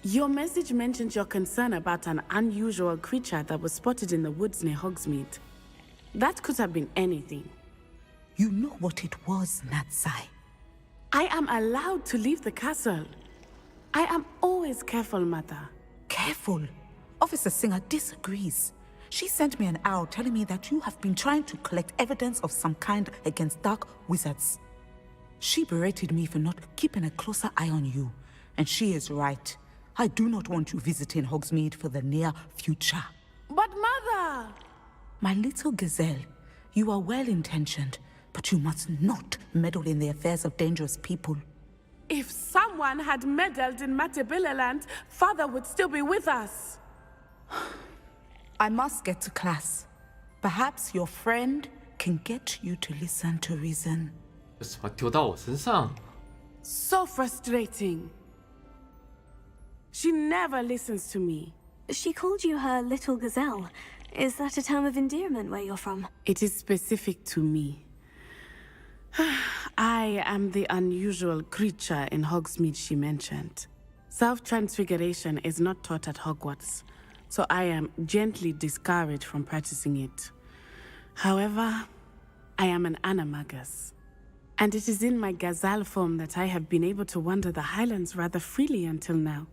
Your message mentioned your concern about an unusual creature that was spotted in the woods near Hogsmeade. That could have been anything. You know what it was, Natsai. I am allowed to leave the castle. I am always careful, Mother. Careful? Officer Singer disagrees. She sent me an owl telling me that you have been trying to collect evidence of some kind against dark wizards. She berated me for not keeping a closer eye on you. And she is right. I do not want you visiting Hogsmeade for the near future. But Mother! My little gazelle, you are well-intentioned, but you must not meddle in the affairs of dangerous people. If someone had meddled in Matabeleland, Father would still be with us. I must get to class. Perhaps your friend can get you to listen to reason. 为什么丢到我身上？ So frustrating. She never listens to me. She called you her little gazelle. Is that a term of endearment where you're from? It is specific to me. I am the unusual creature in Hogsmeade she mentioned. Self-transfiguration is not taught at Hogwarts, so I am gently discouraged from practicing it. However, I am an animagus. And it is in my gazelle form that I have been able to wander the highlands rather freely until now,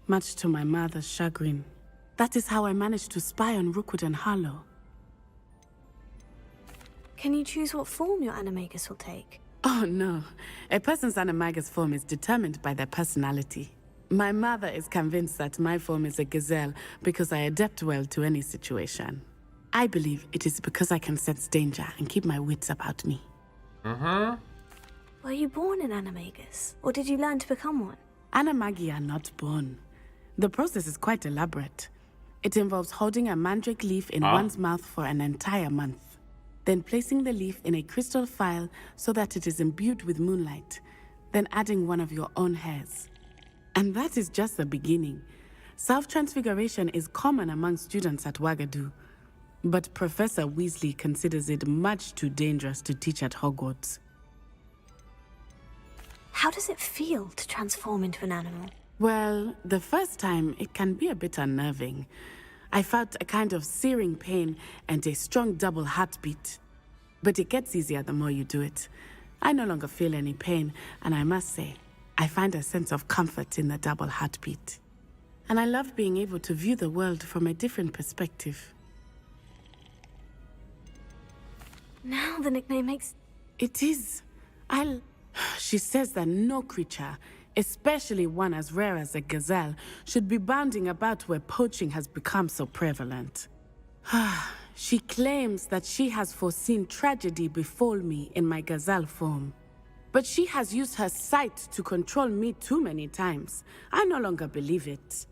much to my mother's chagrin. That is how I managed to spy on Rookwood and Harlow. Can you choose what form your animagus will take? Oh no, a person's animagus form is determined by their personality. My mother is convinced that my form is a gazelle because I adapt well to any situation. I believe it is because I can sense danger and keep my wits about me. Were you born an animagus, or did you learn to become one? Animagi are not born. The process is quite elaborate. It involves holding a mandrake leaf in one's mouth for an entire month, then placing the leaf in a crystal phial so that it is imbued with moonlight, then adding one of your own hairs. And that is just the beginning. Self-transfiguration is common among students at Wagadu, but Professor Weasley considers it much too dangerous to teach at Hogwarts. How does it feel to transform into an animal? Well, the first time it can be a bit unnerving. I felt a kind of searing pain and a strong double heartbeat. But it gets easier the more you do it. I no longer feel any pain, and I must say, I find a sense of comfort in the double heartbeat. And I love being able to view the world from a different perspective. Now the nickname makes... It is. She says that no creature, especially one as rare as a gazelle, should be bounding about where poaching has become so prevalent. She claims that she has foreseen tragedy befall me in my gazelle form. But she has used her sight to control me too many times. I no longer believe it.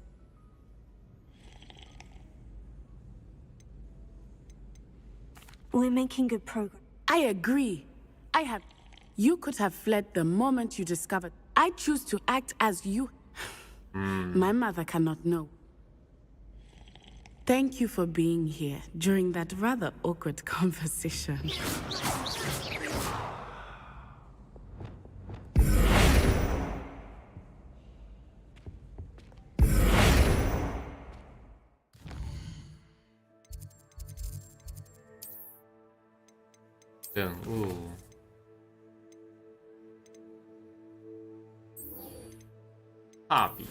We're making good progress. I agree. You could have fled the moment you discovered. I choose to act as you. My mother cannot know. Thank you for being here during that rather awkward conversation. Happy.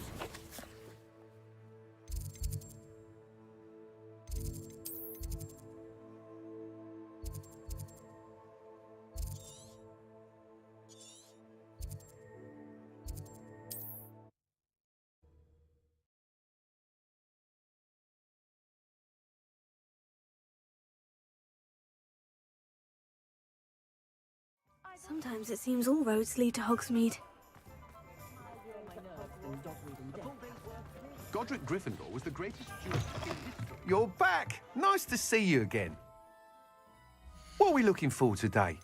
Sometimes it seems all roads lead to Hogsmeade. Godric Gryffindor was the greatest Jewish in history. You're back! Nice to see you again. What are we looking for today?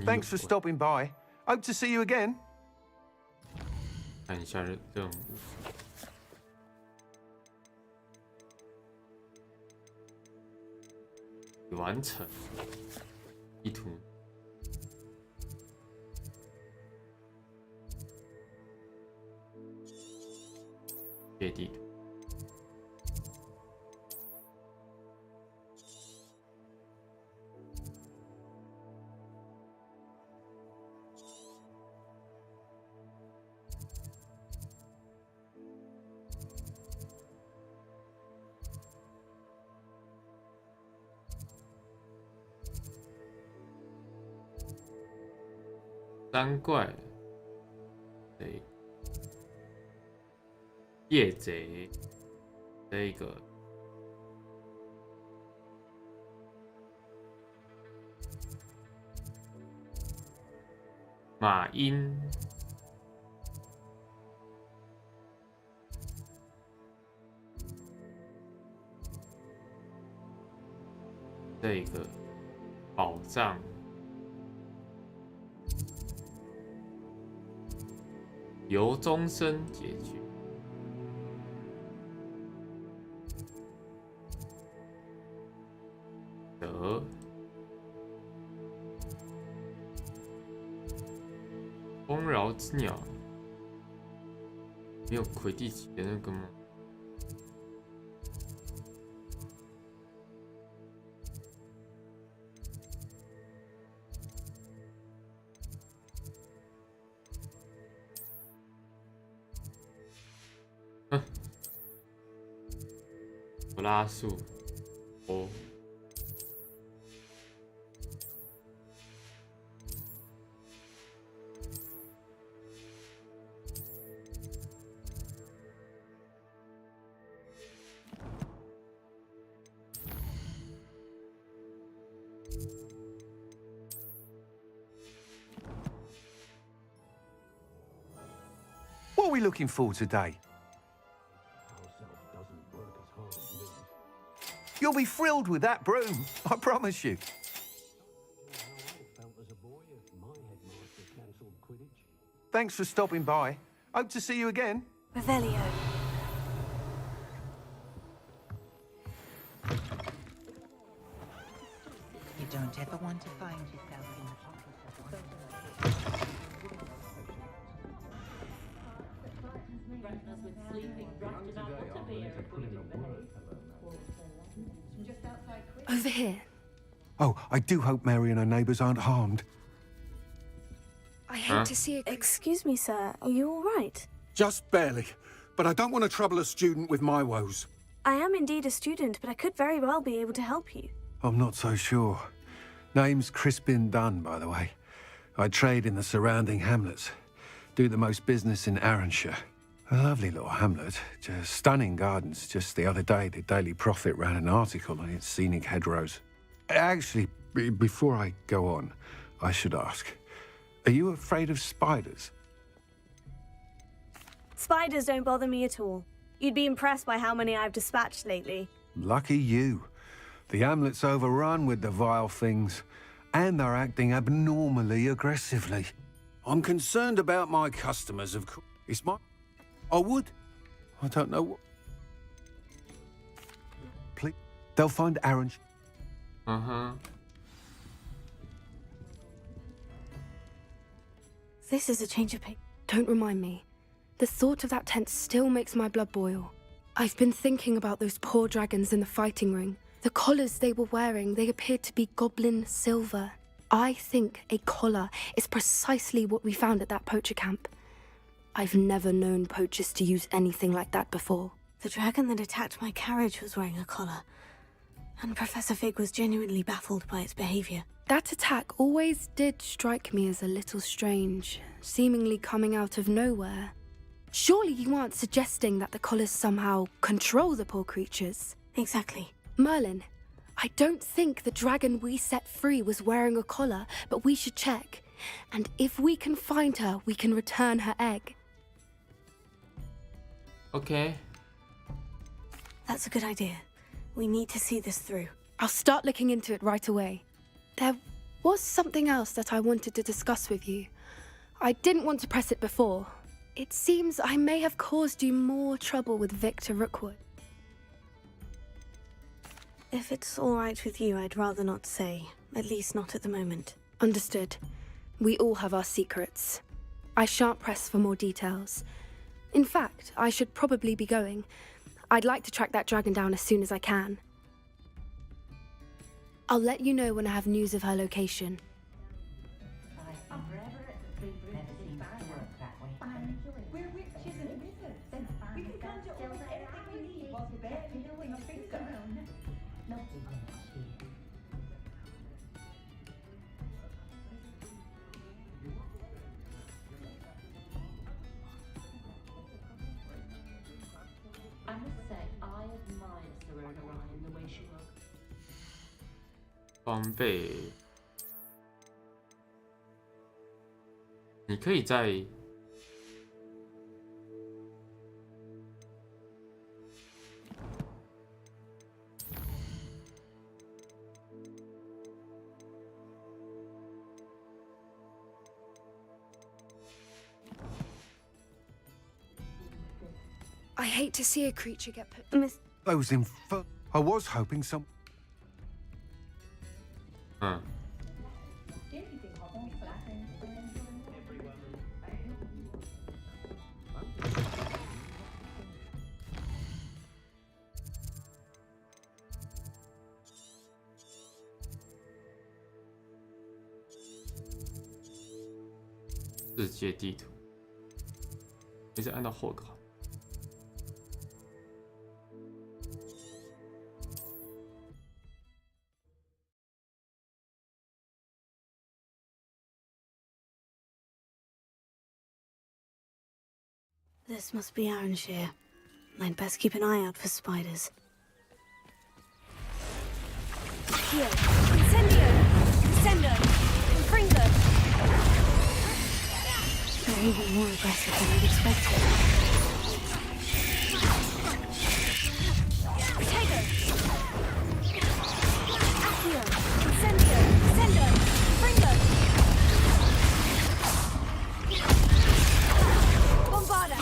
Thanks for stopping by. Hope to see you again. 看一下任务。完成地图。阅地图。三怪，对，夜贼，这个马英，这个宝藏。由终身解决。得。丰饶之鸟。没有魁地奇的那个吗？普拉树，哦。What are we looking for today? You'll be thrilled with that broom, I promise you. Thanks for stopping by. Hope to see you again. Revelio. You don't ever want to find yourself in the Over here. Oh, I do hope Mary and her neighbours aren't harmed. I hate to see it. Excuse me, sir. Are you all right? Just barely. But I don't want to trouble a student with my woes. I am indeed a student, but I could very well be able to help you. I'm not so sure. Name's Crispin Dunn, by the way. I trade in the surrounding hamlets. Do the most business in Arranshire. A lovely little hamlet. Just stunning gardens. Just the other day, the Daily Prophet ran an article on its scenic hedgerows. Actually, before I go on, I should ask, are you afraid of spiders? Spiders don't bother me at all. You'd be impressed by how many I've dispatched lately. Lucky you. The hamlet's overrun with the vile things, and they're acting abnormally aggressively. I'm concerned about my customers, of course. It's my... I would. I don't know what... Please. They'll find Aaron... This is a change of pace. Don't remind me. The thought of that tent still makes my blood boil. I've been thinking about those poor dragons in the fighting ring. The collars they were wearing, they appeared to be goblin silver. I think a collar is precisely what we found at that poacher camp. I've never known poachers to use anything like that before. The dragon that attacked my carriage was wearing a collar. And Professor Fig was genuinely baffled by its behavior. That attack always did strike me as a little strange, seemingly coming out of nowhere. Surely you aren't suggesting that the collars somehow control the poor creatures? Exactly. Merlin, I don't think the dragon we set free was wearing a collar, but we should check. And if we can find her, we can return her egg. Okay. That's a good idea. We need to see this through. I'll start looking into it right away. There was something else that I wanted to discuss with you. I didn't want to press it before. It seems I may have caused you more trouble with Victor Rookwood. If it's all right with you, I'd rather not say. At least not at the moment. Understood. We all have our secrets. I shan't press for more details. In fact, I should probably be going. I'd like to track that dragon down as soon as I can. I'll let you know when I have news of her location. I must say, I admire Serona Ryan the way she works. 装备，你可以在 I hate to see a creature get put. Those I was hoping some. 嗯。世界地图，一直按到后考。This must be Arranshire. I'd best keep an eye out for spiders. Here, Incendio! Incendo! Infringo! They're even more aggressive than I'd expected. Tego! Accio! Incendio! Incendo! Infringo! Bombarda!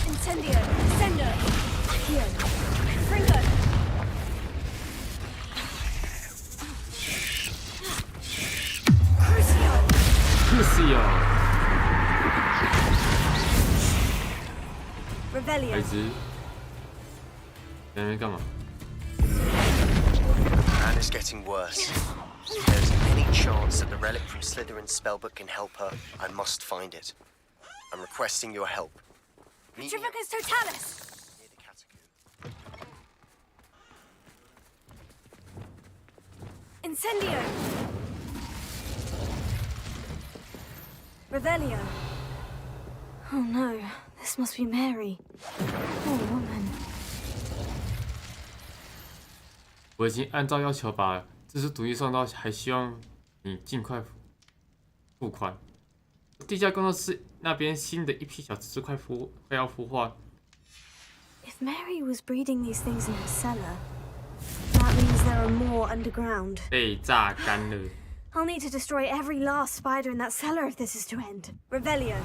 Incendio! Incendo! Accio! Infringo! Crucio! Revelio! 孩子，在那边干嘛？ Anna's getting worse. If there's any chance that the relic from Slytherin's spellbook can help her, I must find it. I'm requesting your help. Meet me Petrificus Totalis! near the catacomb. Incendio! Revelio! Oh no, this must be Mary. Poor woman. 我已经按照要求把这只毒液送到，还希望你尽快付款。地下工作室那边新的一批小蜘蛛快要孵化。If Mary was breeding these things in her cellar, that means there are more underground. 被榨干了。 I'll need to destroy every last spider in that cellar if this is to end. Revelio!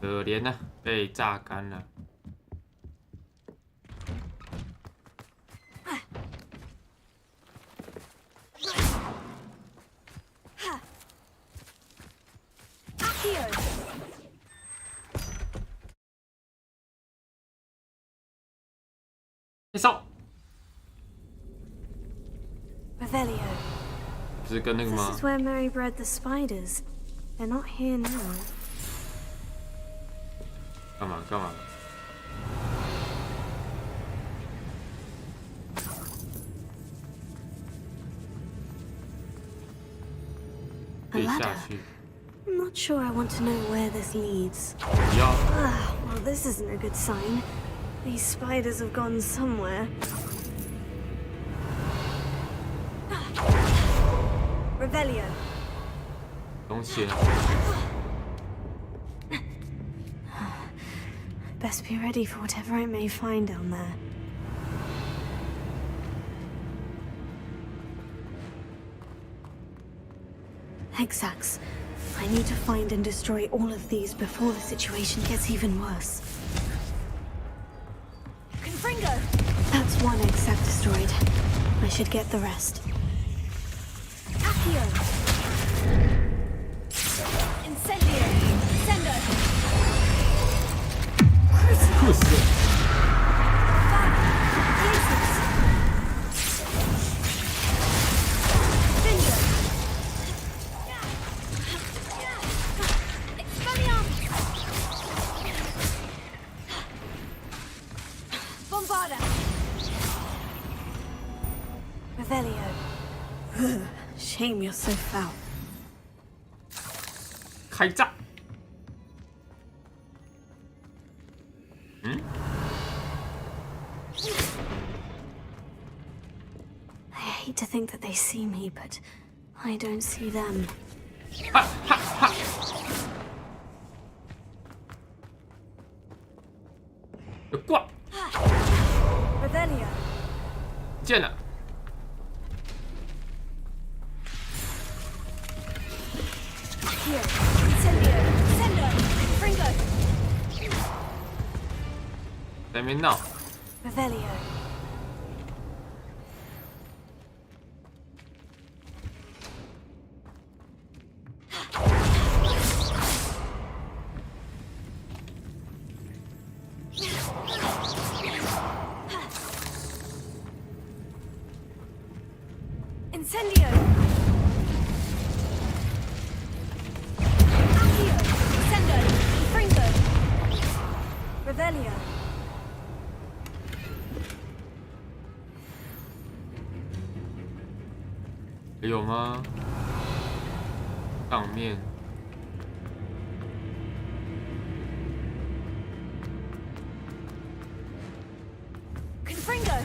可怜呐、被榨干了。 Accio! 介绍， Revelio. 不是跟那个 This 吗 is？ where Mary bred the spiders. They're not here now. 干嘛干嘛？ 可 A 以下 ladder. 去。 I'm not sure I want to know where this leads. 不要。 Well, this isn't a good sign. These spiders have gone somewhere. Revelio! 东西。 Best be ready for whatever I may find down there. Hexax. I need to find and destroy all of these before the situation gets even worse. Confringo! That's one Hexac destroyed. I should get the rest. Accio! Incendio! Incendo! Crucio! Glacius! Incendio! Expelliarmus! Bombarda! Revelio. Shame you're so foul. 开战！嗯？ I hate to think that they see me, but I don't see them. 哈哈哈！ 有挂！ Revelio! 见了！ Accio, Incendio, Sendo, Fringo. 在那边闹。 Revelio. Incendio. Accio, Sendo, Fringo. Revelio. 有吗？上面。 Confringo.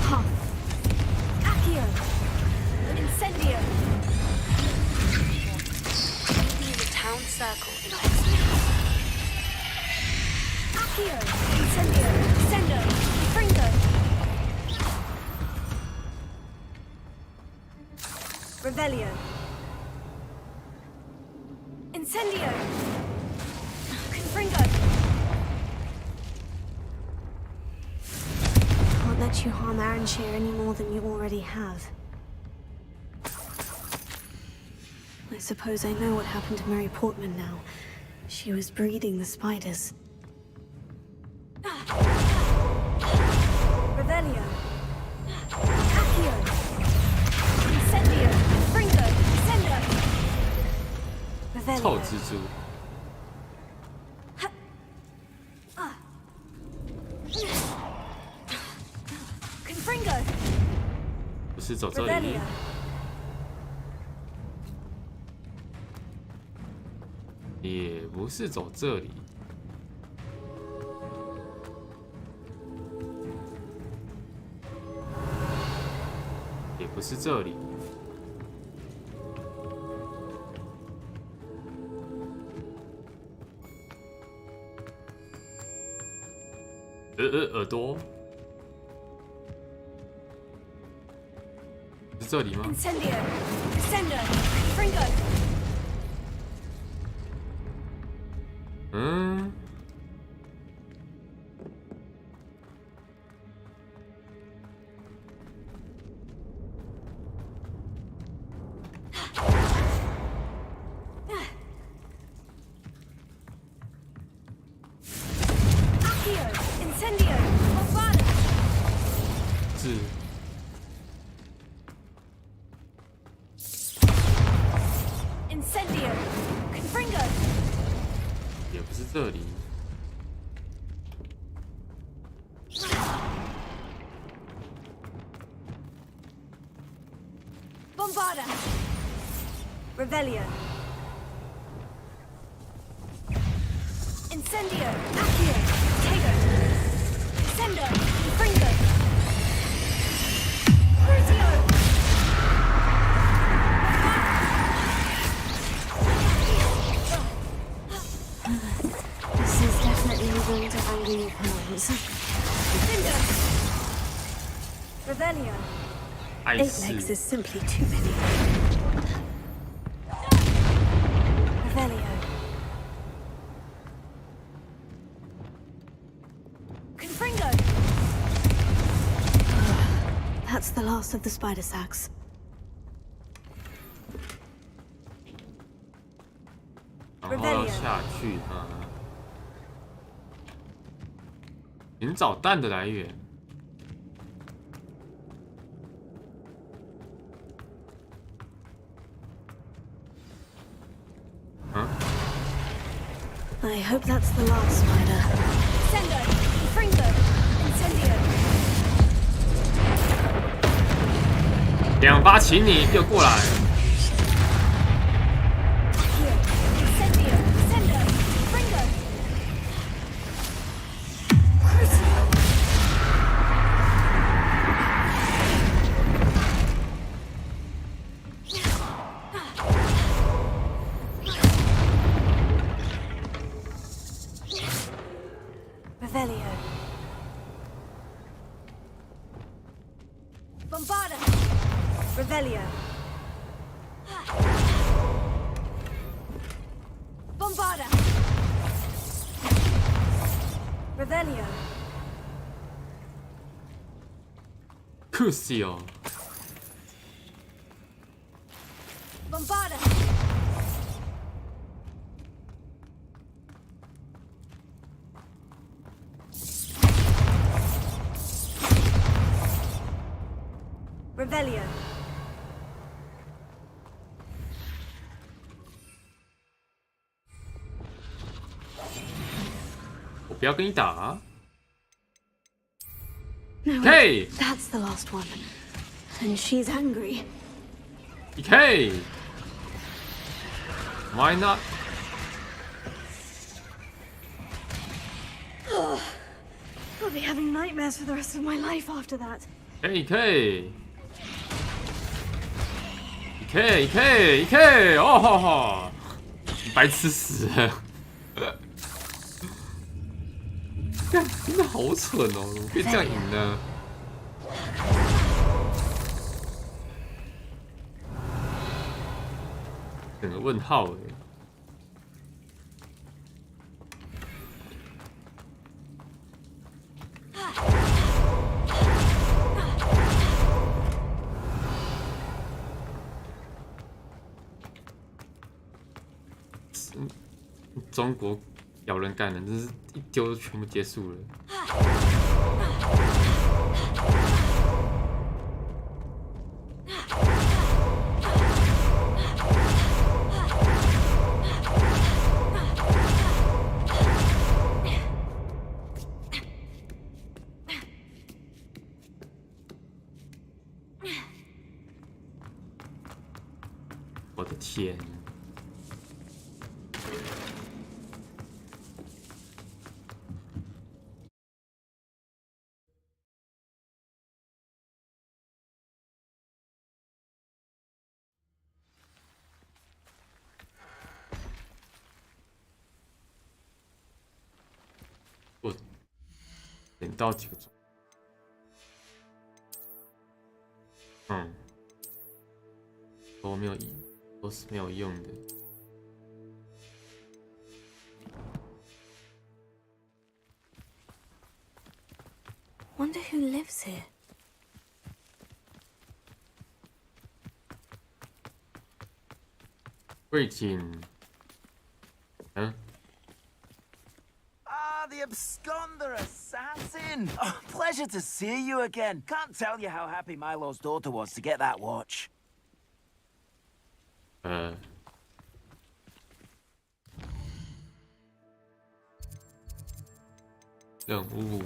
Huff. Accio. Incendio. Leaving the town circle in next minute. Accio. Incendio. Sendo. Fringo. Revelio. Incendio. Confringo. Can't let you harm Arranshire any more than you already have. I suppose I know what happened to Mary Portman now. She was breeding the spiders. Revelio. Accio. Incendio. Fringo. Sendo. 臭 Revelio. 蜘蛛。 Confringo. 不是走这里 Revelio.。也不是走这里。也不是这里。耳朵。是这里吗？ Incendio. Sendo. Fringo. 嗯。Accio. Incendio. Bombardus. 是。 Incendio. Confringo. 也不是这里。 Bombarda. Revelio. Incendio. Accio. Tego. Sendo. Fringo. Crucio. This is definitely going to anger your parents. Sendo. Revelio. 碍 8 事 legs is simply too many. Revelio. Confringo. That's the last of the spider sacks. 然后要下去啊！寻找蛋的来源。嗯？ I hope that's the last spider. Sendo. Fringo. Incendio. 两发请你，给我过来！ Accio. Incendio. Sendo. Fringo. Crucio. Revelio. Bombarda. Revelio. Bombarda. Revelio. Crucio. Bombarda. Revelio. 我不要跟你打。 No, Hey! that's the last one. And she's angry. PK! Why not? Ugh. I'll be having nightmares for the rest of my life after that. PK! PK! 哦吼吼！白痴死了！干，真的好蠢哦！怎么可以这样赢呢？整个问号哎！中国咬人干人，真是一丢就全部结束了。我的天！我点到几个钟？都没有赢，都是没有用的。Wonder who lives here. 魏景，The absconder assassin! Oh, pleasure to see you again. Can't tell you how happy Milo's daughter was to get that watch. 任务，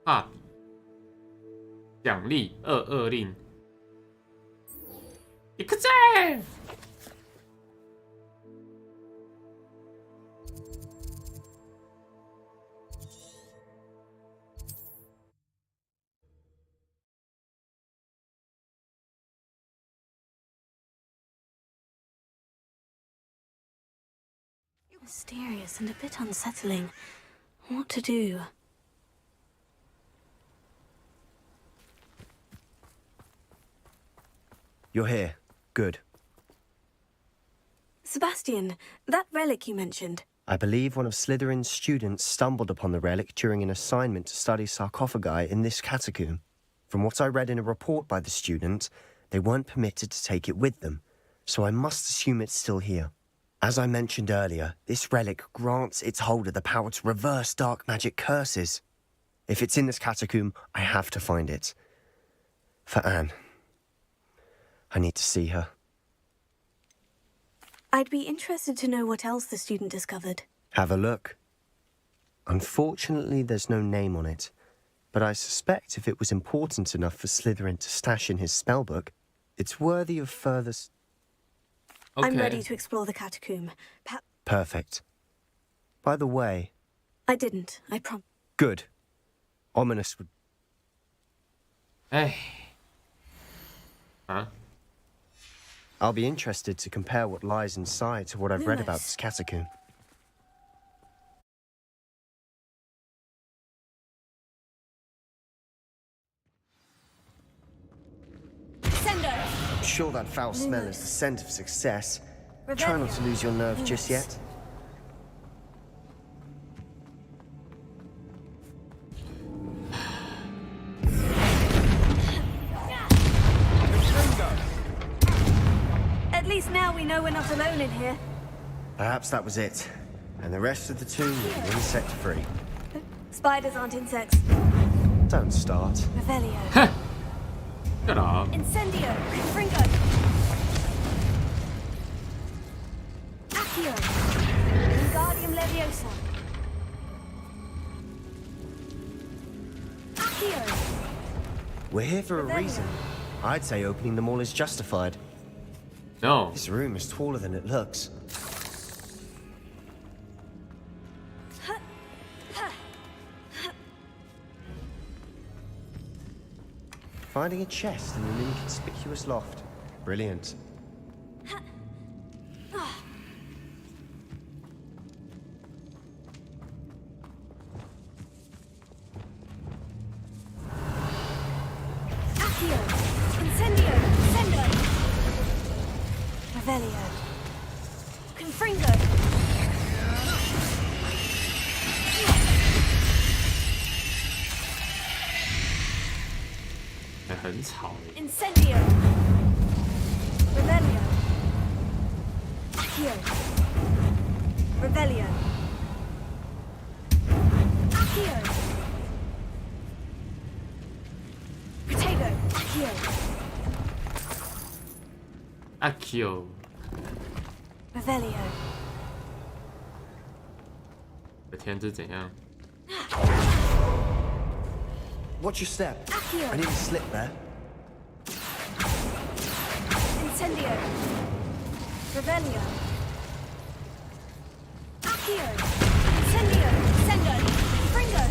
画笔，奖励22令，一个赞。Mysterious and a bit unsettling. What to do? You're here. Good. Sebastian, that relic you mentioned. I believe one of Slytherin's students stumbled upon the relic during an assignment to study sarcophagi in this catacomb. From what I read in a report by the student, they weren't permitted to take it with them, so I must assume it's still here. As I mentioned earlier, this relic grants its holder the power to reverse dark magic curses. If it's in this catacomb, I have to find it. For Anne. I need to see her. I'd be interested to know what else the student discovered. Have a look. Unfortunately, there's no name on it, but I suspect if it was important enough for Slytherin to stash in his spellbook, it's worthy of further... Okay. I'm ready to explore the catacomb. Perfect. By the way... I didn't, I promise. Good. Ominous would... Hey. Huh? I'll be interested to compare what lies inside to what I've read about this catacomb. I'm sure that foul smell is the scent of success. Try not to lose your nerve just yet. At least now we know we're not alone in here. Perhaps that was it. And the rest of the tomb will be insect-free. Spiders aren't insects. Don't start. Revelio. Shut up. Incendio. Confringo. Accio. Wingardium Leviosa. Accio. We're here for a reason. I'd say opening them all is justified. No. This room is taller than it looks. Finding a chest in an inconspicuous loft. Brilliant. Accio. Incendio. Sendo. Revelio. Confringo. 很吵。 Incendio. Revelio. Accio. Revelio. Accio. Protego. Accio. Accio. Revelio. 我的天，这是怎样？ Watch your step. Accio. I nearly slipped there. Incendio. Revelio. Accio. Incendio. Sendo. Fringo.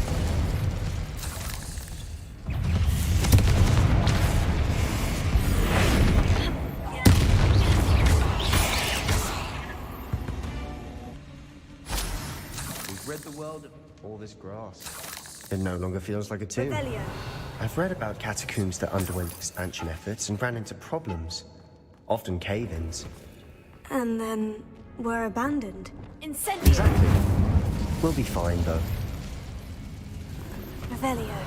We've rid the world of all this grass. It no longer feels like a tomb. Revelio. I've read about catacombs that underwent expansion efforts and ran into problems. Often cave-ins. And then were abandoned. Incendio. Exactly. We'll be fine, though. Revelio.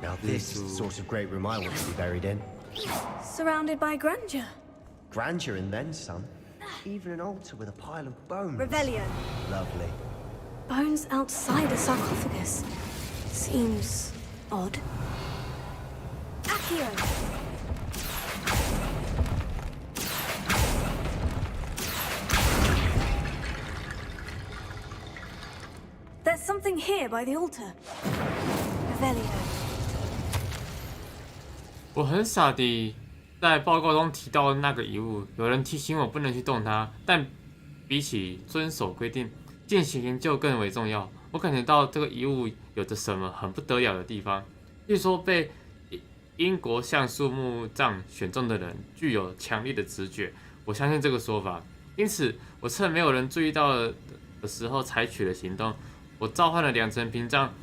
Now this is the sort of great room I want to be buried in. Surrounded by grandeur. Grandeur and then some. Even an altar with a pile of bones. Revelio. Lovely. Bones outside a sarcophagus. Seems odd. Accio. There's something here by the altar. Revelio. 我很傻地在报告中提到那个遗物，有人提醒我不能去动它，但比起遵守规定，进行研究更为重要。我感觉到这个遗物有着什么很不得了的地方。据说被英国橡树木杖选中的人具有强烈的直觉，我相信这个说法。因此，我趁没有人注意到的时候采取了行动。我召唤了2层屏障，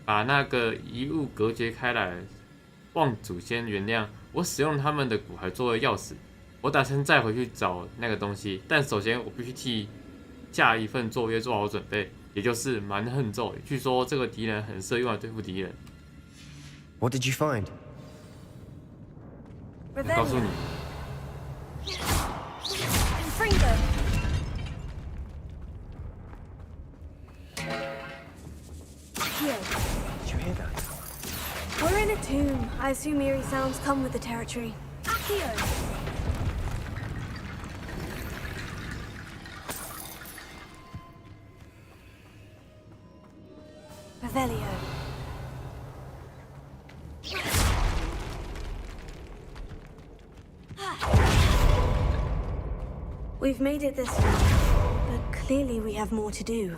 把那个遗物隔绝开来。望祖先原谅，我使用他们的骨骸作为钥匙。我打算再回去找那个东西，但首先我必须替下一份作业做好准备，也就是蛮横咒。据说这个敌人很适合用来对付敌人。What did you find? 我告诉你。Did you hear that? We're in a tomb. I assume eerie sounds come with the territory. Accio. Revelio. We've made it this far, but clearly we have more to do.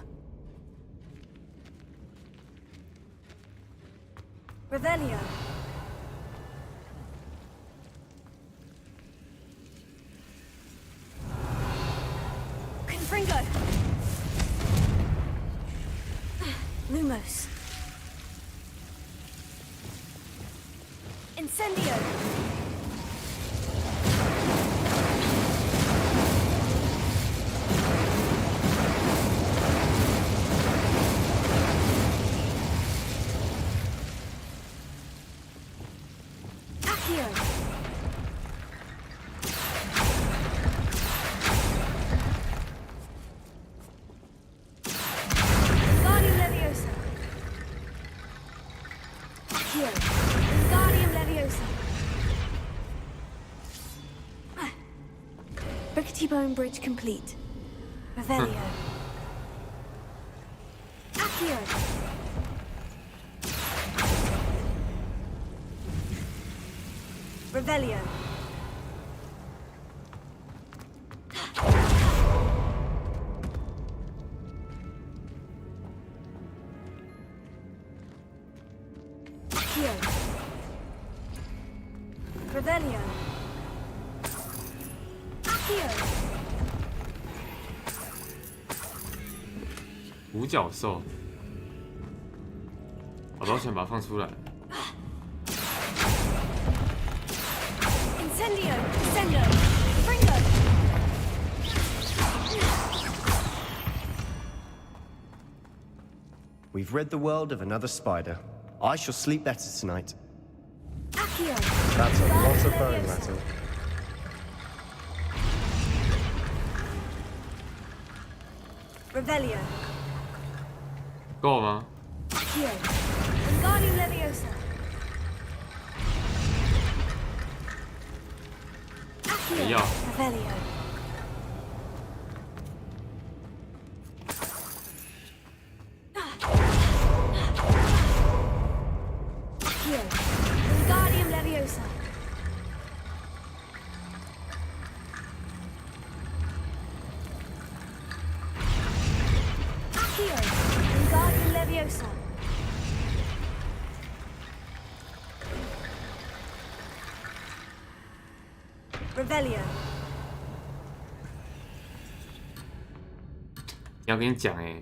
Revelio. Fringo! Lumos. Incendio! Accio! Wingardium Leviosa! Accio! Wingardium Leviosa! Rickety Bone Bridge complete. Revelio. Accio! Revelio. Accio. Revelio. Accio. 五角兽，好的，我先把它放出来。 Incendio. Incendio. Fringo. We've rid the world of another spider. I shall sleep better tonight. Accio. That's a lot of bone rattle. Revelio. 够吗？ Accio. Wingardium Leviosa. Accio. 不要。 Revelio. Accio. Wingardium Leviosa. Accio. Wingardium Leviosa. Revelio. 要跟你讲哎，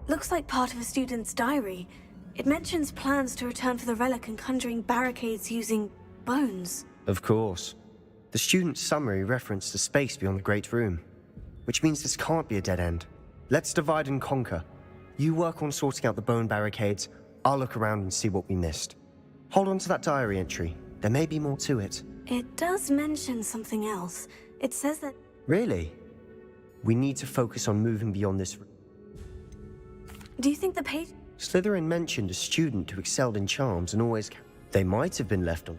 Looks like part of a student's diary. It mentions plans to return for the relic and conjuring barricades using bones. Of course. The student's summary referenced a space beyond the Great Room, which means this can't be a dead end. Let's divide and conquer. You work on sorting out the bone barricades, I'll look around and see what we missed. Hold on to that diary entry. There may be more to it. It does mention something else. It says that... Really? We need to focus on moving beyond this. Do you think the page... Slytherin mentioned a student who excelled in charms and always... They might have been left on.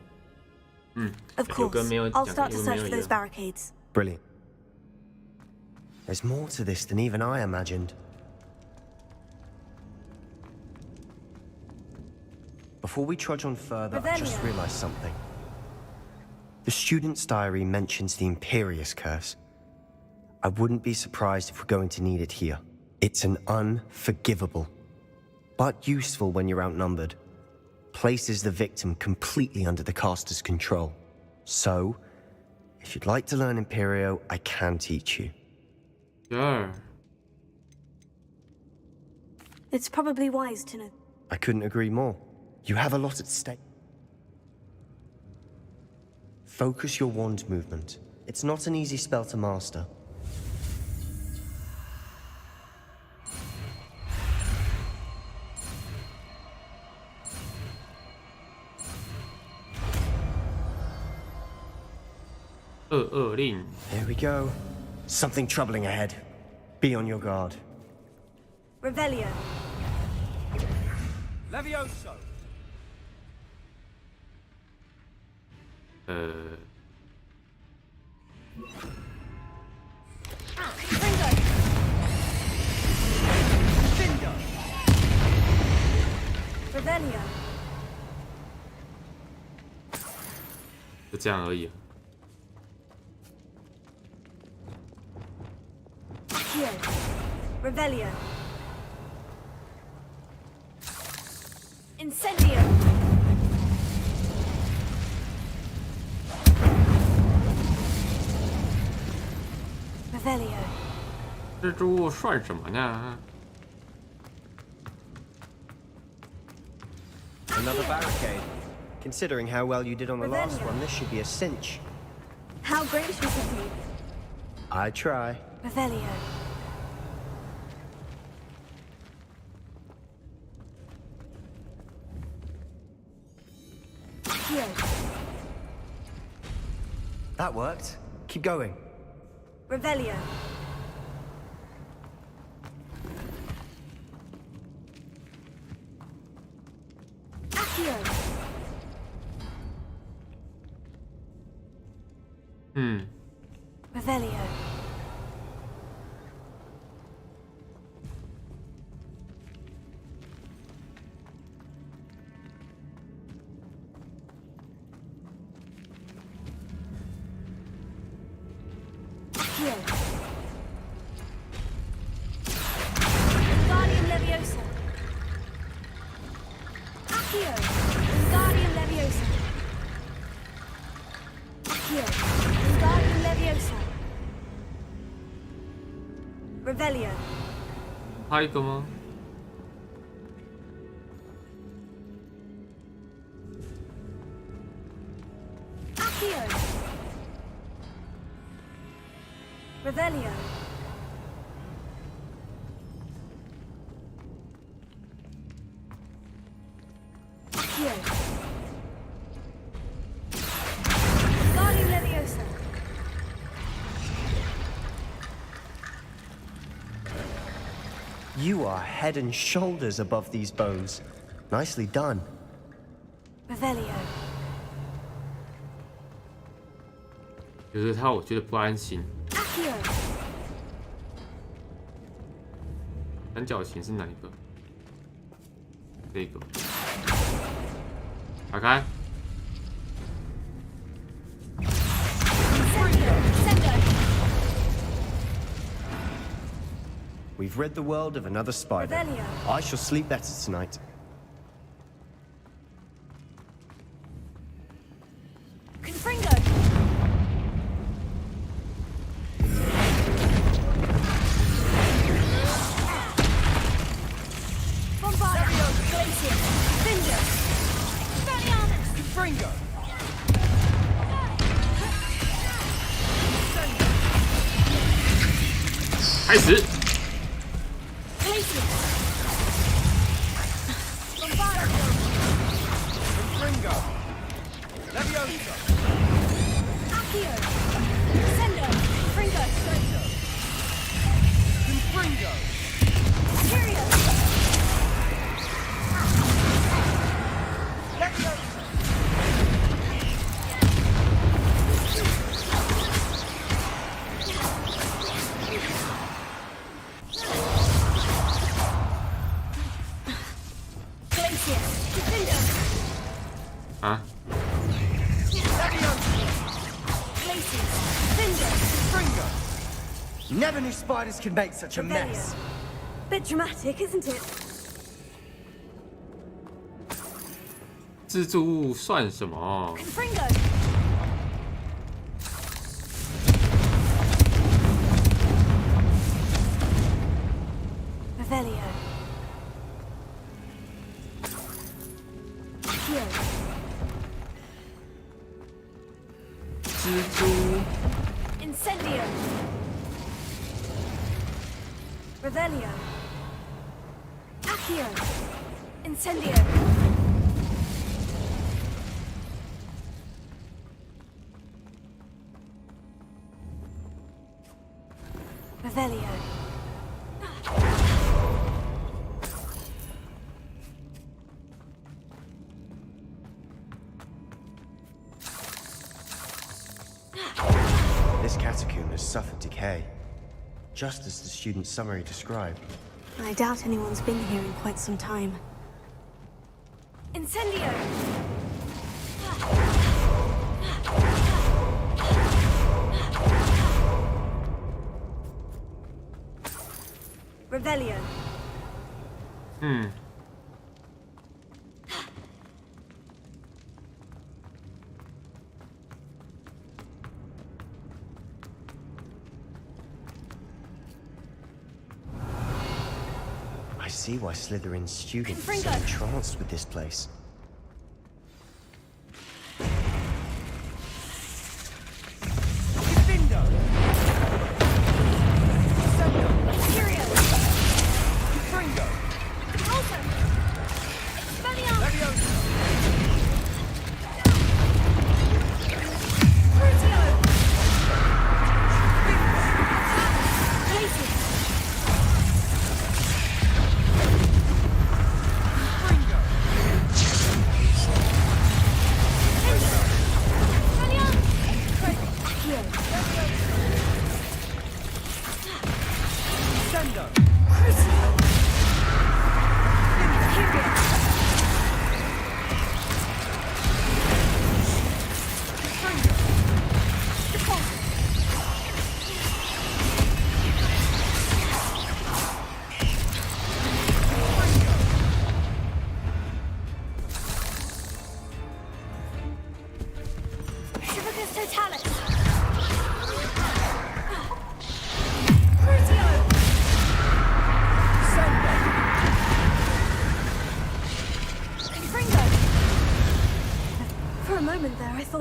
Of course. I'll start to search for those barricades. Brilliant. There's more to this than even I imagined. Before we trudge on further, I just realized something. The student's diary mentions the Imperious Curse. I wouldn't be surprised if we're going to need it here. It's an unforgivable, but useful when you're outnumbered. Places the victim completely under the caster's control. So, if you'd like to learn Imperio, I can teach you. Sure. It's probably wise to know. I couldn't agree more. You have a lot at stake. Focus your wand movement. It's not an easy spell to master. Here we go. Something troubling ahead. Be on your guard. Revelio. Levioso. Fringo. Bingo. Revelio. 就这样而已。 Accio. Revelio. Incendio. Revelio. 蜘蛛算什么呢？ Another barricade. Considering how well you did on the last one, this should be a cinch. How gracious of you. I try. Revelio. That worked. Keep going. Revelio. Accio. Revelio. Accio. Wingardium Leviosa. Accio. Wingardium Leviosa. Accio. Wingardium Leviosa. Revelio. 还有一个吗？ Accio. Revelio. Accio. Wingardium Leviosa. You are head and shoulders above these bones. Nicely done. Revelio. 有时候我觉得不安心。 Accio. 三角形是哪一个？这个。打开。 We've rid the world of another spider. Revelio. I shall sleep better tonight. Confringo. Bombardier. Glacier. Finger. Expelliarmus. Confringo. 开始。 Glacier. Bombardier. Confringo. Leviosa. Accio. Sendo. Confringo. Confringo. Curio. Leviosa. Glacier. Defender. 啊， Glacier. Defender. Confringo. Never knew spiders could make such a mess. Bit dramatic, isn't it? 蜘蛛算什么？ Confringo. Revelio. Accio. 蜘蛛 Incendio. Revelio. Accio. Incendio. Revelio. This catacomb has suffered decay, just as the student's summary described. I doubt anyone's been here in quite some time. Incendio. Revelio. 嗯， Accio. see why Slytherin's students are Confringo. entranced with this place.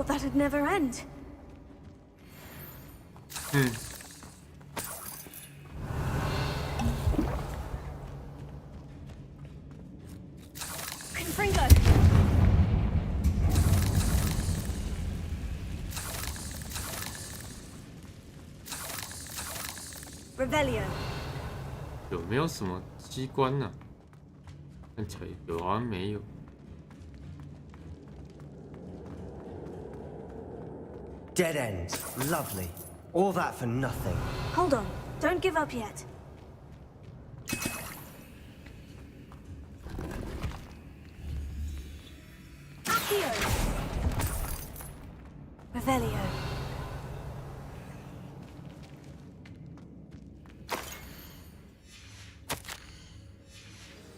That'd never end. Confringo. Revelio. 有没有什么机关呢？看起来有啊，没有。Dead end. Lovely. All that for nothing. Hold on. Don't give up yet. Accio. Revelio.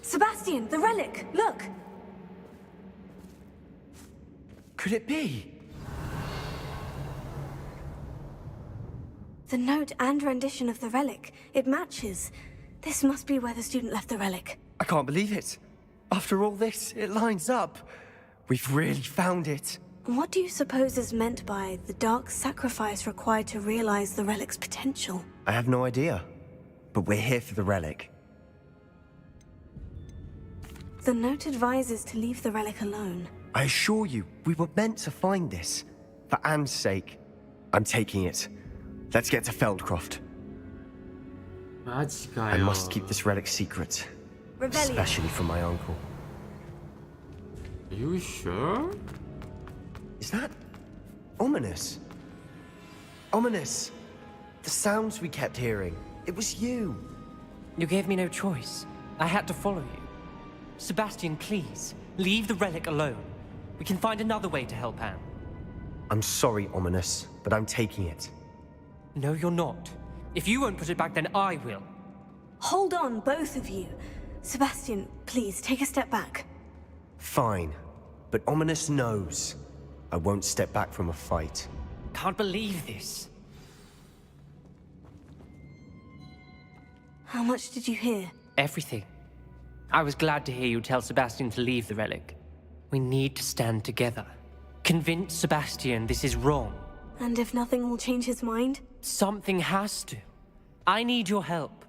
Sebastian, the relic! Look! Could it be? The note and rendition of the relic. It matches. This must be where the student left the relic. I can't believe it. After all this, it lines up. We've really found it. What do you suppose is meant by the dark sacrifice required to realize the relic's potential? I have no idea. But we're here for the relic. The note advises to leave the relic alone. I assure you, we were meant to find this. For Anne's sake. I'm taking it. Let's get to Feldcroft. I must keep this relic secret. Revelio. Especially from my uncle. Are you sure? Is that ominous? Ominous. The sounds we kept hearing. It was you. You gave me no choice. I had to follow you. Sebastian, please, leave the relic alone. We can find another way to help Anne. I'm sorry, Ominous, but I'm taking it. No, you're not. If you won't put it back, then I will. Hold on, both of you. Sebastian, please, take a step back. Fine. But Ominous knows. I won't step back from a fight. Can't believe this. How much did you hear? Everything. I was glad to hear you tell Sebastian to leave the relic. We need to stand together. Convince Sebastian this is wrong. And if nothing will change his mind? Something has to. I need your help.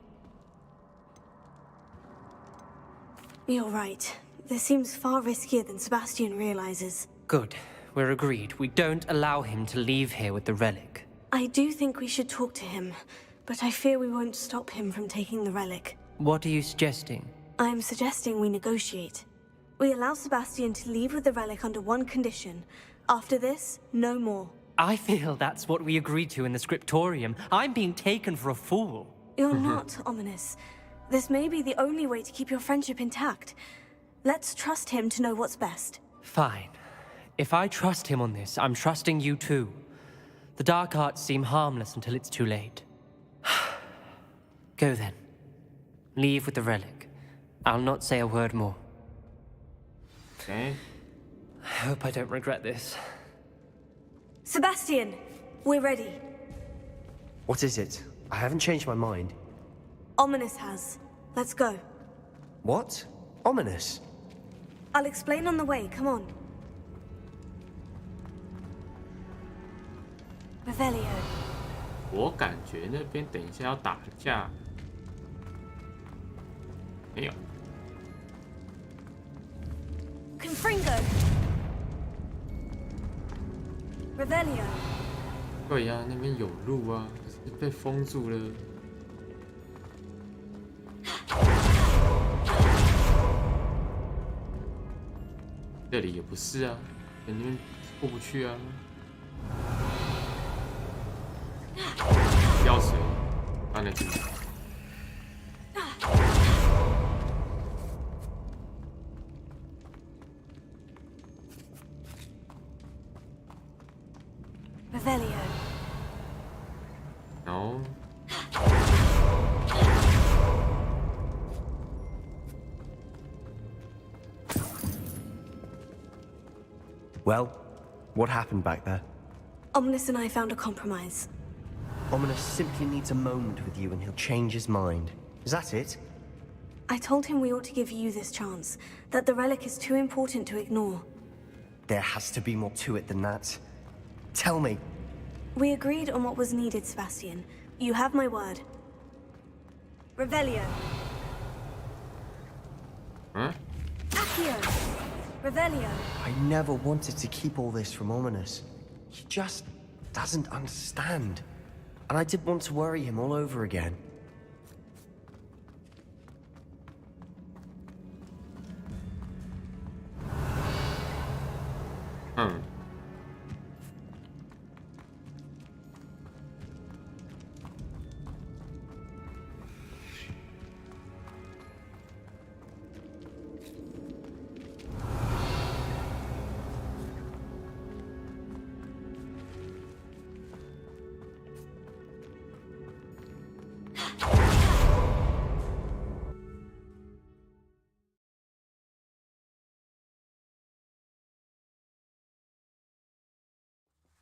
You're right. This seems far riskier than Sebastian realizes. Good. We're agreed. We don't allow him to leave here with the relic. I do think we should talk to him, but I fear we won't stop him from taking the relic. What are you suggesting? I'm suggesting we negotiate. We allow Sebastian to leave with the relic under one condition. After this, no more. I feel that's what we agreed to in the scriptorium. I'm being taken for a fool. You're not, Ominous. This may be the only way to keep your friendship intact. Let's trust him to know what's best. Fine. If I trust him on this, I'm trusting you too. The dark arts seem harmless until it's too late. Go then. Leave with the relic. I'll not say a word more. Okay. I hope I don't regret this. Sebastian, we're ready. What is it? I haven't changed my mind. Ominous has. Let's go. What? Ominous? I'll explain on the way, come on. Revelio. 我感觉那边等一下要打架。没有。Confringo. Revelio. 对呀，那边有路啊，可是被封住了。这里也不是啊，那边过不去啊。药水，放那边。Revelio. No. Well, what happened back there? Ominous and I found a compromise. Ominous simply needs a moment with you and he'll change his mind. Is that it? I told him we ought to give you this chance, that the relic is too important to ignore. There has to be more to it than that. Tell me. We agreed on what was needed, Sebastian. You have my word. Revelio. Huh? Accio. Revelio. I never wanted to keep all this from Ominous. He just doesn't understand. And I didn't want to worry him all over again.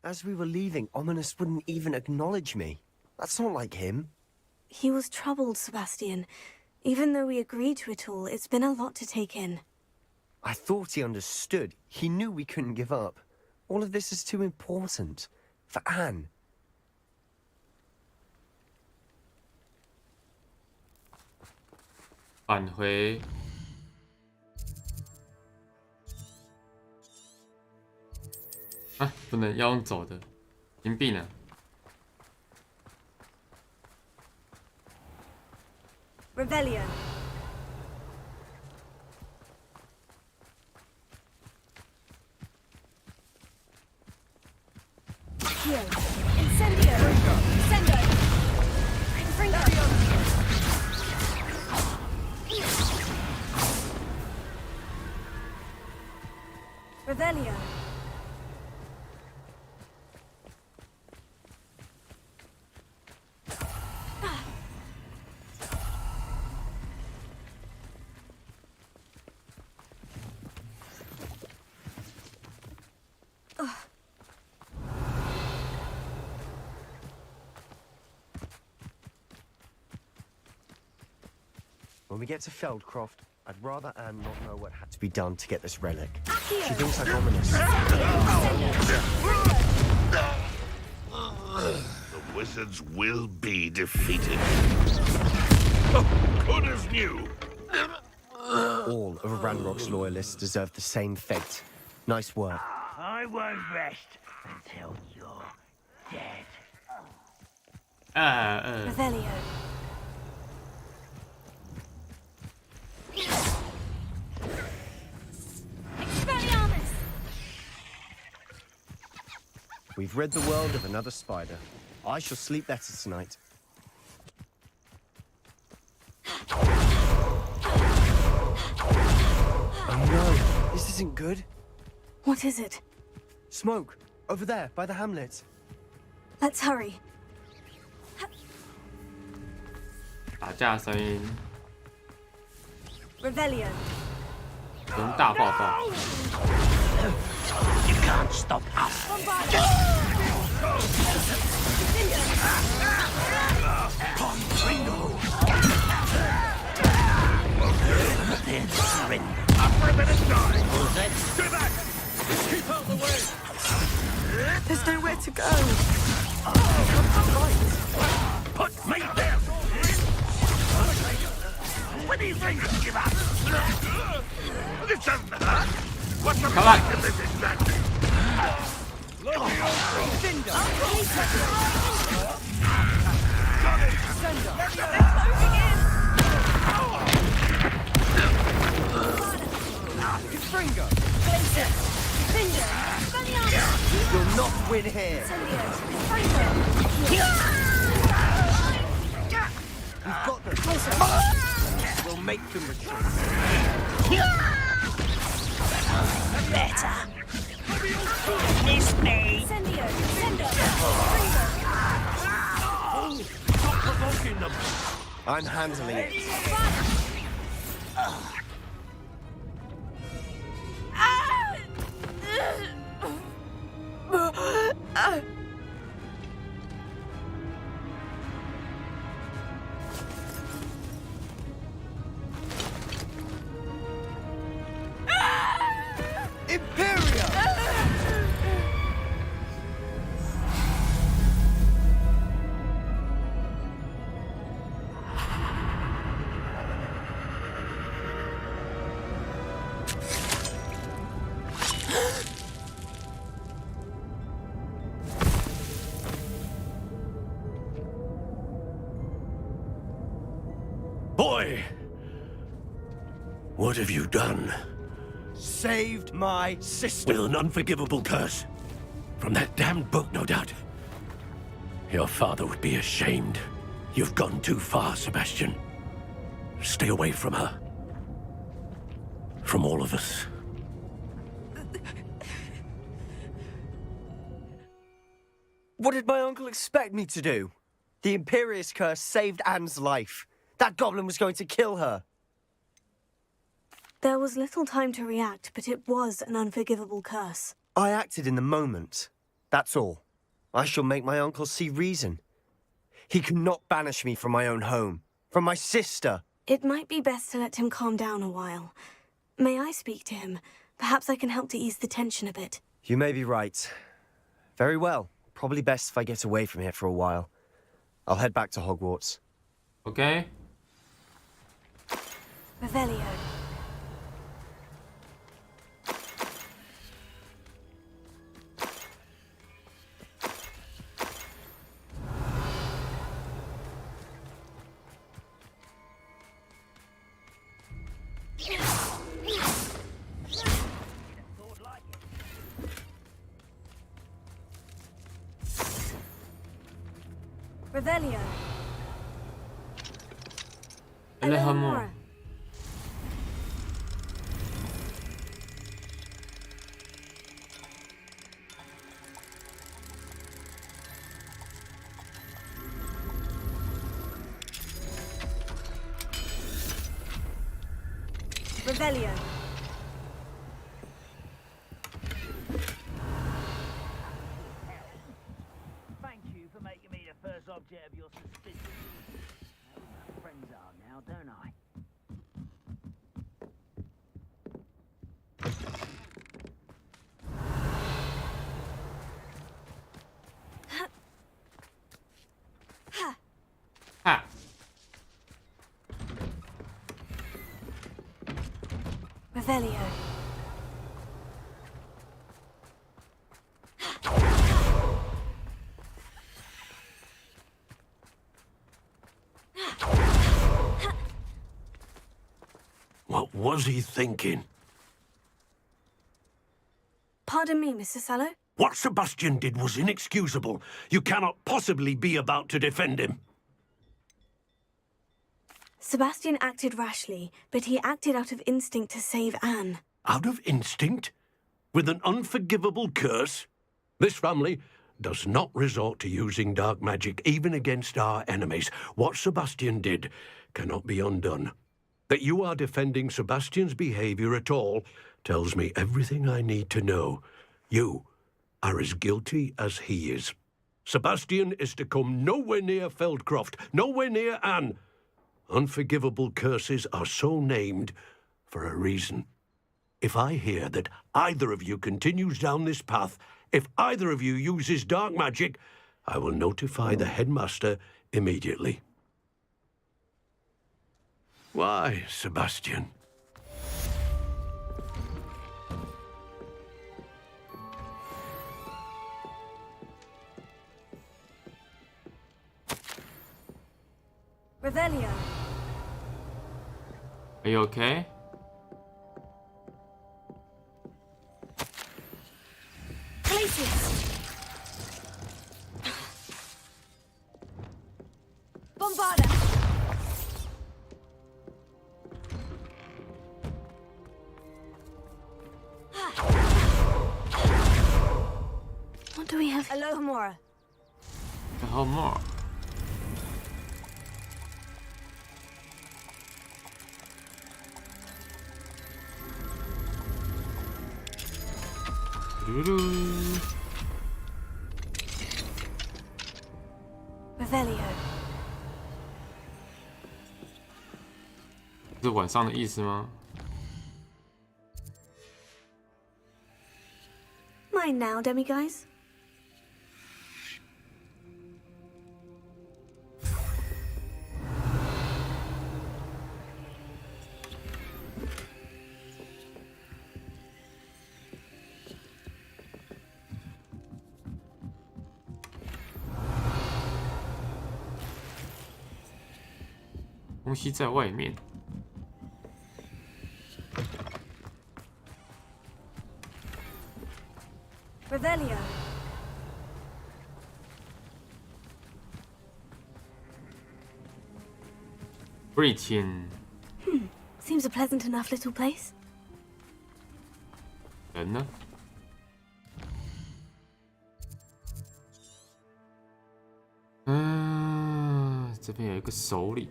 As we were leaving, Ominous wouldn't even acknowledge me. That's not like him. He was troubled, Sebastian. Even though we agreed to it all, it's been a lot to take in. I thought he understood. He knew we couldn't give up. All of this is too important. For Anne. 返回。啊，不能要用走的，屏蔽呢？ Revelio. Accio. Incendio. Incendio. Confringo. Revelio. When we get to Feldcroft, I'd rather Anne not know what had to be done to get this relic. She thinks I'm ominous. The wizards will be defeated. Oh, good as new. All of Ranrock's loyalists deserve the same fate. Nice work. I won't rest until you're dead. Revelio. Expelliarmus! We've rid the world of another spider. I shall sleep better tonight. Oh no, this isn't good. What is it? Smoke, over there, by the hamlet. Let's hurry. 打架的声音， Revelio. 人大爆发。 You can't stop us. Confringo. better die! Stay back! Keep out the way! There's nowhere to go. Put me there! When do you think you give up? This doesn't hurt. What's the point of this exactly? You'll not win here. We've got them. We'll make them retreat. Better. Miss me. Stop provoking them. I'm handling it. Boy! What have you done? Saved my sister. With an unforgivable curse. From that damned book, no doubt. Your father would be ashamed. You've gone too far, Sebastian. Stay away from her. From all of us. What did my uncle expect me to do? The Imperious curse saved Anne's life. That goblin was going to kill her. There was little time to react, but it was an unforgivable curse. I acted in the moment. That's all. I shall make my uncle see reason. He cannot banish me from my own home, from my sister. It might be best to let him calm down a while. May I speak to him? Perhaps I can help to ease the tension a bit. You may be right. Very well. Probably best if I get away from here for a while. I'll head back to Hogwarts. Okay. Revelio. Revelio. Elehamor. Revelio. Thank you for making me the first object of your suspicion. I know who my friends are now, don't I? Ha. Revelio. What was he thinking? Pardon me, Mr. Sallow? What Sebastian did was inexcusable. You cannot possibly be about to defend him. Sebastian acted rashly, but he acted out of instinct to save Anne. Out of instinct? With an unforgivable curse? This family does not resort to using dark magic, even against our enemies. What Sebastian did cannot be undone. That you are defending Sebastian's behavior at all tells me everything I need to know. You are as guilty as he is. Sebastian is to come nowhere near Feldcroft, nowhere near Anne. Unforgivable curses are so named for a reason. If I hear that either of you continues down this path, if either of you uses dark magic, I will notify the headmaster immediately. Why, Sebastian? Revelio. Are you okay? Bombarda. What do we have? Alohomora. Alohomora. Revelio. 是晚上的意思吗？ Mine now, demiguise. “东西在外面。” Revelio. Breach-in. Seems a pleasant enough little place. 人呢？这边有一个首领，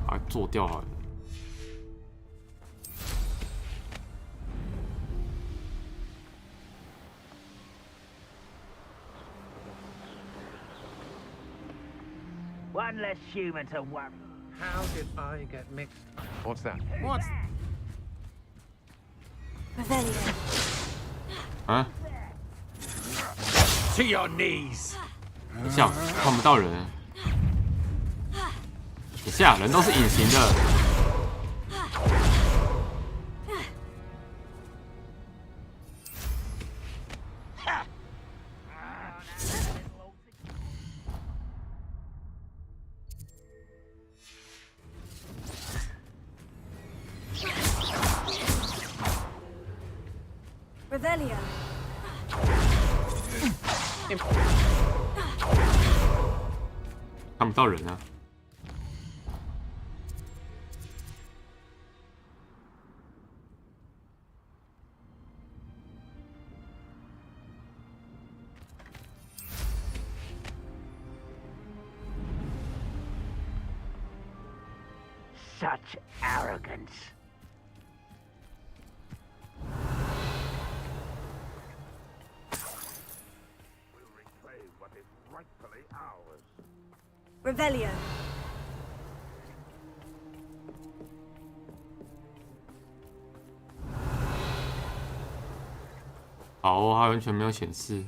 把它做掉好了。 One less human to worry. How did I get mixed? What's that? What's Revelio. 啊？ To your knees. 等一下，看不到人。等一下，人都是隐形的。 Revelio. 看不到人啊！ Such arrogance. We'll reclaim what is rightfully ours. Revelio. 好哦，它完全没有显示。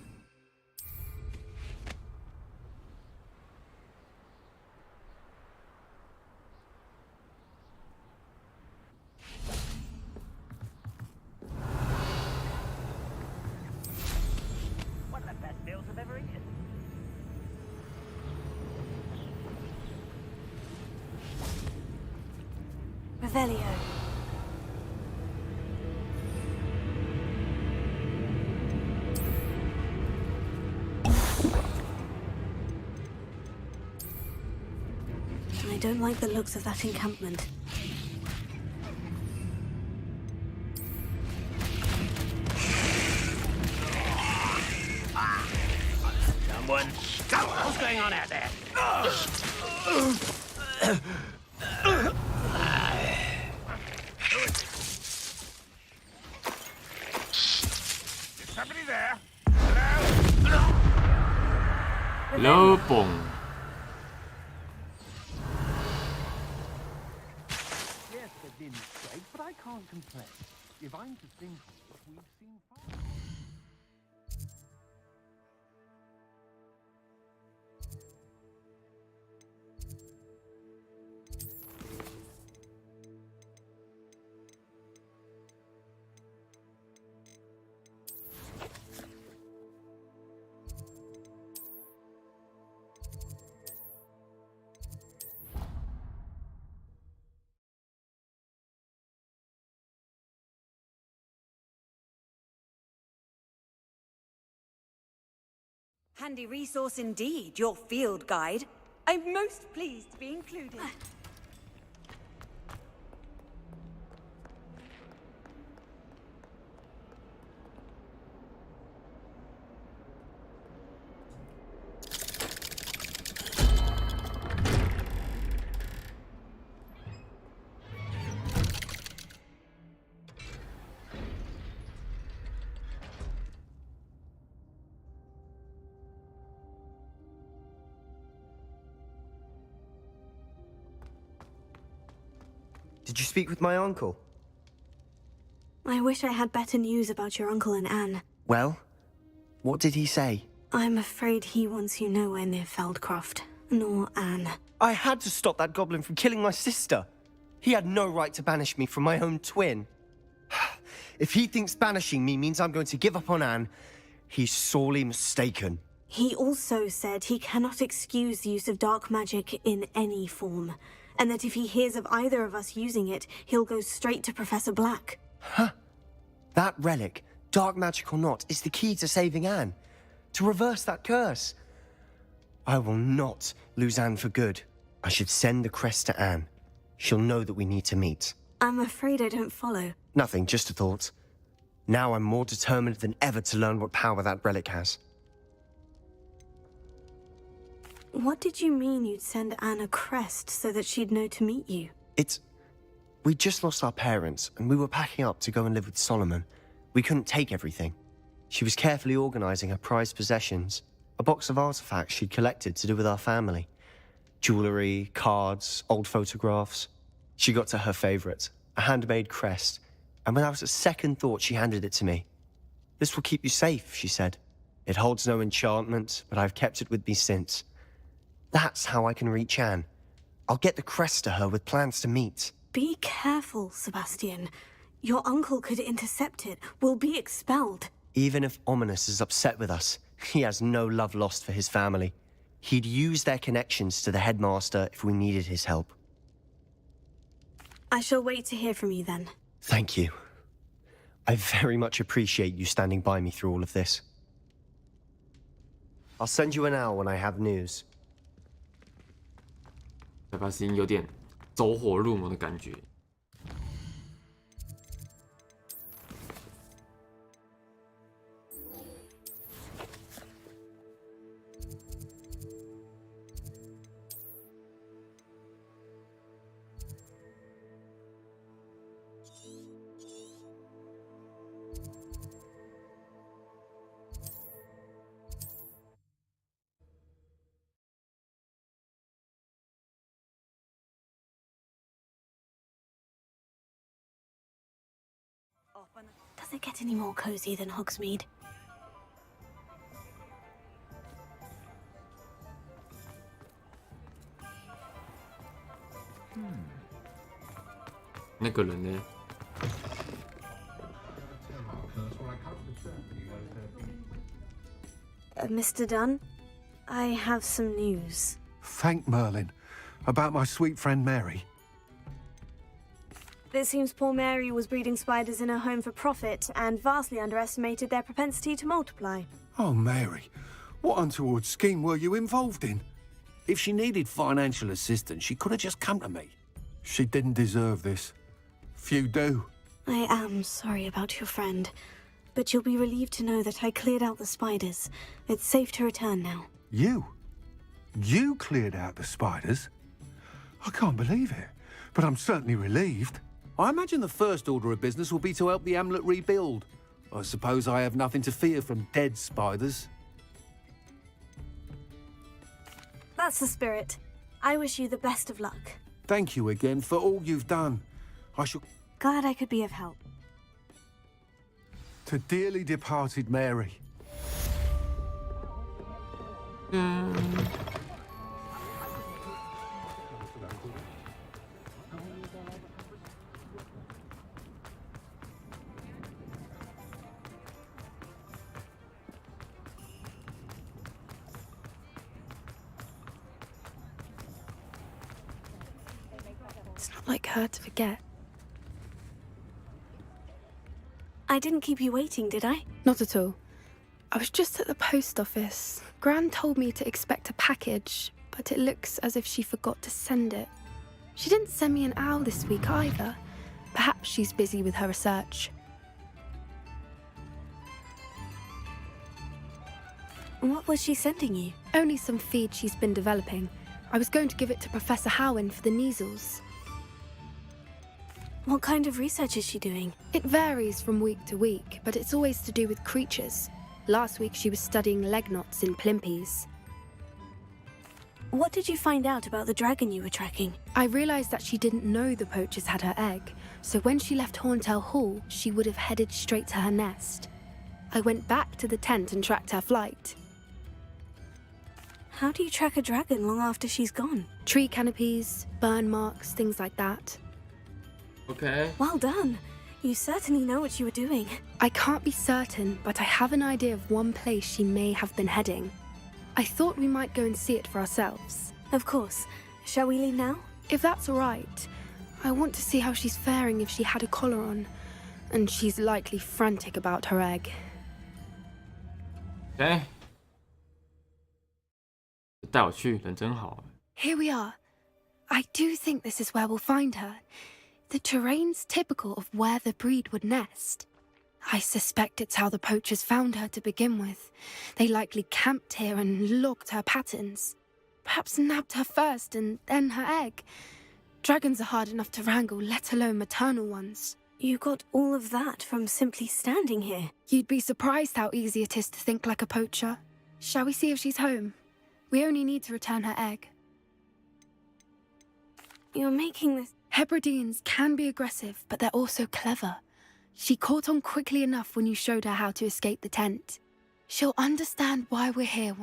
One of the best meals I've ever eaten. Revelio. I don't like the looks of that encampment. Someone stop! What's going on out there? Is somebody there? Hello, Bong. Yes, there's been mistakes, but I can't complain. If I'm to think of it, we've seen fire. Handy resource indeed, your field guide. I'm most pleased to be included. Did you speak with my uncle? I wish I had better news about your uncle and Anne. Well, what did he say? I'm afraid he wants you nowhere near Feldcroft, nor Anne. I had to stop that goblin from killing my sister. He had no right to banish me from my own twin. If he thinks banishing me means I'm going to give up on Anne, he's sorely mistaken. He also said he cannot excuse the use of dark magic in any form, and that if he hears of either of us using it, he'll go straight to Professor Black. Huh? That relic, dark magic or not, is the key to saving Anne. To reverse that curse. I will not lose Anne for good. I should send the crest to Anne. She'll know that we need to meet. I'm afraid I don't follow. Nothing, just a thought. Now I'm more determined than ever to learn what power that relic has. What did you mean you'd send Anne a crest so that she'd know to meet you? We'd just lost our parents, and we were packing up to go and live with Solomon. We couldn't take everything. She was carefully organizing her prized possessions, a box of artifacts she'd collected to do with our family. Jewelry, cards, old photographs. She got to her favorite, a handmade crest, and without a second thought she handed it to me. "This will keep you safe," she said. "It holds no enchantment, but I've kept it with me since. That's how I can reach Anne. I'll get the crest to her with plans to meet." Be careful, Sebastian. Your uncle could intercept it. We'll be expelled. Even if Ominous is upset with us, he has no love lost for his family. He'd use their connections to the headmaster if we needed his help. I shall wait to hear from you then. Thank you. I very much appreciate you standing by me through all of this. I'll send you an owl when I have news. 塞巴斯汀有点走火入魔的感觉。Does it get any more cozy than Hogsmeade? 那个人呢？ Mr. Dunn, I have some news. Thank Merlin. About my sweet friend Mary. It seems poor Mary was breeding spiders in her home for profit and vastly underestimated their propensity to multiply. Oh, Mary. What untoward scheme were you involved in? If she needed financial assistance, she could have just come to me. She didn't deserve this. Few do. I am sorry about your friend, but you'll be relieved to know that I cleared out the spiders. It's safe to return now. You? You cleared out the spiders? I can't believe it, but I'm certainly relieved. I imagine the first order of business will be to help the amulet rebuild. I suppose I have nothing to fear from dead spiders. That's the spirit. I wish you the best of luck. Thank you again for all you've done. I shall... Glad I could be of help. To dearly departed Mary. It's not like her to forget. I didn't keep you waiting, did I? Not at all. I was just at the post office. Gran told me to expect a package, but it looks as if she forgot to send it. She didn't send me an owl this week either. Perhaps she's busy with her research. What was she sending you? Only some feed she's been developing. I was going to give it to Professor Howen for the measles. What kind of research is she doing? It varies from week to week, but it's always to do with creatures. Last week she was studying leg knots in plimpies. What did you find out about the dragon you were tracking? I realized that she didn't know the poachers had her egg, so when she left Horntail Hall, she would have headed straight to her nest. I went back to the tent and tracked her flight. How do you track a dragon long after she's gone? Tree canopies, burn marks, things like that. Okay. Well done. You certainly know what you were doing. I can't be certain, but I have an idea of one place she may have been heading. I thought we might go and see it for ourselves. Of course. Shall we leave now? If that's all right. I want to see how she's faring if she had a collar on. And she's likely frantic about her egg. Okay. 带我去，人真好。 Here we are. I do think this is where we'll find her. The terrain's typical of where the breed would nest. I suspect it's how the poachers found her to begin with. They likely camped here and logged her patterns. Perhaps nabbed her first and then her egg. Dragons are hard enough to wrangle, let alone maternal ones. You got all of that from simply standing here. You'd be surprised how easy it is to think like a poacher. Shall we see if she's home? We only need to return her egg. You're making this... Hebrideans can be aggressive, but they're also clever. She caught on quickly enough when you showed her how to escape the tent. She'll understand why we're here.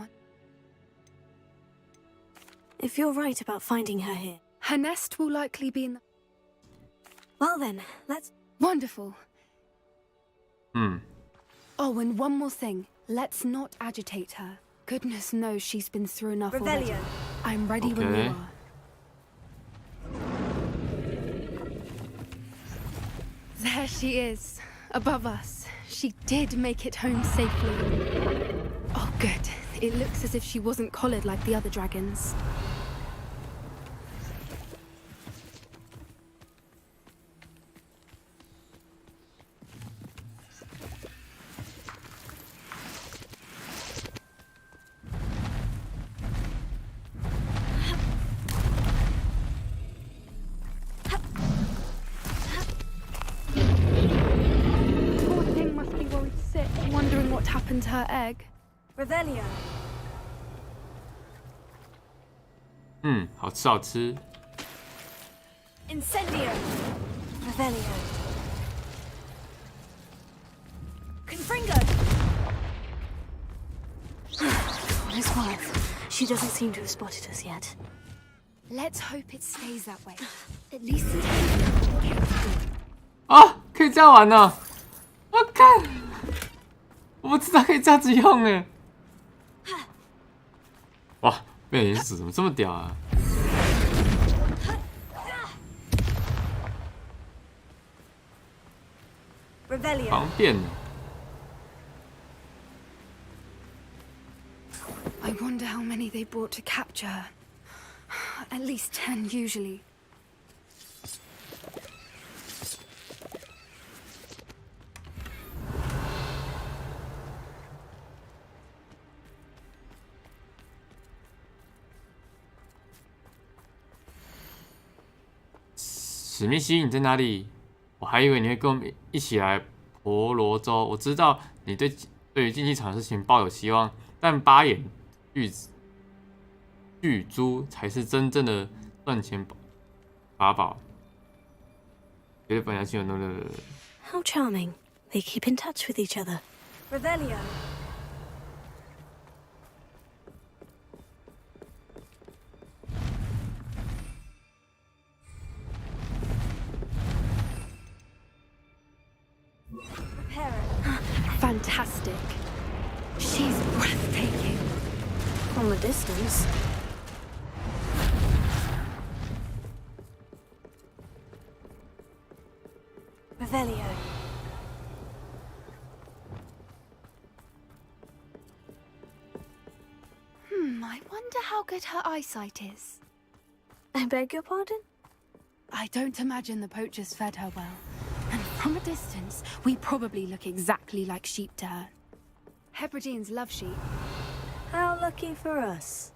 If you're right about finding her here. Her nest will likely be in the... Well then, let's... Wonderful. Oh, and one more thing. Let's not agitate her. Goodness knows she's been through enough already. I'm ready when you are. There she is, above us. She did make it home safely. Oh, good. It looks as if she wasn't collared like the other dragons. Wondering what happened to her egg. Revelio. 好吃好吃。 Incendio. Revelio. Confringo. What is worth? She doesn't seem to have spotted us yet. Let's hope it stays that way. At least. 啊，可以这样玩呢！我看。 我不知道可以这样子用哎！哇，变脸死怎么这么屌啊？方便呢。I wonder how many they brought to capture her. At least 10 usually. "史密西，你在哪里？我还以为你会跟我们一起来婆罗洲。我知道你对于竞技场的事情抱有希望，但八眼巨猪才是真正的赚钱法宝。绝对本来就有那个。 How charming. They keep in touch with each other. Revelio. Fantastic. She's breathtaking. From a distance. Revelio. I wonder how good her eyesight is. I beg your pardon? I don't imagine the poachers fed her well. And from a distance, we probably look exactly like sheep to her. Hebrideans love sheep. How lucky for us.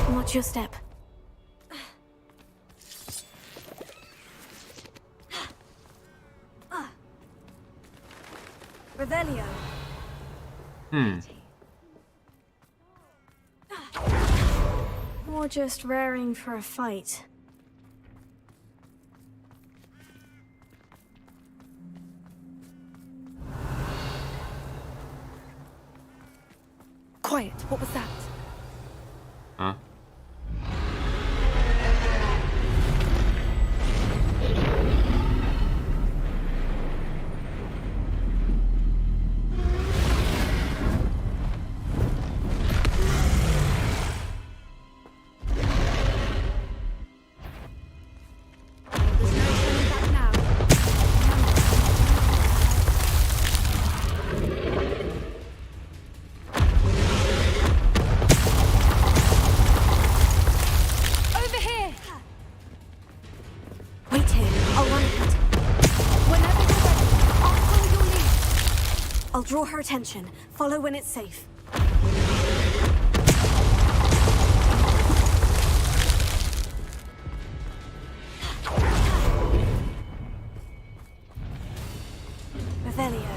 Watch your step. Revelio. Or just raring for a fight. Quiet, what was that? Huh? I'll draw her attention. Follow when it's safe. Revelio.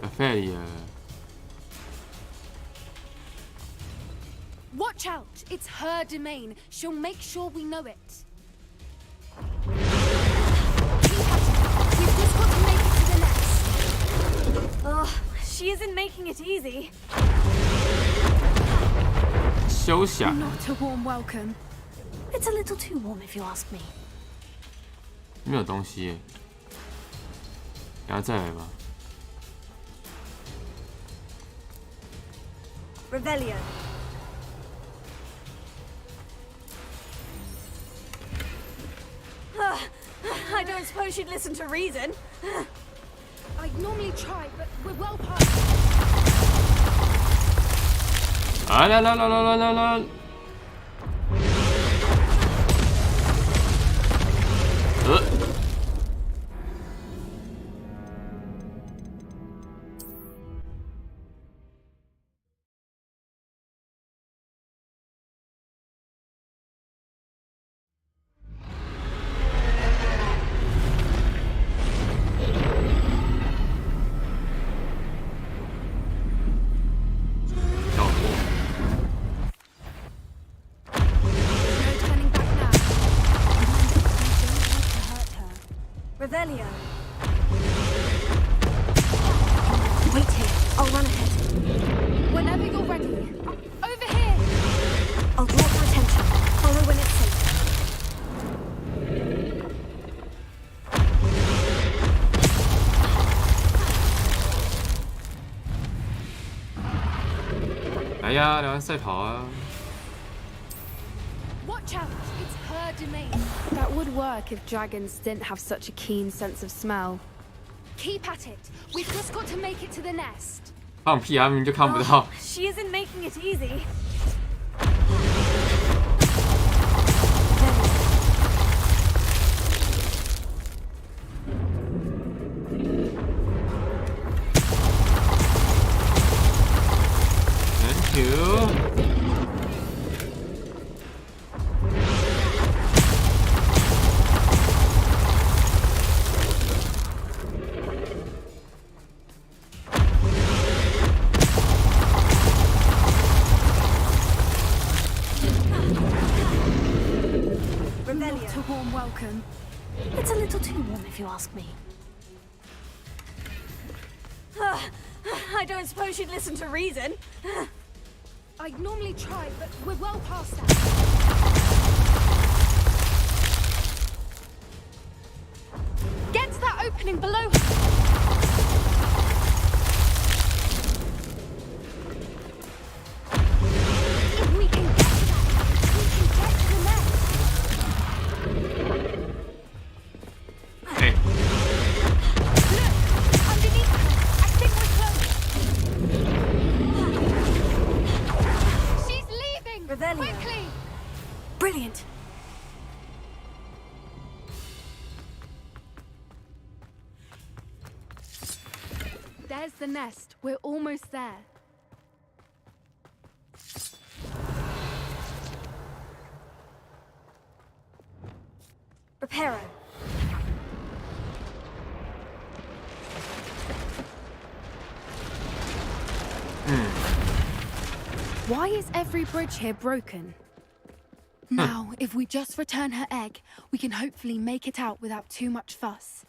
Revelio. Watch out! It's her domain. She'll make sure we know it. We've just got to make it to the nest. Oh, she isn't making it easy. 休想 Not a warm welcome. It's a little too warm if you ask me. 没有东西耶，等下再来吧。 Revelio. I don't suppose she'd listen to reason. I'd normally try, but we're well past. 啊啦啦啦啦啦啦啦！Revelio. Wait here. I'll run ahead. Whenever you're ready. Over here! I'll draw her attention. Follow when it's safe. Watch out! It's her domain. That would work if dragons didn't have such a keen sense of smell. Keep at it. We've just got to make it to the nest. 放屁啊！明明就看不到。 She isn't making it easy. Thank you. What a warm welcome. It's a little too warm if you ask me. I don't suppose you'd listen to reason. I normally try, but we're well past that. Get to that opening below. If we can get to that, we can get to the nest. Hey. Look, underneath her. I think we're close. She's leaving. Revelio. Quickly. Brilliant. There's the nest. We're almost there. Reparo. Why is every bridge here broken? Now, if we just return her egg, we can hopefully make it out without too much fuss.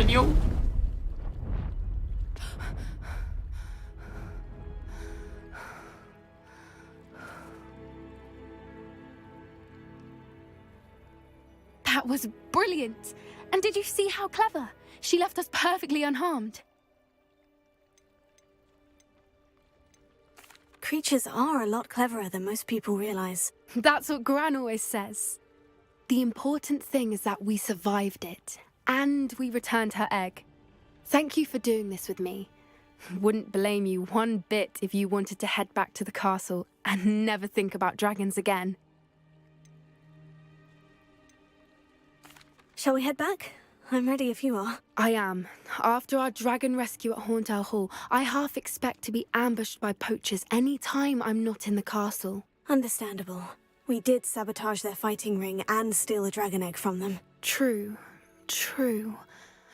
Yo. That was brilliant. And did you see how clever? She left us perfectly unharmed. Creatures are a lot cleverer than most people realize. That's what Gran always says. The important thing is that we survived it. And we returned her egg. Thank you for doing this with me. Wouldn't blame you one bit if you wanted to head back to the castle and never think about dragons again. Shall we head back? I'm ready if you are. I am. After our dragon rescue at Hauntel Hall, I half expect to be ambushed by poachers any time I'm not in the castle. Understandable. We did sabotage their fighting ring and steal a dragon egg from them. True.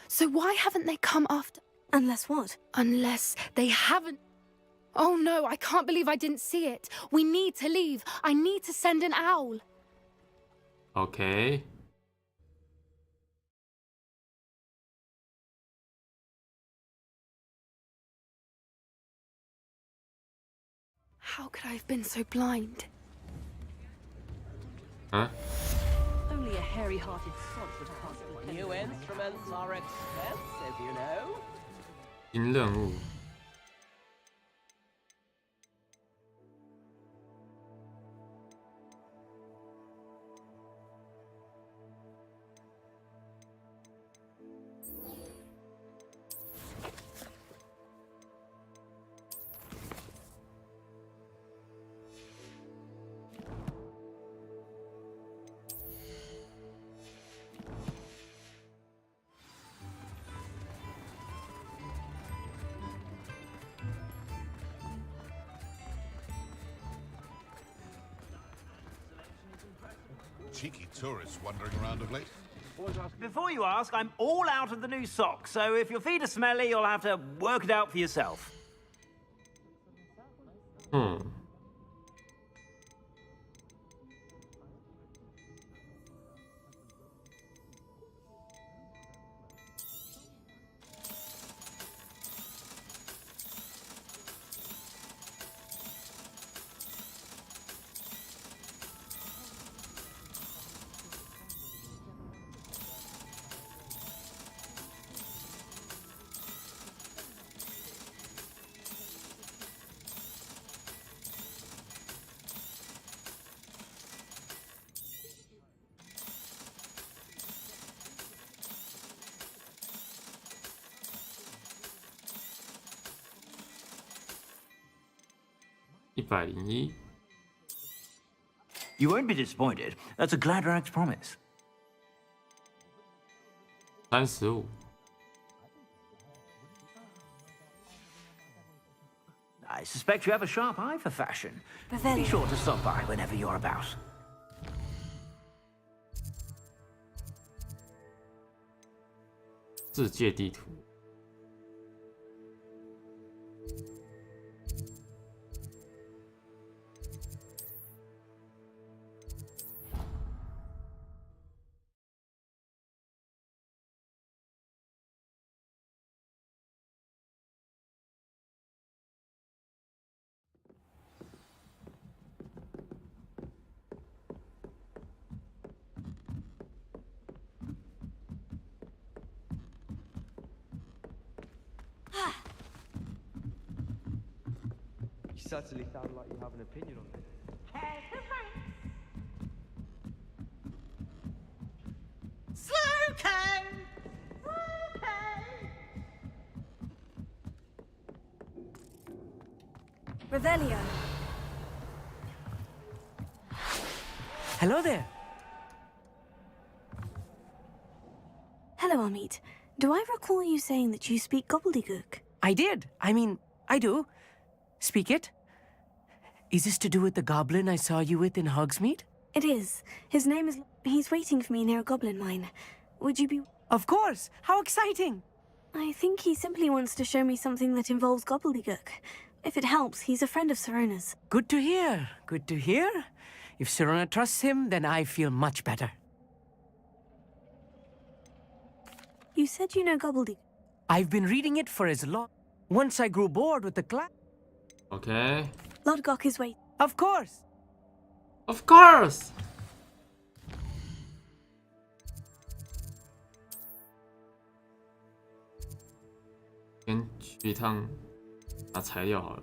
So why haven't they come after... Unless what? Unless they haven't... Oh no, I can't believe I didn't see it. We need to leave. I need to send an owl. Okay. How could I have been so blind? Huh? Only a hairy-hearted sod would have passed the new instruments are expensive, you know. 新任务。Cheeky tourists wandering around of late. Before you ask, I'm all out of the new socks, so if your feet are smelly, you'll have to work it out for yourself. 101。You won't be disappointed. That's a Gladrax promise. 35。I suspect you have a sharp eye for fashion. Be sure to stop by whenever you're about. 世界地图。You certainly sound like you have an opinion on this. Slowco! Revelio. Hello there. Hello, Amit. Do I recall you saying that you speak gobbledygook? I did. I do. Speak it. Is this to do with the goblin I saw you with in Hogsmeade? It is. His name is... He's waiting for me near a goblin mine. Would you be... Of course! How exciting! I think he simply wants to show me something that involves gobbledygook. If it helps, he's a friend of Sirona's. Good to hear. Good to hear. If Sirona trusts him, then I feel much better. You said you know gobbledygook. I've been reading it for as long... Once I grew bored with the class... Okay. Lodgok is waiting. Of course! Of course! 先去一趟拿材料好了。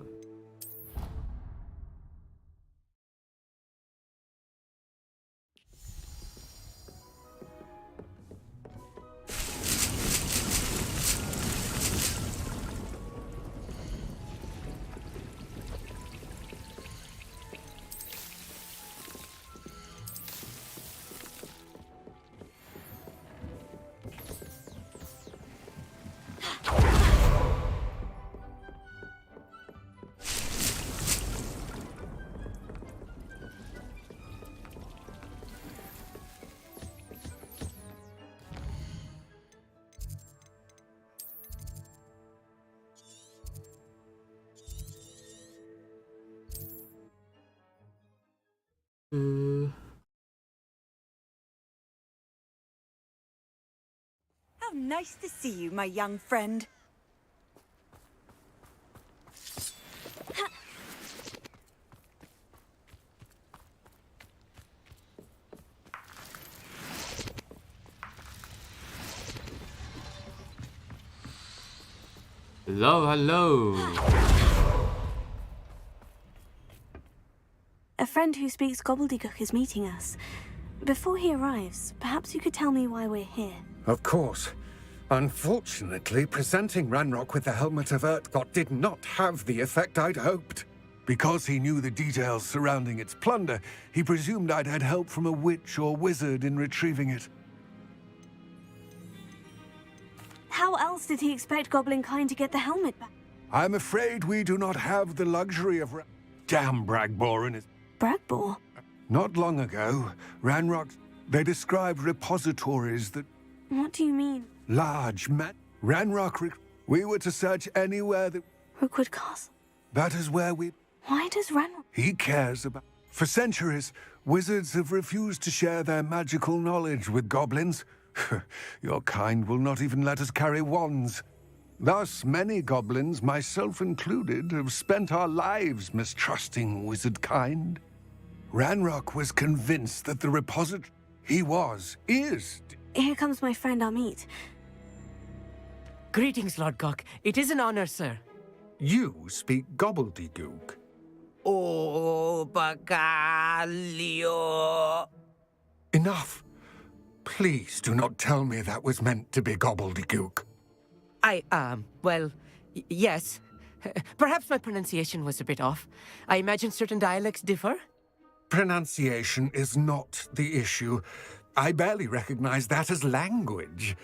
How nice to see you, my young friend. Hello, hello. A friend who speaks gobbledygook is meeting us. Before he arrives, perhaps you could tell me why we're here. Of course. Unfortunately, presenting Ranrock with the Helmet of Urtkot did not have the effect I'd hoped. Because he knew the details surrounding its plunder, he presumed I'd had help from a witch or wizard in retrieving it. How else did he expect Goblinkind to get the helmet back? I'm afraid we do not have the luxury of... Damn Bragbor and his... Bragbor? Not long ago, Ranrock... They described repositories that... What do you mean? Large Ranrock... We were to search anywhere that... Rookwood Castle? That is where we... Why does Ranrock... He cares about... For centuries, wizards have refused to share their magical knowledge with goblins. Your kind will not even let us carry wands. Thus, many goblins, myself included, have spent our lives mistrusting wizard kind. Ranrock was convinced that the repository he is... Here comes my friend Amit. Greetings, Lord Gok. It is an honor, sir. You speak gobbledygook. Oh, Bacalio. Enough. Please do not tell me that was meant to be gobbledygook. Well, yes. Perhaps my pronunciation was a bit off. I imagine certain dialects differ? Pronunciation is not the issue. I barely recognize that as language.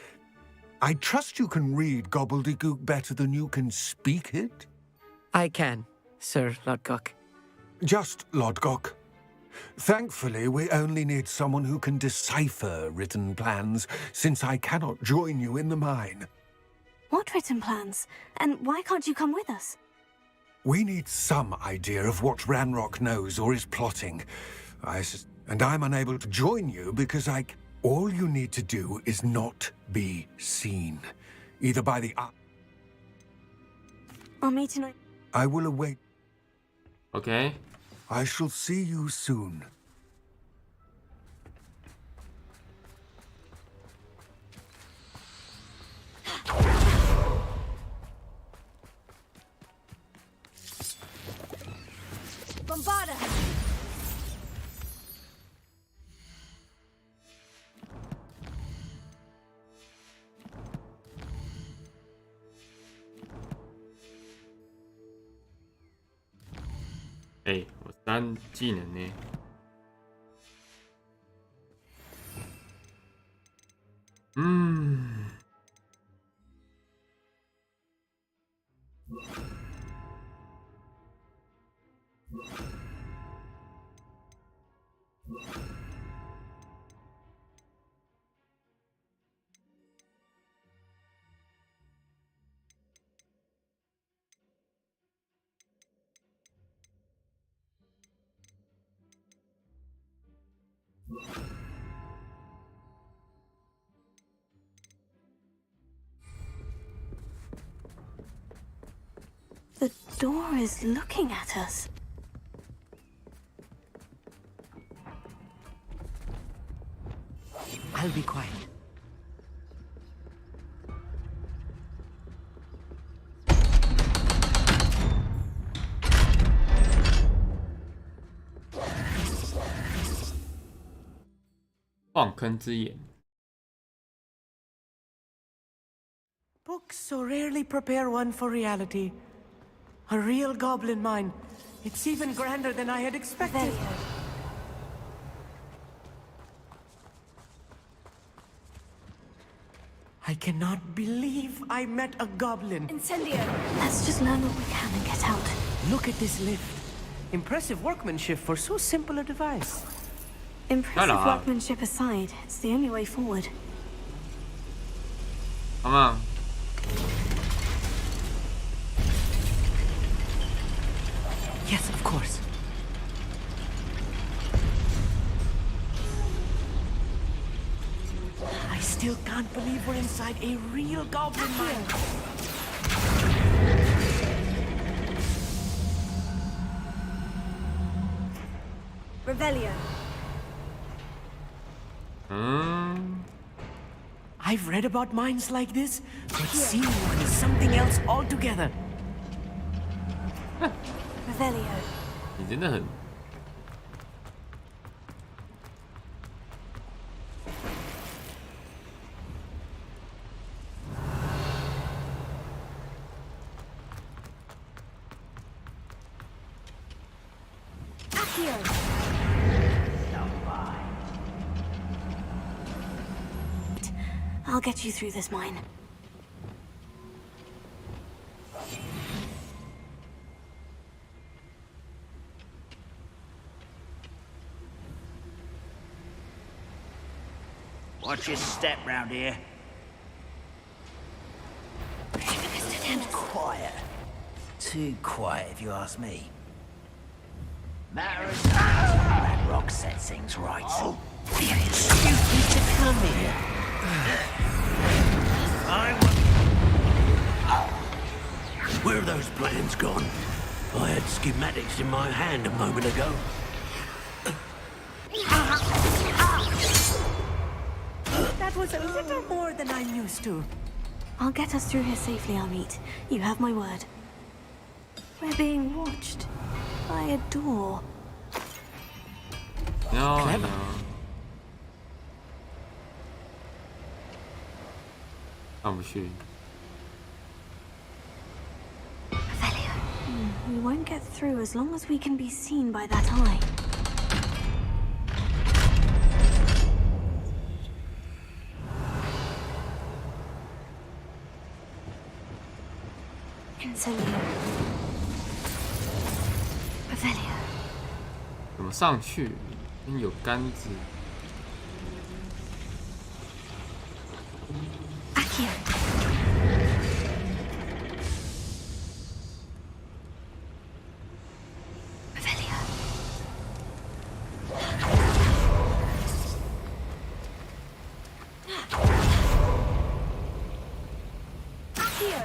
I trust you can read gobbledygook better than you can speak it? I can, Sir Lodgok. Just Lodgok. Thankfully, we only need someone who can decipher written plans, since I cannot join you in the mine. What written plans? And why can't you come with us? We need some idea of what Ranrock knows or is plotting. And I'm unable to join you because all you need to do is not be seen. Either by the... I'll meet tonight. I will await. Okay. I shall see you soon. Bombarda!哎，我3技能呢？嗯。The door is looking at us. I'll be quiet. Books so rarely prepare one for reality. A real goblin mine. It's even grander than I had expected. I cannot believe I met a goblin. Incendio! Let's just learn what we can and get out. Look at this lift. Impressive workmanship for so simple a device. Impressive workmanship aside, it's the only way forward. Come on. Yes, of course. I still can't believe we're inside a real goblin mine. Revelio. I've read about mines like this, but seeing one is something else altogether. Revelio. 你真的很。I'll get you through this mine. Watch your step round here. Too quiet. Too quiet, if you ask me. Matter of time, that rock set things right. Oh, stupid to come here. Where are those plans gone? I had schematics in my hand a moment ago. That was a little more than I'm used to. I'll get us through here safely, Amit. You have my word. We're being watched by a door. No, Clever. no. I'm sure. Revelio. We won't get through as long as we can be seen by that eye. Incendio. Revelio. 怎么上去？因为有杆子。Accio. Revelio. Accio.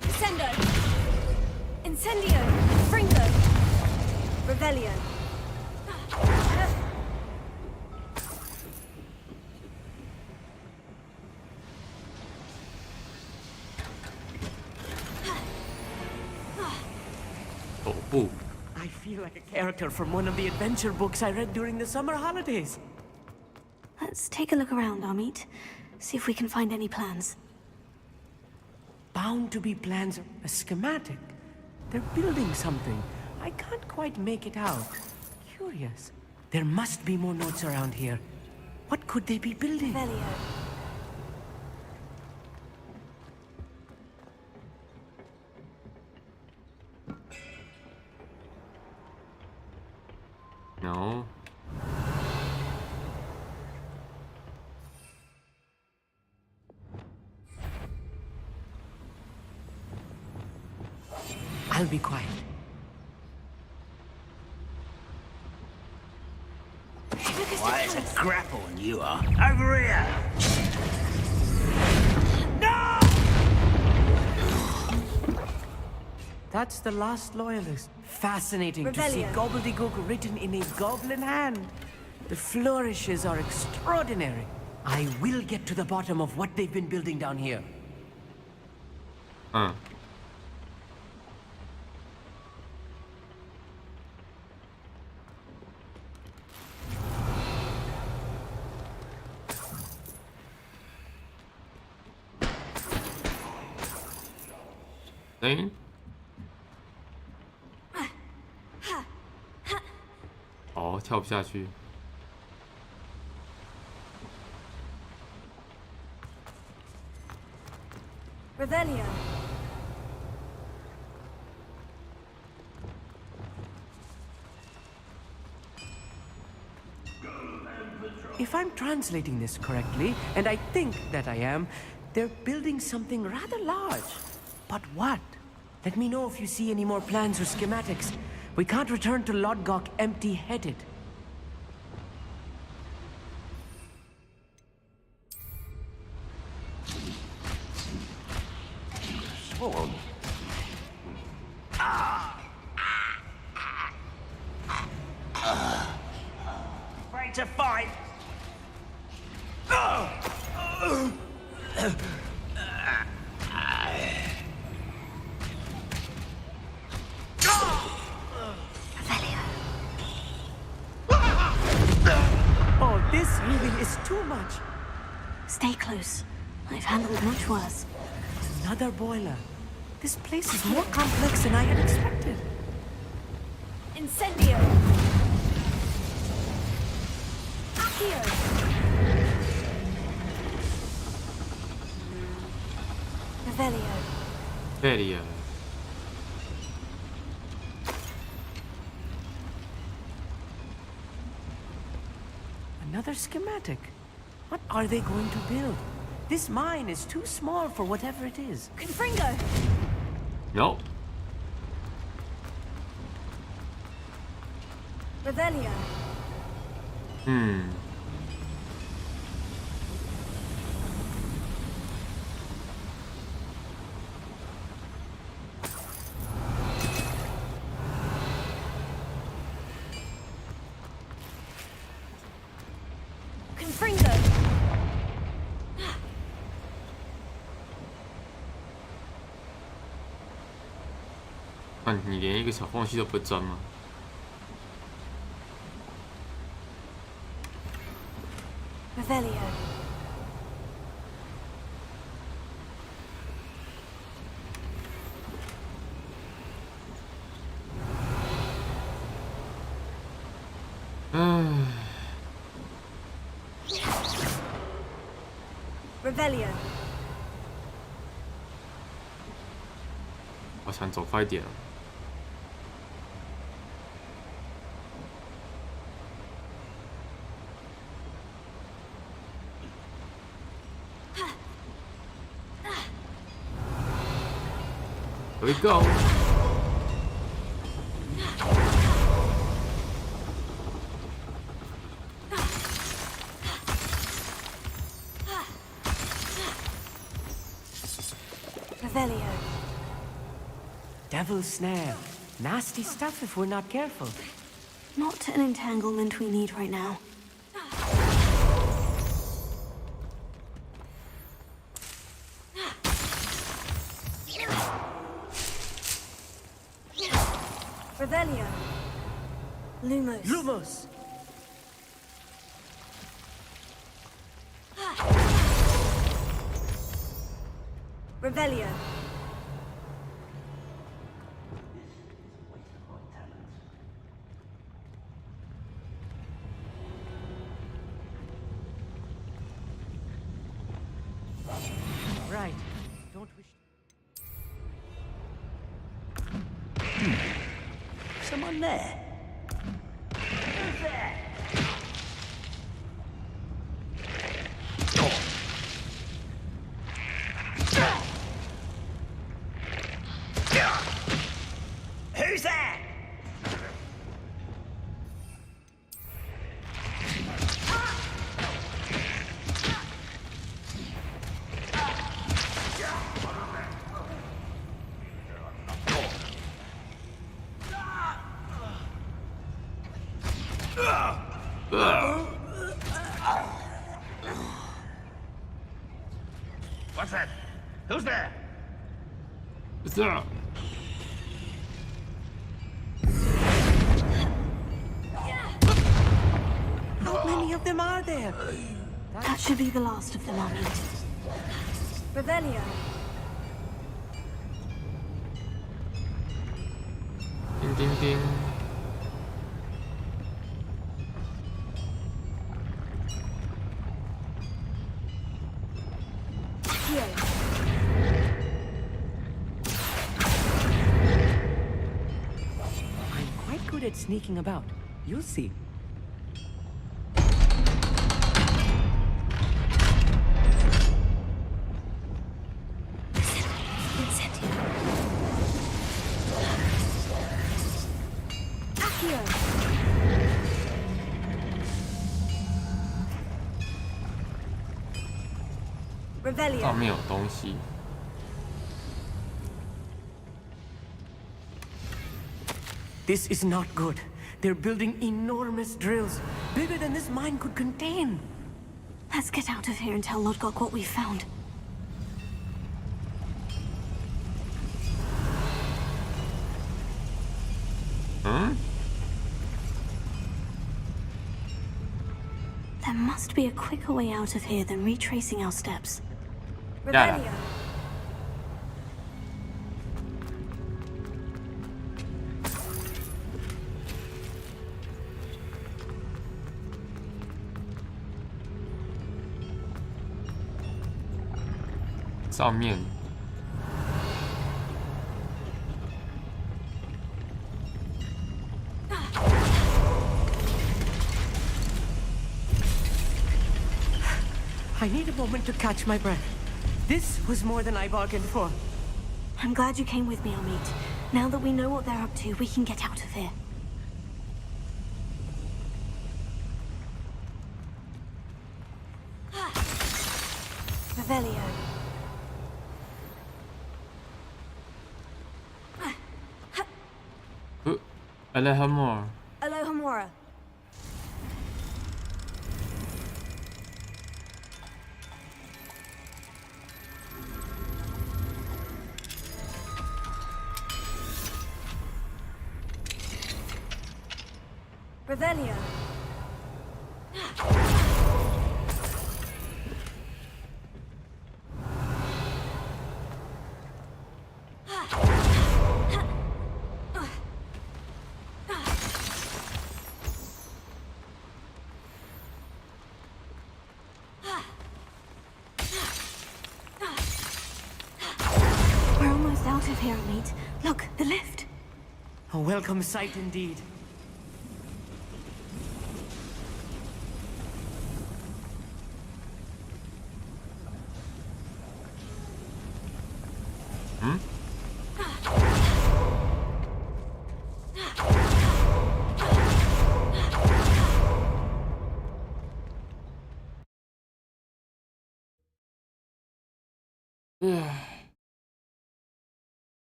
Descendo. Incendio. Fringo. Revelio. I feel like a character from one of the adventure books I read during the summer holidays. Let's take a look around, Amit. See if we can find any plans. Bound to be plans, a schematic. They're building something. I can't quite make it out. Curious. There must be more notes around here. What could they be building? Revelio. No. I'll be quiet. Why, it's a grapple and you are. Over here! No! That's the last loyalist. Fascinating to see Revelio. gobbledygook written in a goblin hand. The flourishes are extraordinary. I will get to the bottom of what they've been building down here. Lane? 哦，跳不下去。Revelio. If I'm translating this correctly, and I think that I am, they're building something rather large. But what? Let me know if you see any more plans or schematics. We can't return to Lodgok empty-headed. Ready to fight? Oh, this really is too much. Stay close. I've handled much worse. Another boiler. This place is more complex than I had expected. Incendio. Accio. Revelio. Revelio. Another schematic. What are they going to build? This mine is too small for whatever it is. Confringo. No. Revelio. Confringo. 看你连一个小缝隙都不会钻吗？ Revelio. Revelio. 好想走快点。Here we go. Revelio. Devil's snare. Nasty stuff if we're not careful. Not an entanglement we need right now. Revelio. Lumos. Lumos! Revelio. Right. Don't wish. Someone there? Who's there? Who's there? What's that? Who's there? What's that? How many of them are there? That should be the last of them, Amit. Revelio. Ding ding ding. Here. I'm quite good at sneaking about. You'll see. Revelio. 上面有东西。 This is not good. They're building enormous drills, bigger than this mine could contain. Let's get out of here and tell Lodgok what we found. Hmm? There must be a quicker way out of here than retracing our steps. Revelio. 上面。 I need a moment to catch my breath. This was more than I bargained for. I'm glad you came with me, Amit. Now that we know what they're up to, we can get out of here. Revelio. Alohomora. Alohomora. Revelio. of here, Amit. Look, the lift. A welcome sight indeed.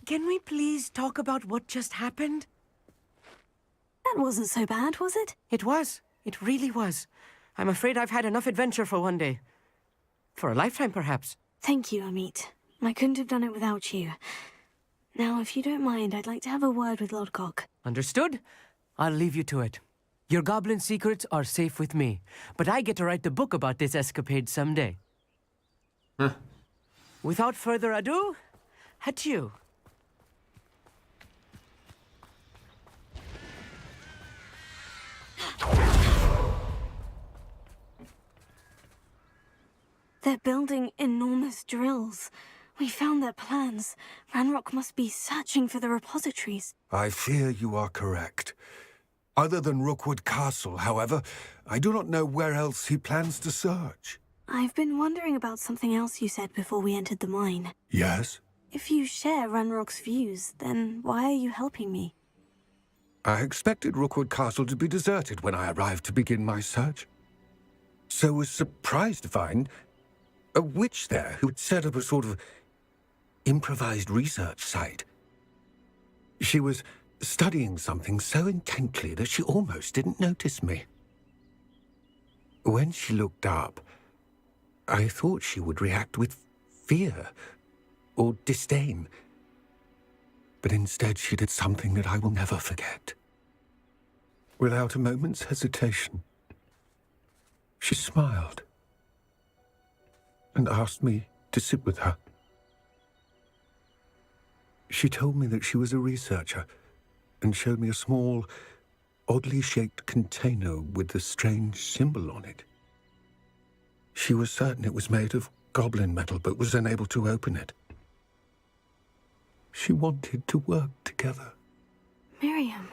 Can we please talk about what just happened? That wasn't so bad, was it? It was. It really was. I'm afraid I've had enough adventure for one day. For a lifetime, perhaps. Thank you, Amit. I couldn't have done it without you. Now, if you don't mind, I'd like to have a word with Lodgok. Understood? I'll leave you to it. Your goblin secrets are safe with me, but I get to write the book about this escapade someday. Without further ado, adieu. They're building enormous drills. We found their plans. Ranrock must be searching for the repositories. I fear you are correct. Other than Rookwood Castle, however, I do not know where else he plans to search. I've been wondering about something else you said before we entered the mine. Yes? If you share Ranrock's views, then why are you helping me? I expected Rookwood Castle to be deserted when I arrived to begin my search. So was surprised to find a witch there who had set up a sort of improvised research site. She was studying something so intently that she almost didn't notice me. When she looked up, I thought she would react with fear or disdain. But instead she did something that I will never forget. Without a moment's hesitation, she smiled and asked me to sit with her. She told me that she was a researcher and showed me a small, oddly shaped container with a strange symbol on it. She was certain it was made of goblin metal, but was unable to open it. She wanted to work together. Miriam.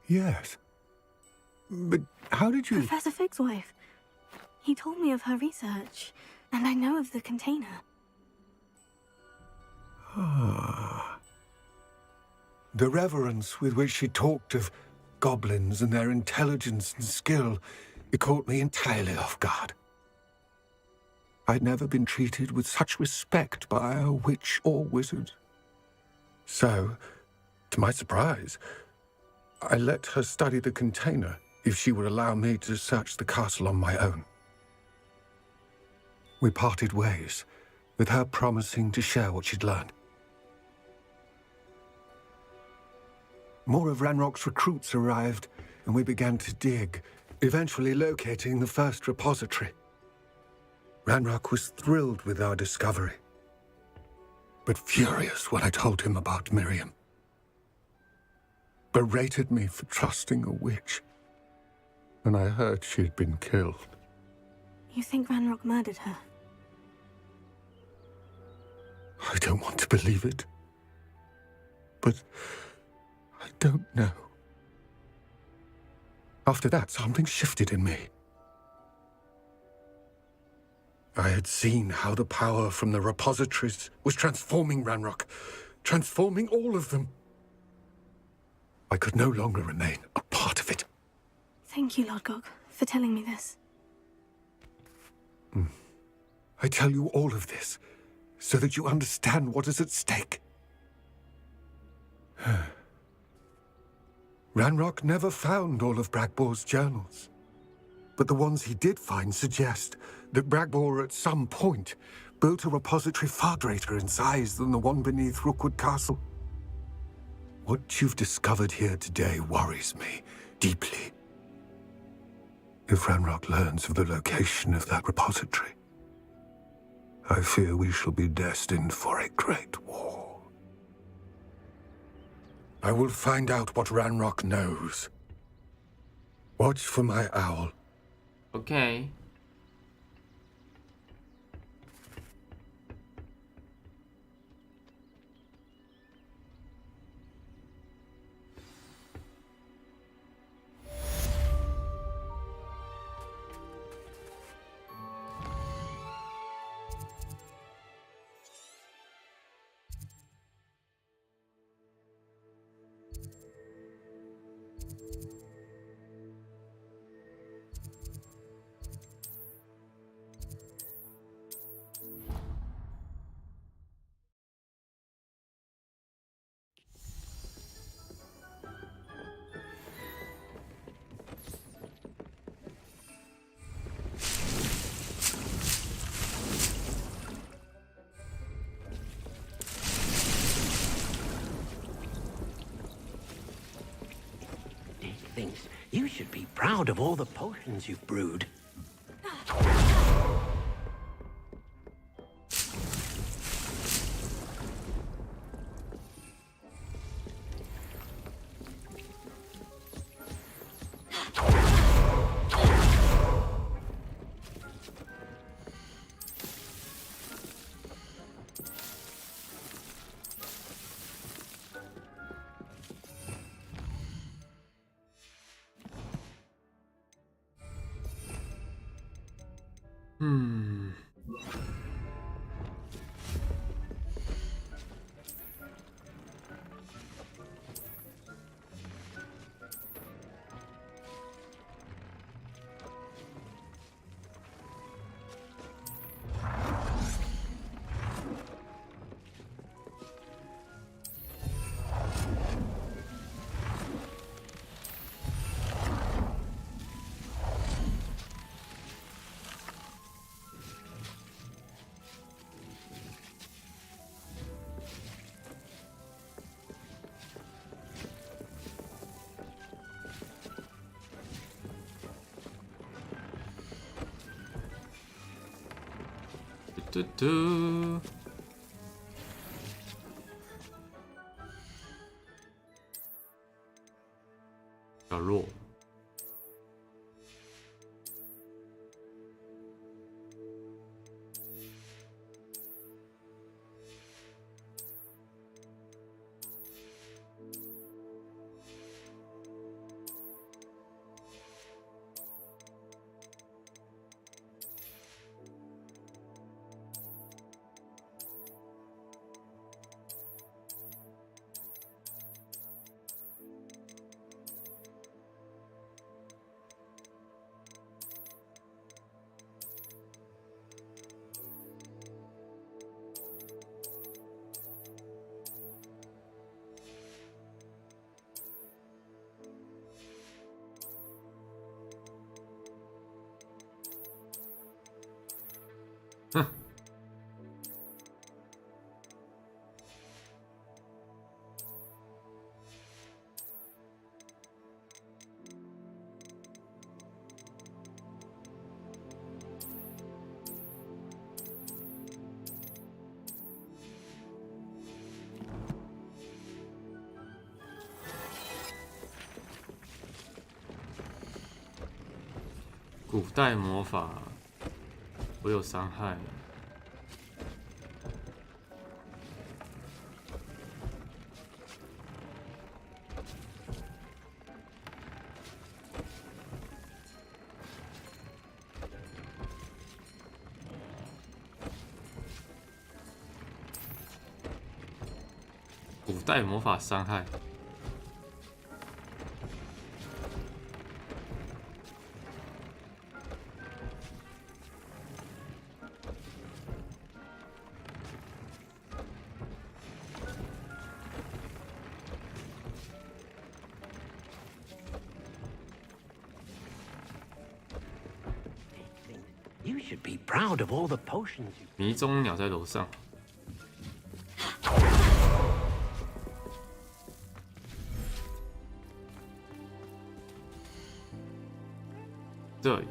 Yes. But how did you... Professor Fig's wife. He told me of her research, and I know of the container. Ah. The reverence with which she talked of goblins and their intelligence and skill, it caught me entirely off guard. I'd never been treated with such respect by a witch or wizard. So, to my surprise, I let her study the container if she would allow me to search the castle on my own. We parted ways, with her promising to share what she'd learned. More of Ranrock's recruits arrived, and we began to dig, eventually locating the first repository. Ranrock was thrilled with our discovery, but furious when I told him about Miriam. Berated me for trusting a witch, and I heard she'd been killed. You think Ranrock murdered her? I don't want to believe it, but I don't know. After that, something shifted in me. I had seen how the power from the repositories was transforming Ranrock, transforming all of them. I could no longer remain a part of it. Thank you, Lodgok, for telling me this. I tell you all of this so that you understand what is at stake. Ranrock never found all of Bragbor's journals, but the ones he did find suggest that Bragbor at some point built a repository far greater in size than the one beneath Rookwood Castle. What you've discovered here today worries me deeply. If Ranrock learns of the location of that repository, I fear we shall be destined for a great war. I will find out what Ranrock knows, Watch for my owl. OK。Thinks you should be proud of all the potions you've brewed. Hmm. 嘟嘟，小弱。哼。古代魔法会有伤害。古代魔法伤害。You should be proud of all the potions. 迷踪鸟在楼上。这里。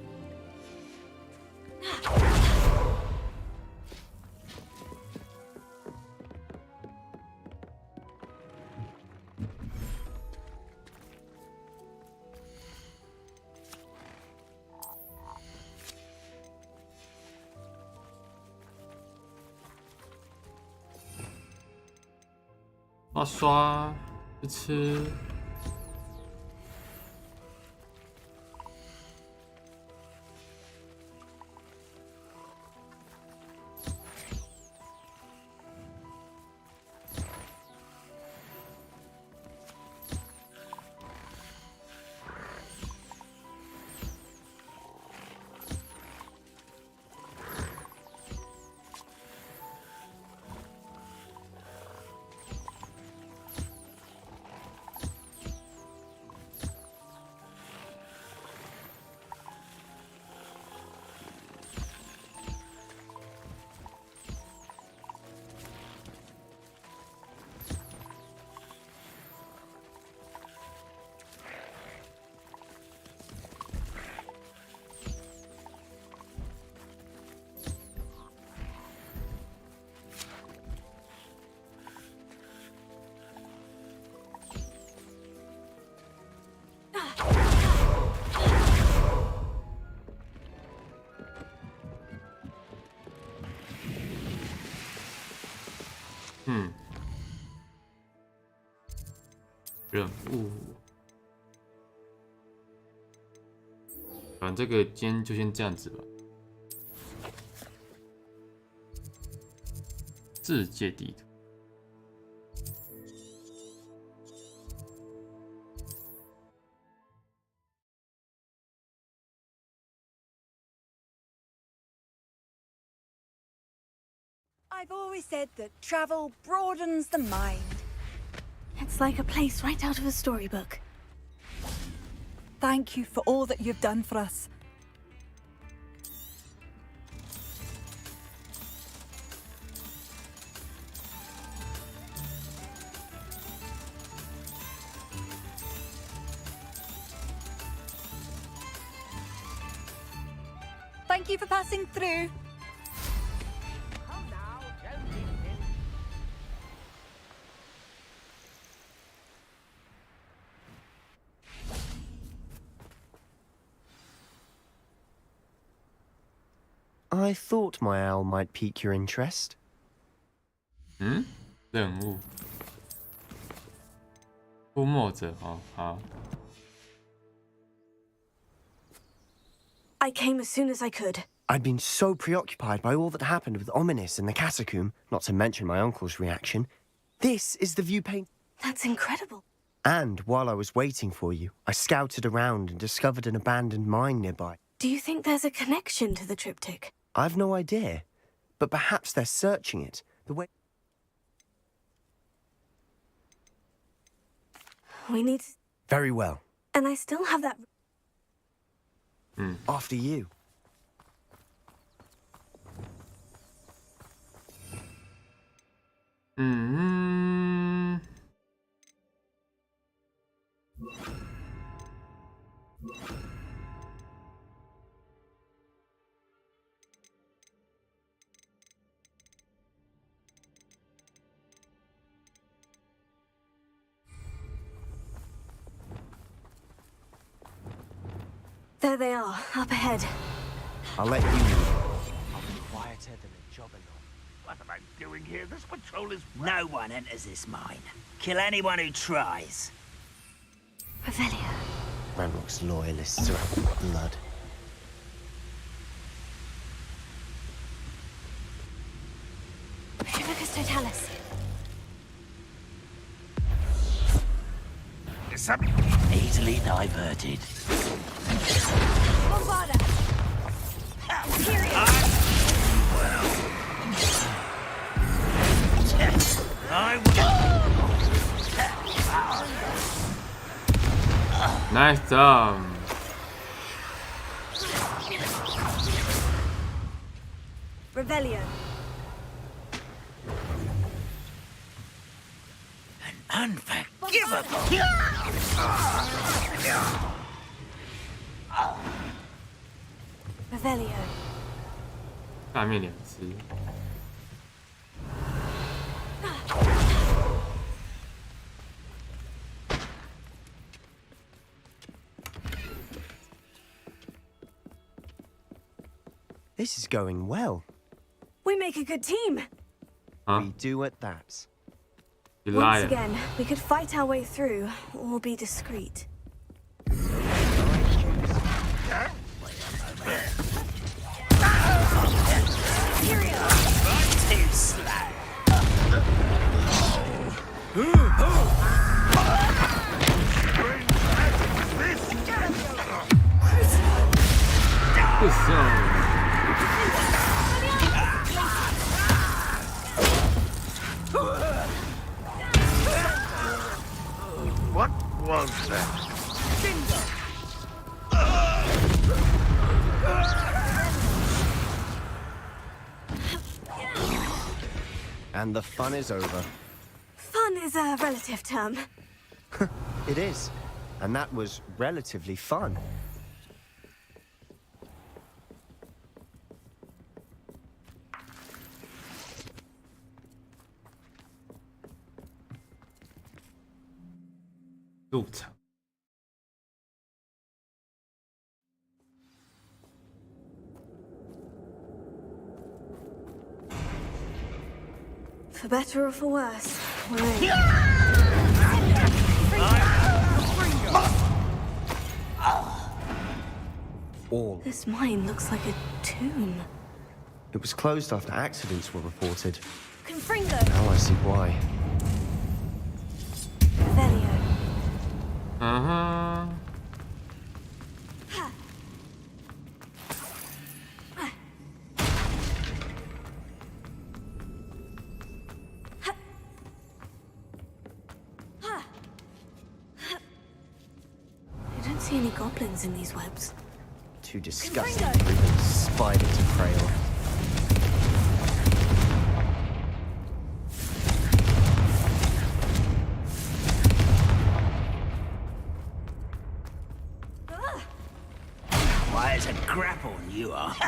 刷刷吃吃。任务，反正这个今天就先这样子吧。世界地图。I've always said that travel broadens the mind. It's like a place right out of a storybook. Thank you for all that you've done for us. Thank you for passing through. I thought my owl might pique your interest. 任务。出没者，好。 I came as soon as I could. I'd been so preoccupied by all that happened with Ominis and the catacomb, not to mention my uncle's reaction. This is the view paint. That's incredible. And while I was waiting for you, I scouted around and discovered an abandoned mine nearby. Do you think there's a connection to the triptych? I've no idea, but perhaps they're searching it. The way We need... Very well. And I still have that... After you. There they are, up ahead. I'll let you lead. I'll be quieter than a jobber. What am I doing here? This patrol is... No one enters this mine. Kill anyone who tries. Revelio. Ranrock's loyalists are out for blood. Hibicus totalis. Easily diverted. Bombarda! Nice job. Revelio. Unforgivable. Revelio. 下面2只。This is going well. We make a good team. We do at that. You Once liar. again, we could fight our way through, or be discreet. Too slow. What was that? And the fun is over. Fun is a relative term. It is. And that was relatively fun. For better or for worse, we're in. All. This mine looks like a tomb. It was closed after accidents were reported. Confringo! Now I see why. Velio. Uh-huh. I don't see any goblins in these webs. Too disgusting for even a spider to prey on. Why, it's a grapple you are. I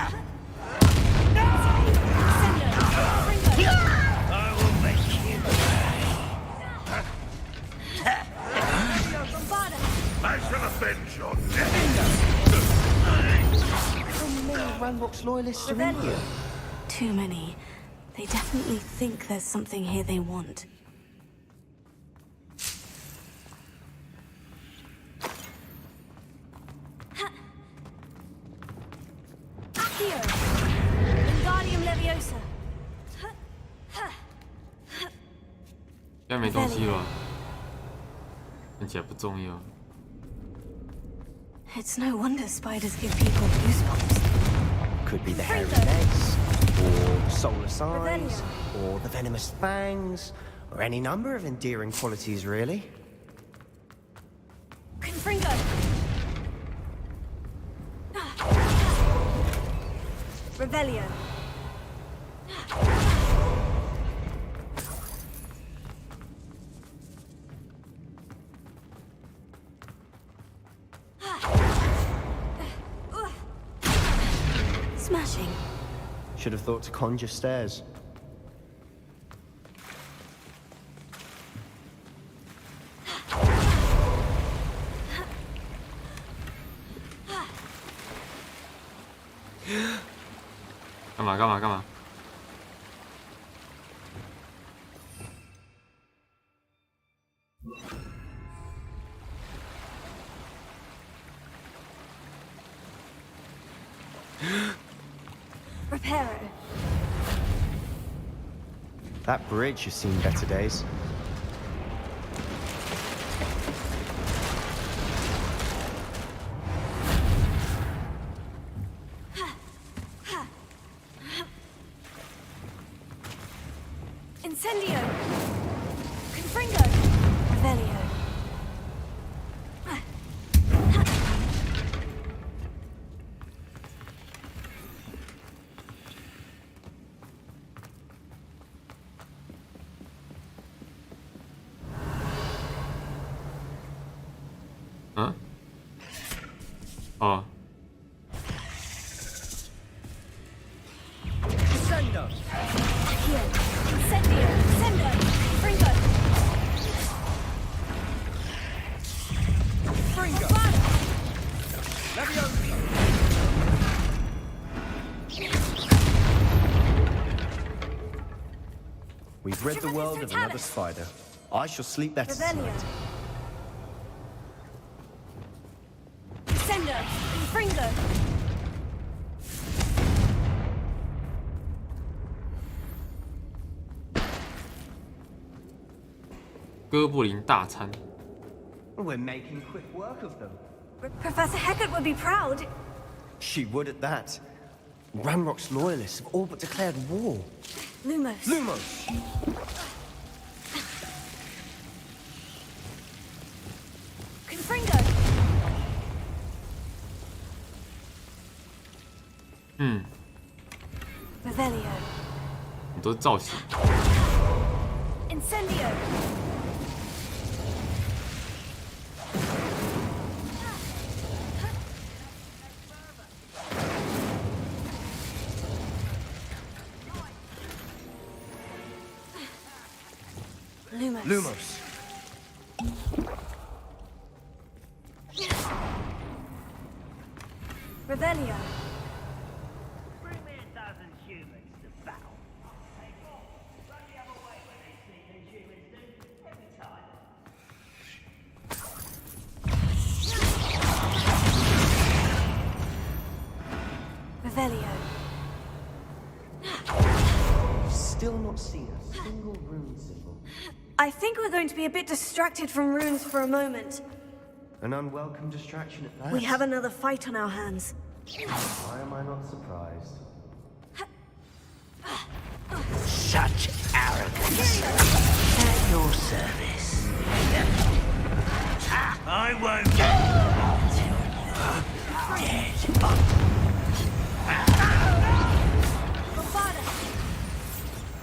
will make you I shall avenge your death. How many Ranrock's loyalists are in here? Too many. They definitely think there's something here they want. Accio! Wingardium Leviosa! 现在没东西了，看起来不重要。 It's no wonder spiders give people goosebumps. Could be the hairy legs, or the soulless eyes, or the venomous fangs, or any number of endearing qualities, really. Confringo! Revelio. Smashing. Should have thought to conjure stairs.干嘛？ Reparo. That bridge has seen better days. Incendio. Confringo. Revelio. Huh? Oh. Incendio. Incendio. Incendio. Fringo. Fringo. We've rid the world of another spider. I shall sleep better tonight. Sender, Fringo. 哥布林大餐。 We're making quick work of them. Professor Hecat would be proud. She would at that. Ranrock's loyalists have all but declared war. Lumos. Lumos! Confringo. ，Revelio. 你都是造型。 Incendio. Lumos. Lumos. Revelio. Bring me a dozen humans to battle. Hey, Bob, run the other way when they sneak in humans do. Every time. Revelio. Still not seen a single rune symbol. I think we're going to be a bit distracted from runes for a moment. An unwelcome distraction at that. We have another fight on our hands. Why am I not surprised? Such arrogance. At your service. I won't get until you're dead. Bofada.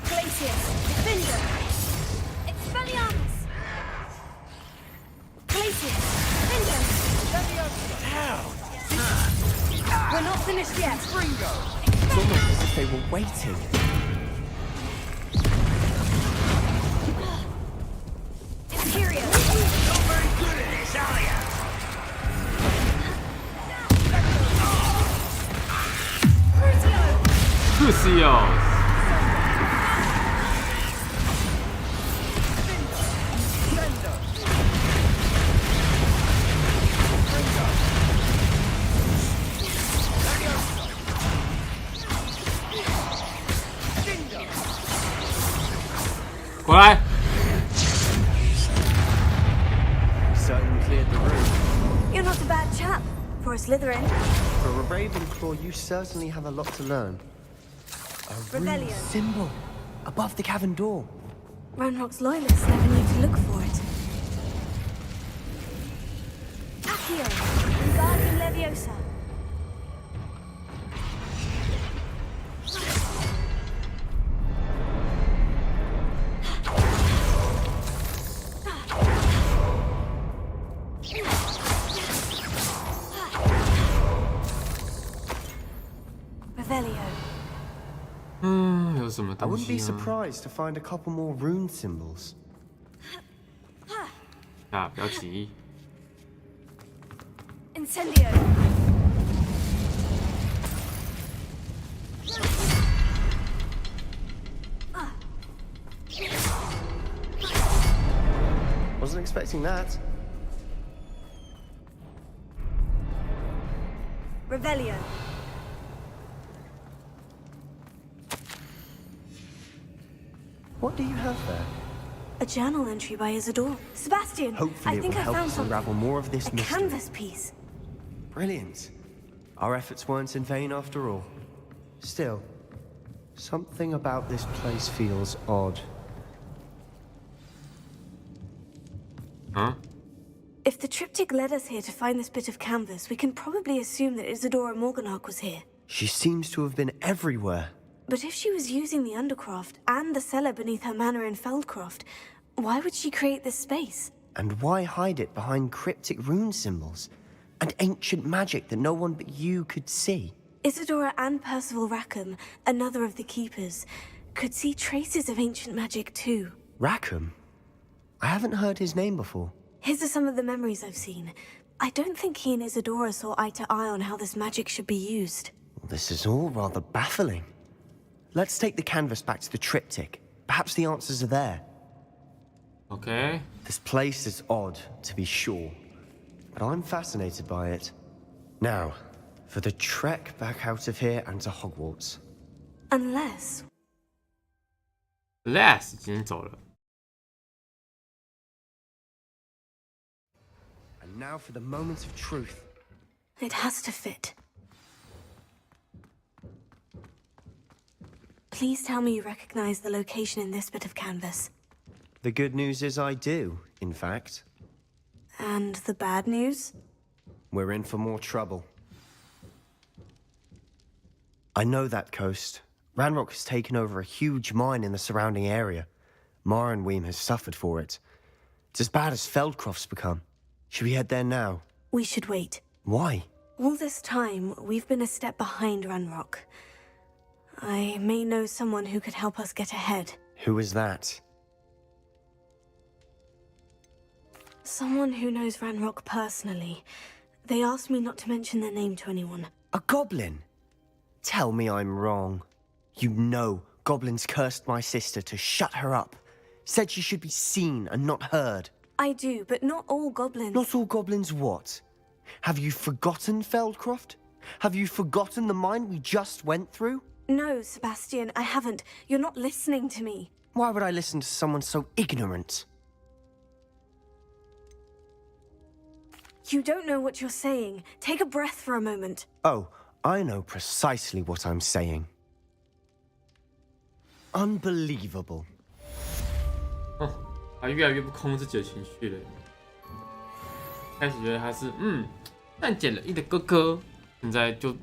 Glacius. Defender. Expelliarmus. Glacius. Defender. We're not finished yet. It's almost as if they were waiting. Interior. Not very good at this, are you? Crucial. 过来。 Certainly cleared the room. You're not a bad chap for a Slytherin. For a Ravenclaw, you certainly have a lot to learn. A rune Rebellion. symbol above the cavern door. Ranrock's loyalists never need to look for it. Accio. Wingardium Leviosa. Revelio. 有什么 I 东 wouldn't 西 be 呢？ surprised to find a couple more rune symbols. 啊，不要急。 Incendio. Wasn't expecting that. Revelio. What do you have there? A journal entry by Isidore. Sebastian, Hopefully I it think will I help found us something. unravel more of this A mystery. canvas piece. Brilliant. Our efforts weren't in vain after all. Still, something about this place feels odd. Huh? If the triptych led us here to find this bit of canvas, we can probably assume that Isadora Morganach was here. She seems to have been everywhere. But if she was using the Undercroft and the cellar beneath her manor in Feldcroft, why would she create this space? And why hide it behind cryptic rune symbols? And ancient magic that no one but you could see? Isadora and Percival Rackham, another of the Keepers, could see traces of ancient magic too. Rackham? I haven't heard his name before. His are some of the memories I've seen. I don't think he and Isadora saw eye to eye on how this magic should be used. This is all rather baffling. Let's take the canvas back to the triptych. Perhaps the answers are there. Okay. This place is odd, to be sure, but I'm fascinated by it. Now, for the trek back out of here and to Hogwarts. Unless... Les 已经走了。And now for the moment of truth. It has to fit. Please tell me you recognize the location in this bit of canvas. The good news is I do, in fact. And the bad news? We're in for more trouble. I know that coast. Ranrock has taken over a huge mine in the surrounding area. Marrenweem has suffered for it. It's as bad as Feldcroft's become. Should we head there now? We should wait. Why? All this time, we've been a step behind Ranrock. I may know someone who could help us get ahead. Who is that? Someone who knows Ranrock personally. They asked me not to mention their name to anyone. A goblin? Tell me I'm wrong. You know goblins cursed my sister to shut her up. Said she should be seen and not heard. I do, but not all goblins. Not all goblins what? Have you forgotten Feldcroft? Have you forgotten the mine we just went through? No, Sebastian, I haven't. You're not listening to me. Why would I listen to someone so ignorant? You don't know what you're saying. Take a breath for a moment. Oh, I know precisely what I'm saying. Unbelievable. 他越来越不控制自己的情绪了。开始觉得他是善解人意的哥哥，现在就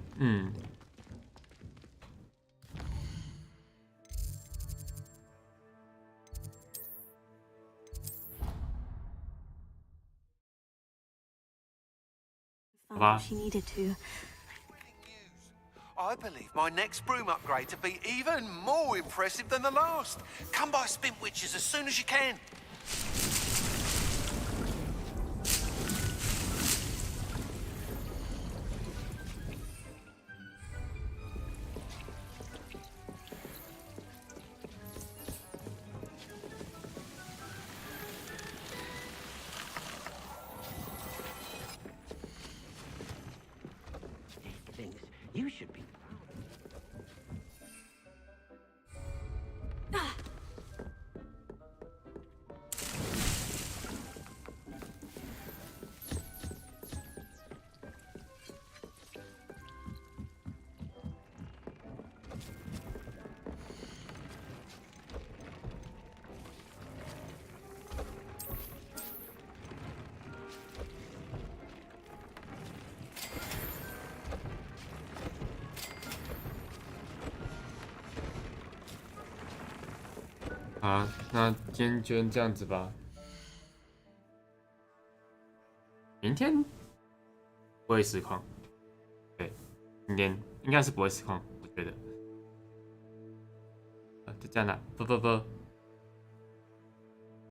好吧。 She needed to. I believe my next broom upgrade to be even more impressive than the last. Come by Spin Witches as soon as you can. You should be.好，那今天就这样子吧。明天不会实况，对，明天应该是不会实况，我觉得。就这样啦，啵啵啵。